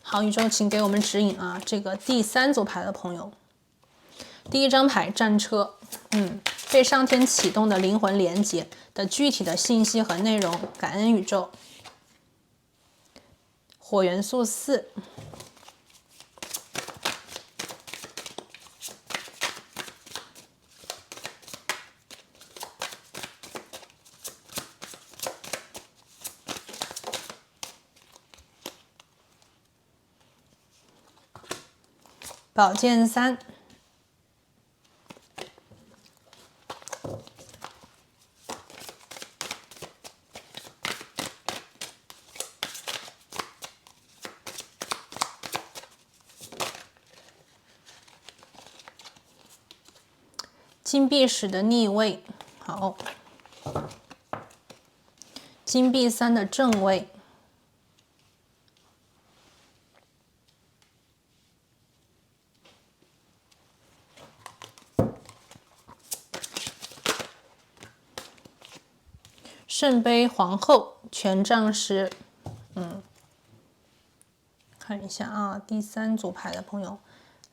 好，宇宙请给我们指引啊，这个第三组牌的朋友，第一张牌战车，被上天启动的灵魂连接的具体的信息和内容，感恩宇宙。火元素4，宝剑3，金币10的逆位，好，金币3的正位，圣杯皇后，权杖10，看一下啊，第三组牌的朋友，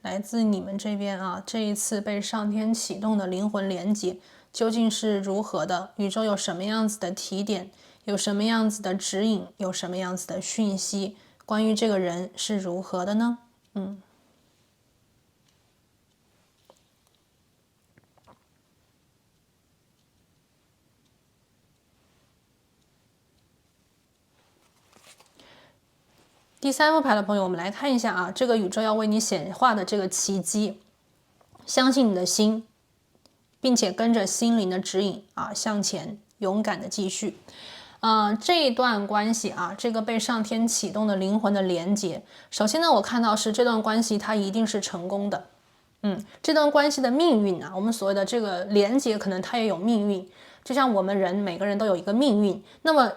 来自你们这边啊，这一次被上天启动的灵魂连接究竟是如何的？宇宙有什么样子的提点？有什么样子的指引？有什么样子的讯息？关于这个人是如何的呢？第三副牌的朋友，我们来看一下啊，这个宇宙要为你显化的这个奇迹，相信你的心，并且跟着心灵的指引啊向前，勇敢的继续。这一段关系啊，这个被上天启动的灵魂的连接，首先呢，我看到是这段关系它一定是成功的。这段关系的命运啊，我们所谓的这个连接，可能它也有命运，就像我们人每个人都有一个命运，那么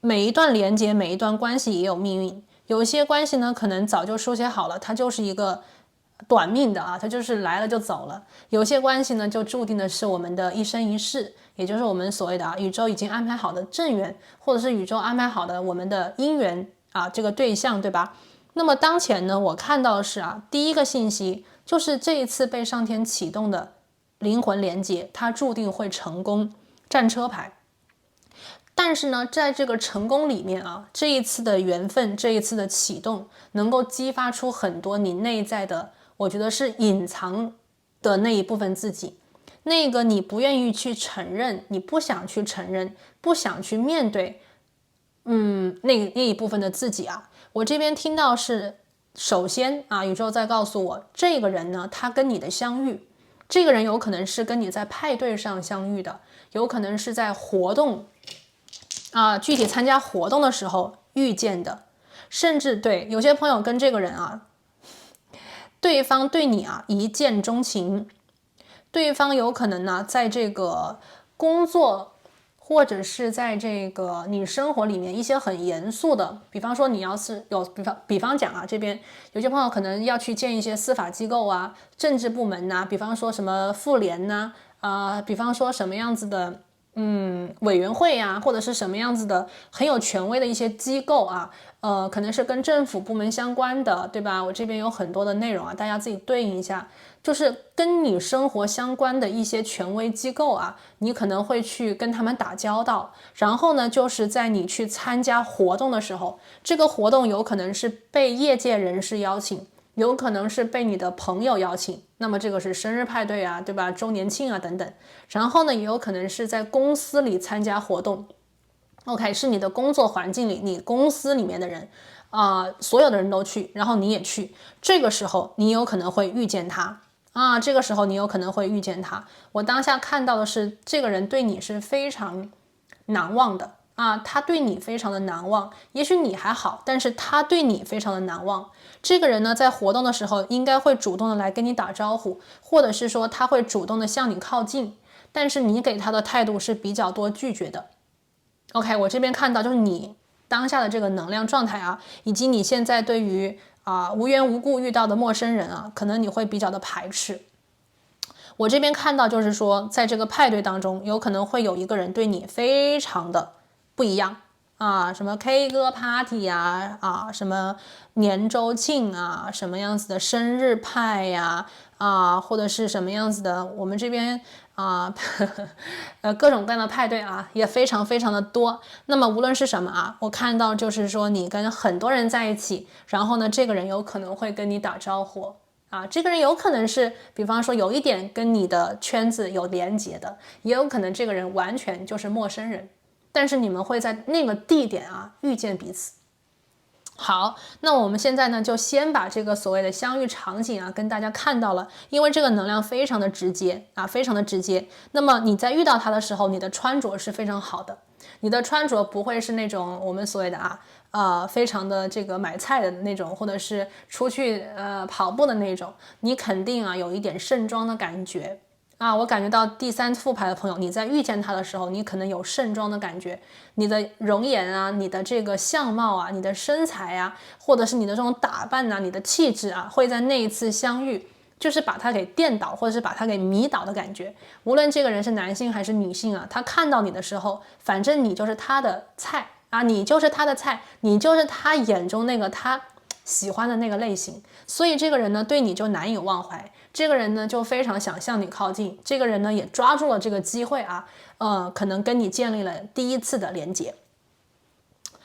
每一段连接，每一段关系也有命运。有些关系呢，可能早就书写好了，它就是一个短命的啊，它就是来了就走了。有些关系呢，就注定的是我们的一生一世，也就是我们所谓的宇宙已经安排好的正缘，或者是宇宙安排好的我们的姻缘啊，这个对象，对吧？那么当前呢，我看到的是第一个信息就是这一次被上天启动的灵魂连接，它注定会成功。战车牌。但是呢，在这个成功里面这一次的缘分，这一次的启动，能够激发出很多你内在的，我觉得是隐藏的那一部分自己，那个你不愿意去承认，你不想去承认，不想去面对，那一部分的自己我这边听到是首先啊，宇宙在告诉我，这个人呢，他跟你的相遇，这个人有可能是跟你在派对上相遇的，有可能是在活动啊，具体参加活动的时候遇见的，甚至对有些朋友跟这个人啊，对方对你啊一见钟情，对方有可能呢在这个工作或者是在这个你生活里面一些很严肃的，比方说你要是有比方讲啊，这边有些朋友可能要去见一些司法机构啊、政治部门呐、比方说什么妇联呐比方说什么样子的委员会呀、或者是什么样子的很有权威的一些机构啊，可能是跟政府部门相关的，对吧？我这边有很多的内容啊，大家自己对应一下，就是跟你生活相关的一些权威机构啊，你可能会去跟他们打交道。然后呢，就是在你去参加活动的时候，这个活动有可能是被业界人士邀请，有可能是被你的朋友邀请，那么这个是生日派对啊，对吧？周年庆啊等等。然后呢，也有可能是在公司里参加活动。OK， 是你的工作环境里，你公司里面的人所有的人都去，然后你也去，这个时候你有可能会遇见他这个时候你有可能会遇见他。我当下看到的是，这个人对你是非常难忘的他对你非常的难忘，也许你还好，但是他对你非常的难忘。这个人呢，在活动的时候应该会主动的来跟你打招呼，或者是说他会主动的向你靠近，但是你给他的态度是比较多拒绝的。OK， 我这边看到就是你当下的这个能量状态以及你现在对于无缘无故遇到的陌生人可能你会比较的排斥。我这边看到就是说，在这个派对当中，有可能会有一个人对你非常的不一样什么 K 歌 party 什么年周庆什么样子的生日派呀或者是什么样子的，我们这边各种各样的派对也非常非常的多。那么无论是什么我看到就是说你跟很多人在一起，然后呢，这个人有可能会跟你打招呼这个人有可能是比方说有一点跟你的圈子有连结的，也有可能这个人完全就是陌生人，但是你们会在那个地点遇见彼此。好，那我们现在呢就先把这个所谓的相遇场景跟大家看到了，因为这个能量非常的直接非常的直接。那么你在遇到他的时候，你的穿着是非常好的，你的穿着不会是那种我们所谓的非常的这个买菜的那种，或者是出去跑步的那种，你肯定有一点盛装的感觉我感觉到第三副牌的朋友，你在遇见他的时候，你可能有盛装的感觉，你的容颜你的这个相貌你的身材或者是你的这种打扮你的气质会在那一次相遇，就是把他给电倒，或者是把他给迷倒的感觉。无论这个人是男性还是女性他看到你的时候，反正你就是他的菜你就是他的菜，你就是他眼中那个他喜欢的那个类型，所以这个人呢对你就难以忘怀，这个人呢就非常想向你靠近，这个人呢也抓住了这个机会可能跟你建立了第一次的连接。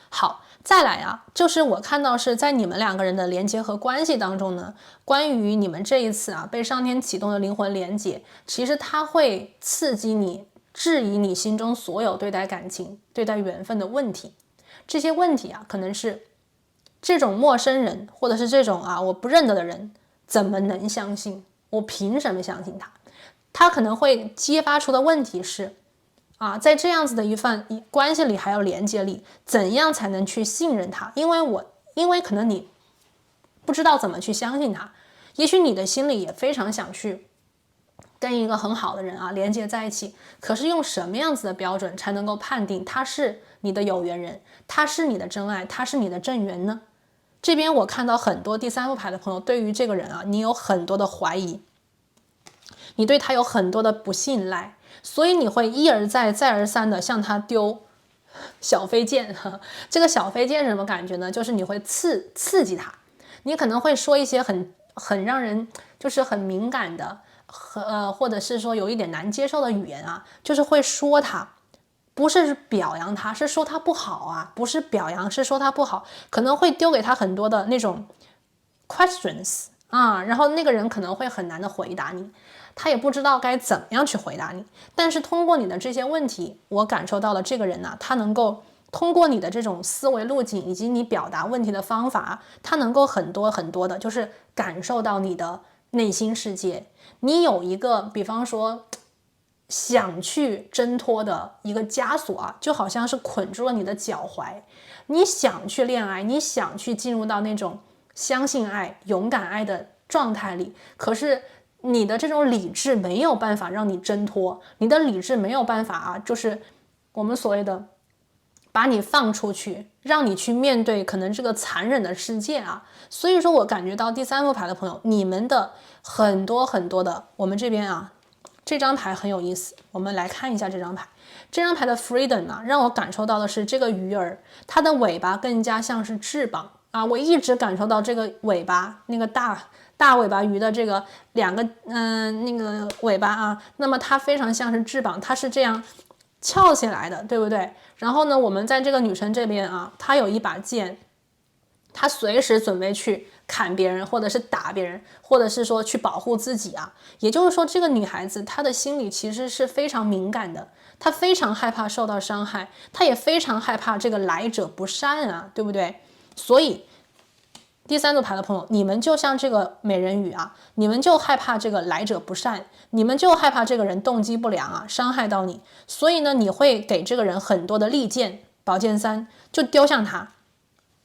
好，再来就是我看到是在你们两个人的连接和关系当中呢，关于你们这一次被上天启动的灵魂连接，其实它会刺激你质疑你心中所有对待感情、对待缘分的问题。这些问题可能是这种陌生人，或者是这种我不认得的人，怎么能相信？我凭什么相信他？他可能会激发出的问题是在这样子的一份关系里还有连接里，怎样才能去信任他？因为可能你不知道怎么去相信他，也许你的心里也非常想去跟一个很好的人连接在一起，可是用什么样子的标准才能够判定他是你的有缘人，他是你的真爱，他是你的正缘呢？这边我看到很多第三副牌的朋友，对于这个人你有很多的怀疑，你对他有很多的不信赖，所以你会一而再再而三的向他丢小飞剑这个小飞剑是什么感觉呢？就是你会刺激他，你可能会说一些很让人就是很敏感的或者是说有一点难接受的语言就是会说他，不是表扬他，是说他不好不是表扬，是说他不好，可能会丢给他很多的那种 questions然后那个人可能会很难的回答你，他也不知道该怎么样去回答你。但是通过你的这些问题，我感受到了这个人他能够通过你的这种思维路径以及你表达问题的方法，他能够很多的就是感受到你的内心世界。你有一个比方说想去挣脱的一个枷锁啊，就好像是捆住了你的脚踝。你想去恋爱，你想去进入到那种相信爱、勇敢爱的状态里，可是你的这种理智没有办法让你挣脱，你的理智没有办法啊，就是我们所谓的把你放出去，让你去面对可能这个残忍的世界啊。所以说我感觉到第三副牌的朋友，你们的很多的，我们这边啊，这张牌很有意思，我们来看一下这张牌。这张牌的 Freedom 啊，让我感受到的是这个鱼儿，它的尾巴更加像是翅膀啊。我一直感受到这个尾巴，那个大尾巴鱼的这个两个那个尾巴啊，那么它非常像是翅膀，它是这样翘起来的，对不对？然后呢，我们在这个女生这边啊，她有一把剑，她随时准备去砍别人，或者是打别人，或者是说去保护自己啊。也就是说，这个女孩子她的心里其实是非常敏感的，她非常害怕受到伤害，她也非常害怕这个来者不善啊，对不对？所以第三组牌的朋友，你们就像这个美人鱼啊，你们就害怕这个来者不善，你们就害怕这个人动机不良啊，伤害到你。所以呢，你会给这个人很多的利剑，宝剑三就丢向他，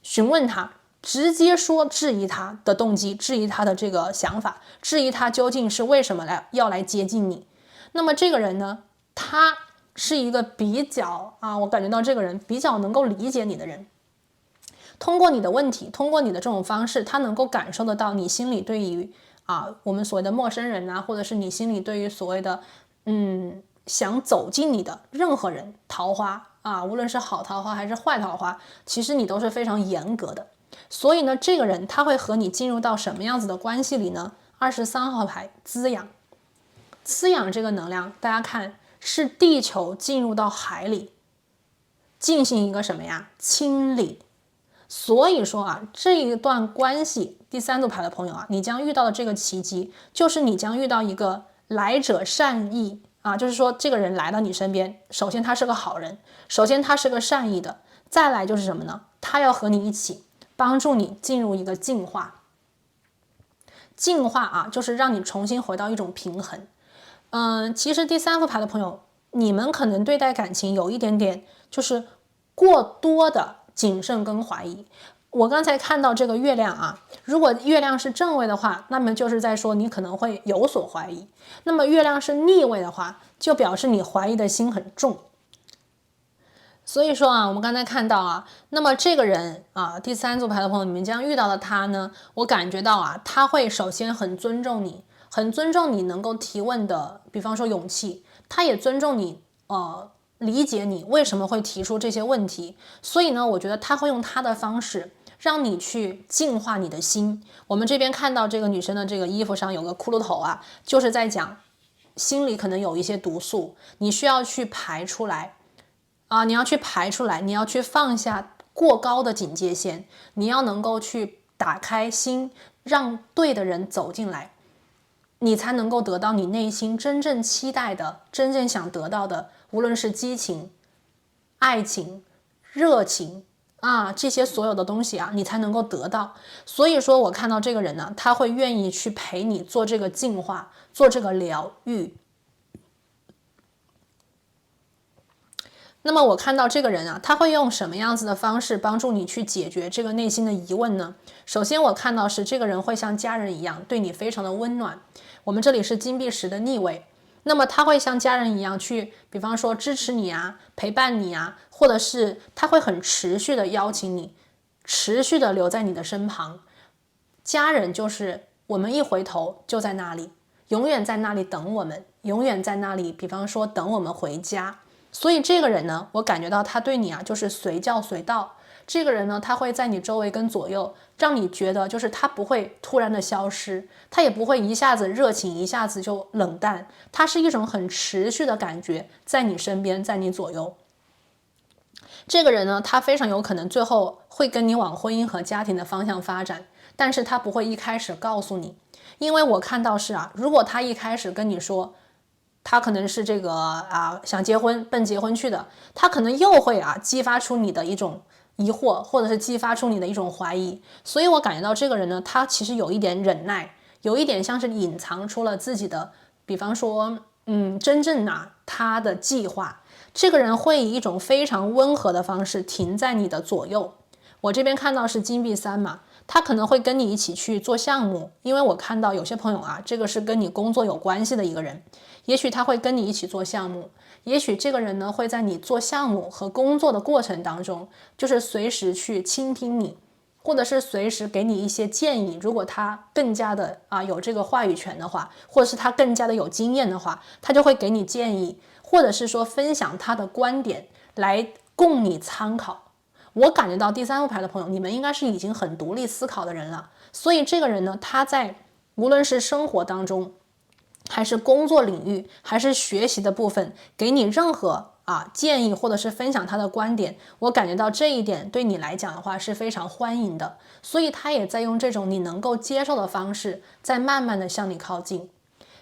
询问他，直接说质疑他的动机，质疑他的这个想法，质疑他究竟是为什么要来接近你。那么这个人呢，他是一个比较我感觉到这个人比较能够理解你的人。通过你的问题，通过你的这种方式，他能够感受得到你心里对于我们所谓的陌生人啊，或者是你心里对于所谓的想走进你的任何人，桃花啊，无论是好桃花还是坏桃花，其实你都是非常严格的。所以呢，这个人他会和你进入到什么样子的关系里呢？23号牌滋养，滋养这个能量，大家看是地球进入到海里，进行一个什么呀？清理。所以说啊，这一段关系，第三组牌的朋友啊，你将遇到的这个奇迹，就是你将遇到一个来者善意啊，就是说这个人来到你身边，首先他是个好人，首先他是个善意的，再来就是什么呢？他要和你一起帮助你进入一个进化。进化啊，就是让你重新回到一种平衡。其实第三副牌的朋友，你们可能对待感情有一点点就是过多的谨慎跟怀疑。我刚才看到这个月亮啊，如果月亮是正位的话，那么就是在说你可能会有所怀疑；那么月亮是逆位的话，就表示你怀疑的心很重。所以说啊，我们刚才看到啊，那么这个人啊，第三组牌的朋友，你们将遇到的他呢，我感觉到啊，他会首先很尊重你，很尊重你能够提问的，比方说勇气，他也尊重你理解你为什么会提出这些问题。所以呢，我觉得他会用他的方式让你去净化你的心。我们这边看到这个女生的这个衣服上有个骷髅头啊，就是在讲心里可能有一些毒素，你需要去排出来你要去排出来，你要去放下过高的警戒线，你要能够去打开心，让对的人走进来，你才能够得到你内心真正期待的，真正想得到的，无论是激情、爱情、热情这些所有的东西你才能够得到。所以说我看到这个人呢，他会愿意去陪你做这个净化，做这个疗愈。那么我看到这个人他会用什么样子的方式帮助你去解决这个内心的疑问呢？首先我看到是这个人会像家人一样对你非常的温暖。我们这里是金币10的逆位，那么他会像家人一样去，比方说支持你陪伴你或者是他会很持续的邀请你，持续的留在你的身旁。家人就是我们一回头就在那里，永远在那里等我们，永远在那里，比方说等我们回家。所以这个人呢，我感觉到他对你就是随叫随到。这个人呢，他会在你周围跟左右，让你觉得就是他不会突然的消失，他也不会一下子热情一下子就冷淡，他是一种很持续的感觉在你身边，在你左右。这个人呢，他非常有可能最后会跟你往婚姻和家庭的方向发展，但是他不会一开始告诉你。因为我看到是如果他一开始跟你说他可能是这个想结婚奔结婚去的，他可能又会激发出你的一种疑惑，或者是激发出你的一种怀疑。所以我感觉到这个人呢，他其实有一点忍耐，有一点像是隐藏出了自己的，比方说真正他的计划。这个人会以一种非常温和的方式停在你的左右。我这边看到是金币3嘛，他可能会跟你一起去做项目，因为我看到有些朋友这个是跟你工作有关系的一个人，也许他会跟你一起做项目，也许这个人呢会在你做项目和工作的过程当中，就是随时去倾听你，或者是随时给你一些建议。如果他更加的有这个话语权的话，或者是他更加的有经验的话，他就会给你建议，或者是说分享他的观点来供你参考。我感觉到第3副牌的朋友，你们应该是已经很独立思考的人了，所以这个人呢，他在无论是生活当中，还是工作领域，还是学习的部分，给你任何建议，或者是分享他的观点，我感觉到这一点对你来讲的话是非常欢迎的，所以他也在用这种你能够接受的方式，在慢慢的向你靠近。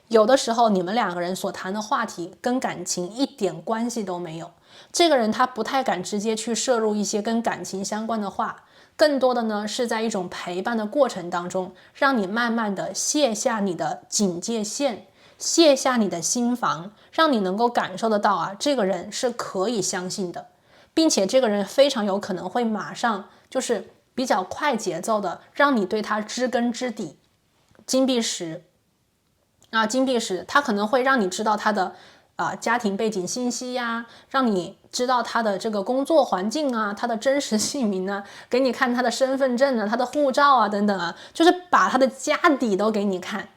有的时候你们2个人所谈的话题跟感情一点关系都没有，这个人他不太敢直接去摄入一些跟感情相关的话，更多的呢是在一种陪伴的过程当中，让你慢慢的卸下你的警戒线，卸下你的心防，让你能够感受得到这个人是可以相信的，并且这个人非常有可能会马上就是比较快节奏的让你对他知根知底。金币10金币10，他可能会让你知道他的家庭背景信息呀，让你知道他的这个工作环境他的真实姓名给你看他的身份证他的护照等等就是把他的家底都给你看，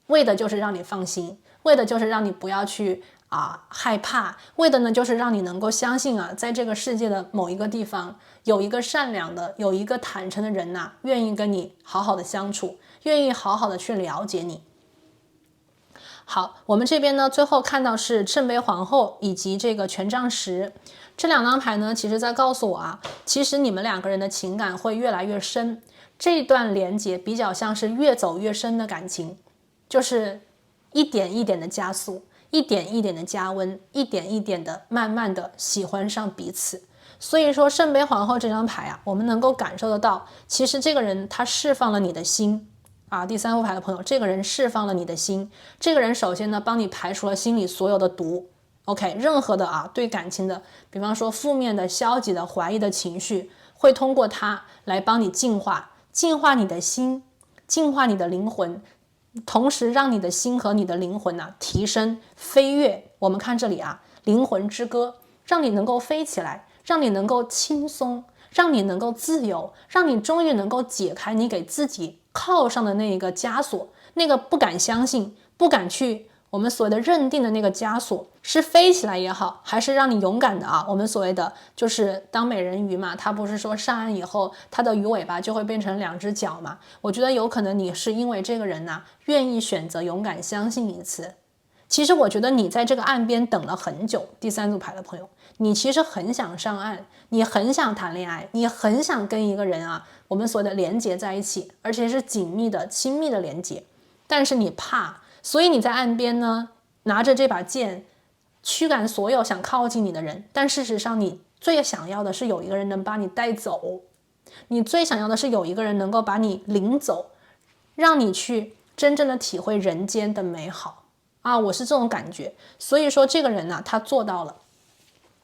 为的就是让你放心，为的就是让你不要去害怕，为的呢就是让你能够相信在这个世界的某一个地方，有一个善良的，有一个坦诚的人愿意跟你好好的相处，愿意好好的去了解你。好，我们这边呢最后看到是圣杯皇后以及这个权杖10，这2张牌呢其实在告诉我其实你们2个人的情感会越来越深，这段连接比较像是越走越深的感情，就是一点一点的加速，一点一点的加温，一点一点的慢慢的喜欢上彼此。所以说圣杯皇后这张牌我们能够感受得到，其实这个人他释放了你的心第3副牌的朋友，这个人释放了你的心，这个人首先呢帮你排除了心里所有的毒。 OK， 任何的对感情的，比方说负面的、消极的、怀疑的情绪，会通过他来帮你净化，净化你的心，净化你的灵魂，同时让你的心和你的灵魂提升飞跃。我们看这里灵魂之歌，让你能够飞起来，让你能够轻松，让你能够自由，让你终于能够解开你给自己靠上的那一个枷锁，那个不敢相信，不敢去我们所谓的认定的那个枷锁，是飞起来也好，还是让你勇敢的我们所谓的就是当美人鱼嘛，它不是说上岸以后它的鱼尾巴就会变成2只脚嘛？我觉得有可能你是因为这个人愿意选择勇敢相信一次。其实我觉得你在这个岸边等了很久，第3组牌的朋友，你其实很想上岸，你很想谈恋爱，你很想跟一个人我们所谓的连结在一起，而且是紧密的亲密的连结，但是你怕，所以你在岸边呢拿着这把剑驱赶所有想靠近你的人，但事实上你最想要的是有一个人能把你带走，你最想要的是有一个人能够把你领走，让你去真正的体会人间的美好我是这种感觉。所以说这个人他做到了。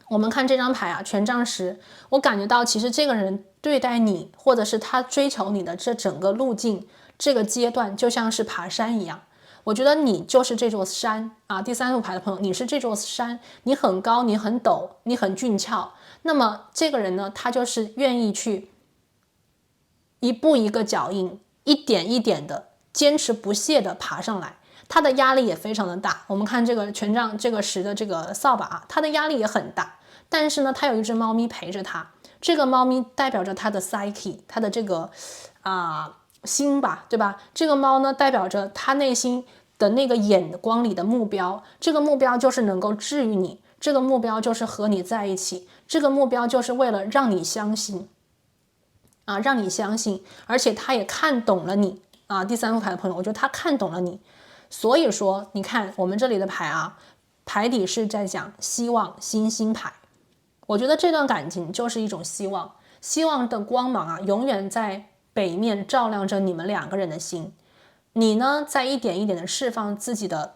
我们看这张牌权杖10，我感觉到其实这个人对待你，或者是他追求你的这整个路径，这个阶段就像是爬山一样。我觉得你就是这座山第3副牌的朋友，你是这座山，你很高，你很陡，你很俊俏。那么这个人呢，他就是愿意去一步一个脚印，一点一点的坚持不懈的爬上来，他的压力也非常的大。我们看这个权杖这个10的这个扫把他的压力也很大，但是呢他有一只猫咪陪着他，这个猫咪代表着他的 psyche， 他的这个心吧，对吧？这个猫呢代表着他内心的那个眼光里的目标，这个目标就是能够治愈你，这个目标就是和你在一起，这个目标就是为了让你相信让你相信，而且他也看懂了你第3副牌的朋友，我觉得他看懂了你，所以说你看我们这里的牌啊，牌底是在讲希望星星牌，我觉得这段感情就是一种希望，希望的光芒啊，永远在北面照亮着你们两个人的心。你呢，在一点一点的释放自己的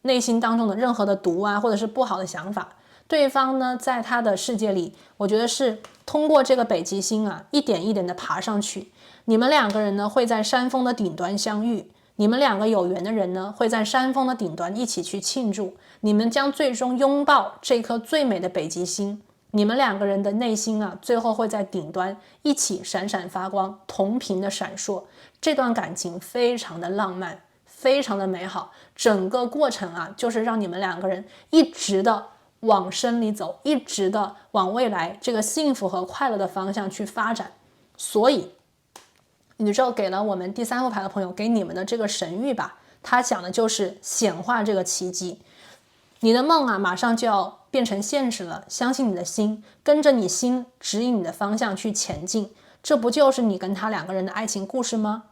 内心当中的任何的毒啊，或者是不好的想法。对方呢，在他的世界里，我觉得是通过这个北极星啊，一点一点的爬上去。你们两个人呢，会在山峰的顶端相遇。你们两个有缘的人呢，会在山峰的顶端一起去庆祝。你们将最终拥抱这颗最美的北极星。你们两个人的内心啊，最后会在顶端一起闪闪发光，同频的闪烁。这段感情非常的浪漫，非常的美好。整个过程啊，就是让你们两个人一直的往深里走，一直的往未来这个幸福和快乐的方向去发展。所以宇宙给了我们第三副牌的朋友，给你们的这个神谕吧，它讲的就是显化这个奇迹。你的梦啊，马上就要变成现实了，相信你的心，跟着你心指引你的方向去前进，这不就是你跟他两个人的爱情故事吗？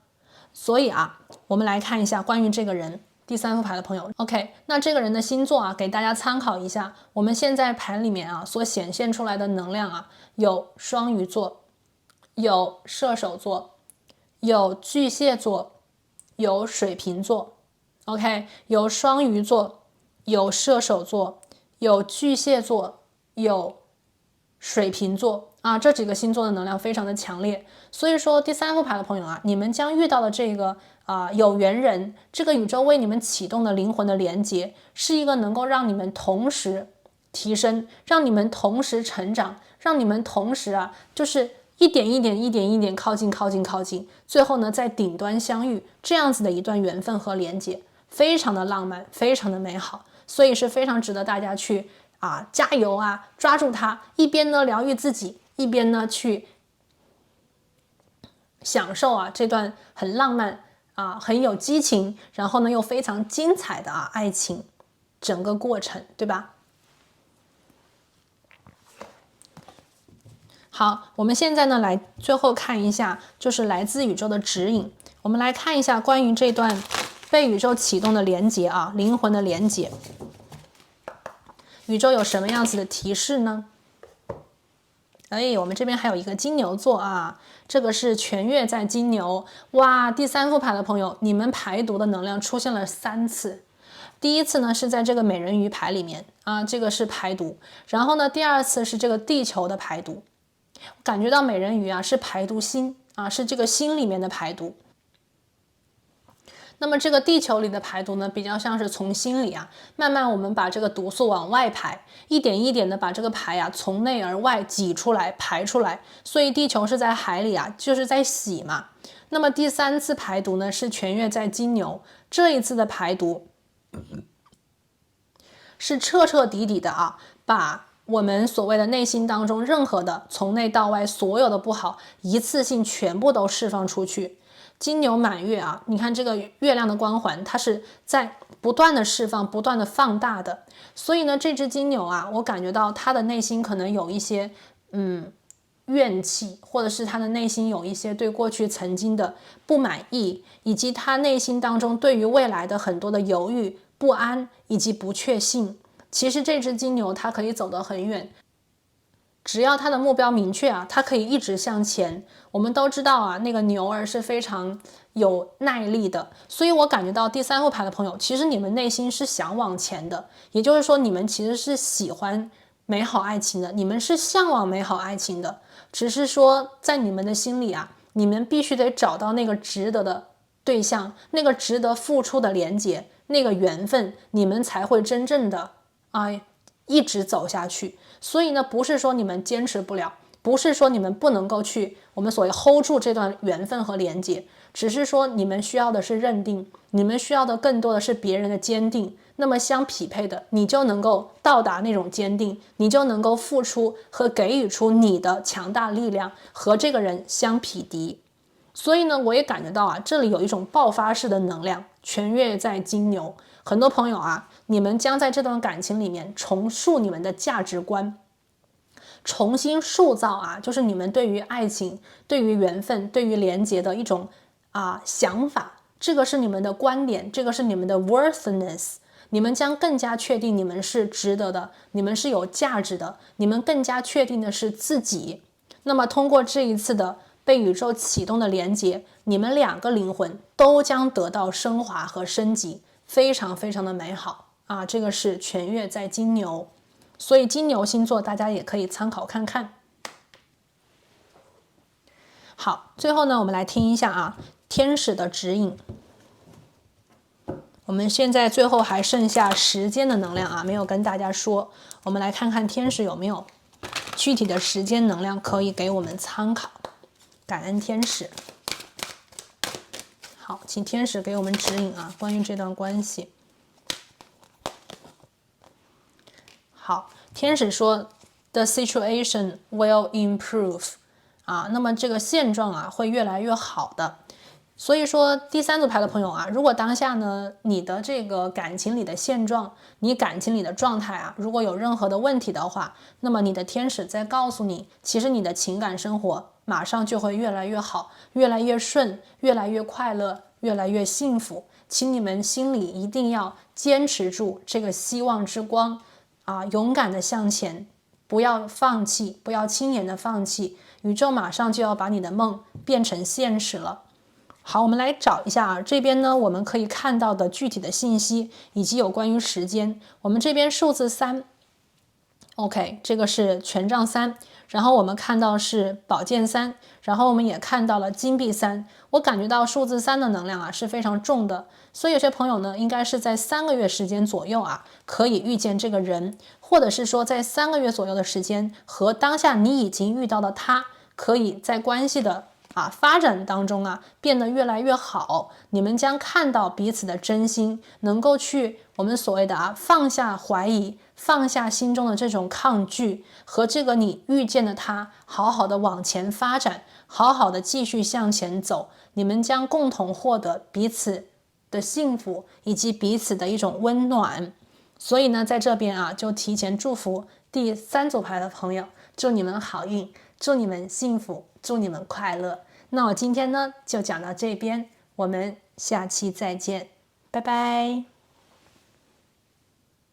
所以啊，我们来看一下关于这个人第三副牌的朋友。 OK， 那这个人的星座啊，给大家参考一下。我们现在盘里面啊所显现出来的能量啊，有双鱼座，有射手座，有巨蟹座，有水瓶座。 OK， 有双鱼座，有射手座，有巨蟹座，有水瓶座啊，这几个星座的能量非常的强烈。所以说第三副牌的朋友啊，你们将遇到的这个有缘人，这个宇宙为你们启动的灵魂的连接，是一个能够让你们同时提升，让你们同时成长，让你们同时啊，就是一点一点一点一点靠近，最后呢在顶端相遇，这样子的一段缘分和连接，非常的浪漫，非常的美好。所以是非常值得大家去加油啊，抓住它，一边呢疗愈自己，一边呢去享受这段很浪漫很有激情，然后呢又非常精彩的爱情整个过程，对吧？好，我们现在呢来最后看一下，就是来自宇宙的指引。我们来看一下关于这段被宇宙启动的连结灵魂的连结，宇宙有什么样子的提示呢？我们这边还有一个金牛座这个是全月在金牛。哇，第三副牌的朋友，你们排毒的能量出现了3次。第一次呢是在这个美人鱼牌里面这个是排毒，然后呢第二次是这个地球的排毒。感觉到美人鱼是排毒心是这个心里面的排毒。那么这个地球里的排毒呢，比较像是从心里慢慢我们把这个毒素往外排，一点一点的把这个排从内而外挤出来，排出来。所以地球是在海里就是在洗嘛。那么第3次排毒呢，是全月在金牛，这一次的排毒是彻彻底底的把我们所谓的内心当中任何的从内到外所有的不好，一次性全部都释放出去。金牛满月你看这个月亮的光环，它是在不断的释放，不断的放大的。所以呢，这只金牛我感觉到他的内心可能有一些怨气，或者是他的内心有一些对过去曾经的不满意，以及他内心当中对于未来的很多的犹豫、不安以及不确信。其实这只金牛它可以走得很远，只要他的目标明确他可以一直向前。我们都知道那个牛儿是非常有耐力的，所以我感觉到第3副牌的朋友，其实你们内心是想往前的，也就是说你们其实是喜欢美好爱情的，你们是向往美好爱情的，只是说在你们的心里你们必须得找到那个值得的对象，那个值得付出的连结，那个缘分，你们才会真正的一直走下去。所以呢，不是说你们坚持不了，不是说你们不能够去我们所谓 hold 住这段缘分和连接，只是说你们需要的是认定，你们需要的更多的是别人的坚定。那么相匹配的，你就能够到达那种坚定，你就能够付出和给予出你的强大力量，和这个人相匹敌。所以呢，我也感觉到这里有一种爆发式的能量，全月在金牛。很多朋友你们将在这段感情里面重塑你们的价值观，重新塑造就是你们对于爱情、对于缘分、对于连结的一种想法，这个是你们的观点，这个是你们的 worthiness， 你们将更加确定你们是值得的，你们是有价值的，你们更加确定的是自己。那么通过这一次的被宇宙启动的连接，你们两个灵魂都将得到升华和升级，非常非常的美好啊！这个是全月在金牛，所以金牛星座大家也可以参考看看。好，最后呢，我们来听一下啊，天使的指引。我们现在最后还剩下时间的能量啊，没有跟大家说，我们来看看天使有没有具体的时间能量可以给我们参考。感恩天使。好，请天使给我们指引啊，关于这段关系。好，天使说 The situation will improve 啊，那么这个现状啊会越来越好的。所以说第三组牌的朋友啊，如果当下呢你的这个感情里的现状，你感情里的状态啊，如果有任何的问题的话，那么你的天使在告诉你，其实你的情感生活马上就会越来越好，越来越顺，越来越快乐，越来越幸福。请你们心里一定要坚持住这个希望之光啊，勇敢的向前，不要放弃，不要轻言的放弃，宇宙马上就要把你的梦变成现实了。好，我们来找一下啊，这边呢我们可以看到的具体的信息以及有关于时间。我们这边数字3 OK， 这个是权杖3，然后我们看到是宝剑3，然后我们也看到了金币3。我感觉到数字3的能量啊是非常重的，所以有些朋友呢应该是在3个月时间左右啊可以遇见这个人，或者是说在3个月左右的时间和当下你已经遇到的他可以在关系的发展当中啊变得越来越好，你们将看到彼此的真心，能够去我们所谓的放下怀疑，放下心中的这种抗拒，和这个你遇见的他好好的往前发展，好好的继续向前走，你们将共同获得彼此的幸福以及彼此的一种温暖。所以呢在这边啊就提前祝福第3组牌的朋友，祝你们好运，祝你们幸福，祝你们快乐。那我今天呢就讲到这边，我们下期再见，拜拜。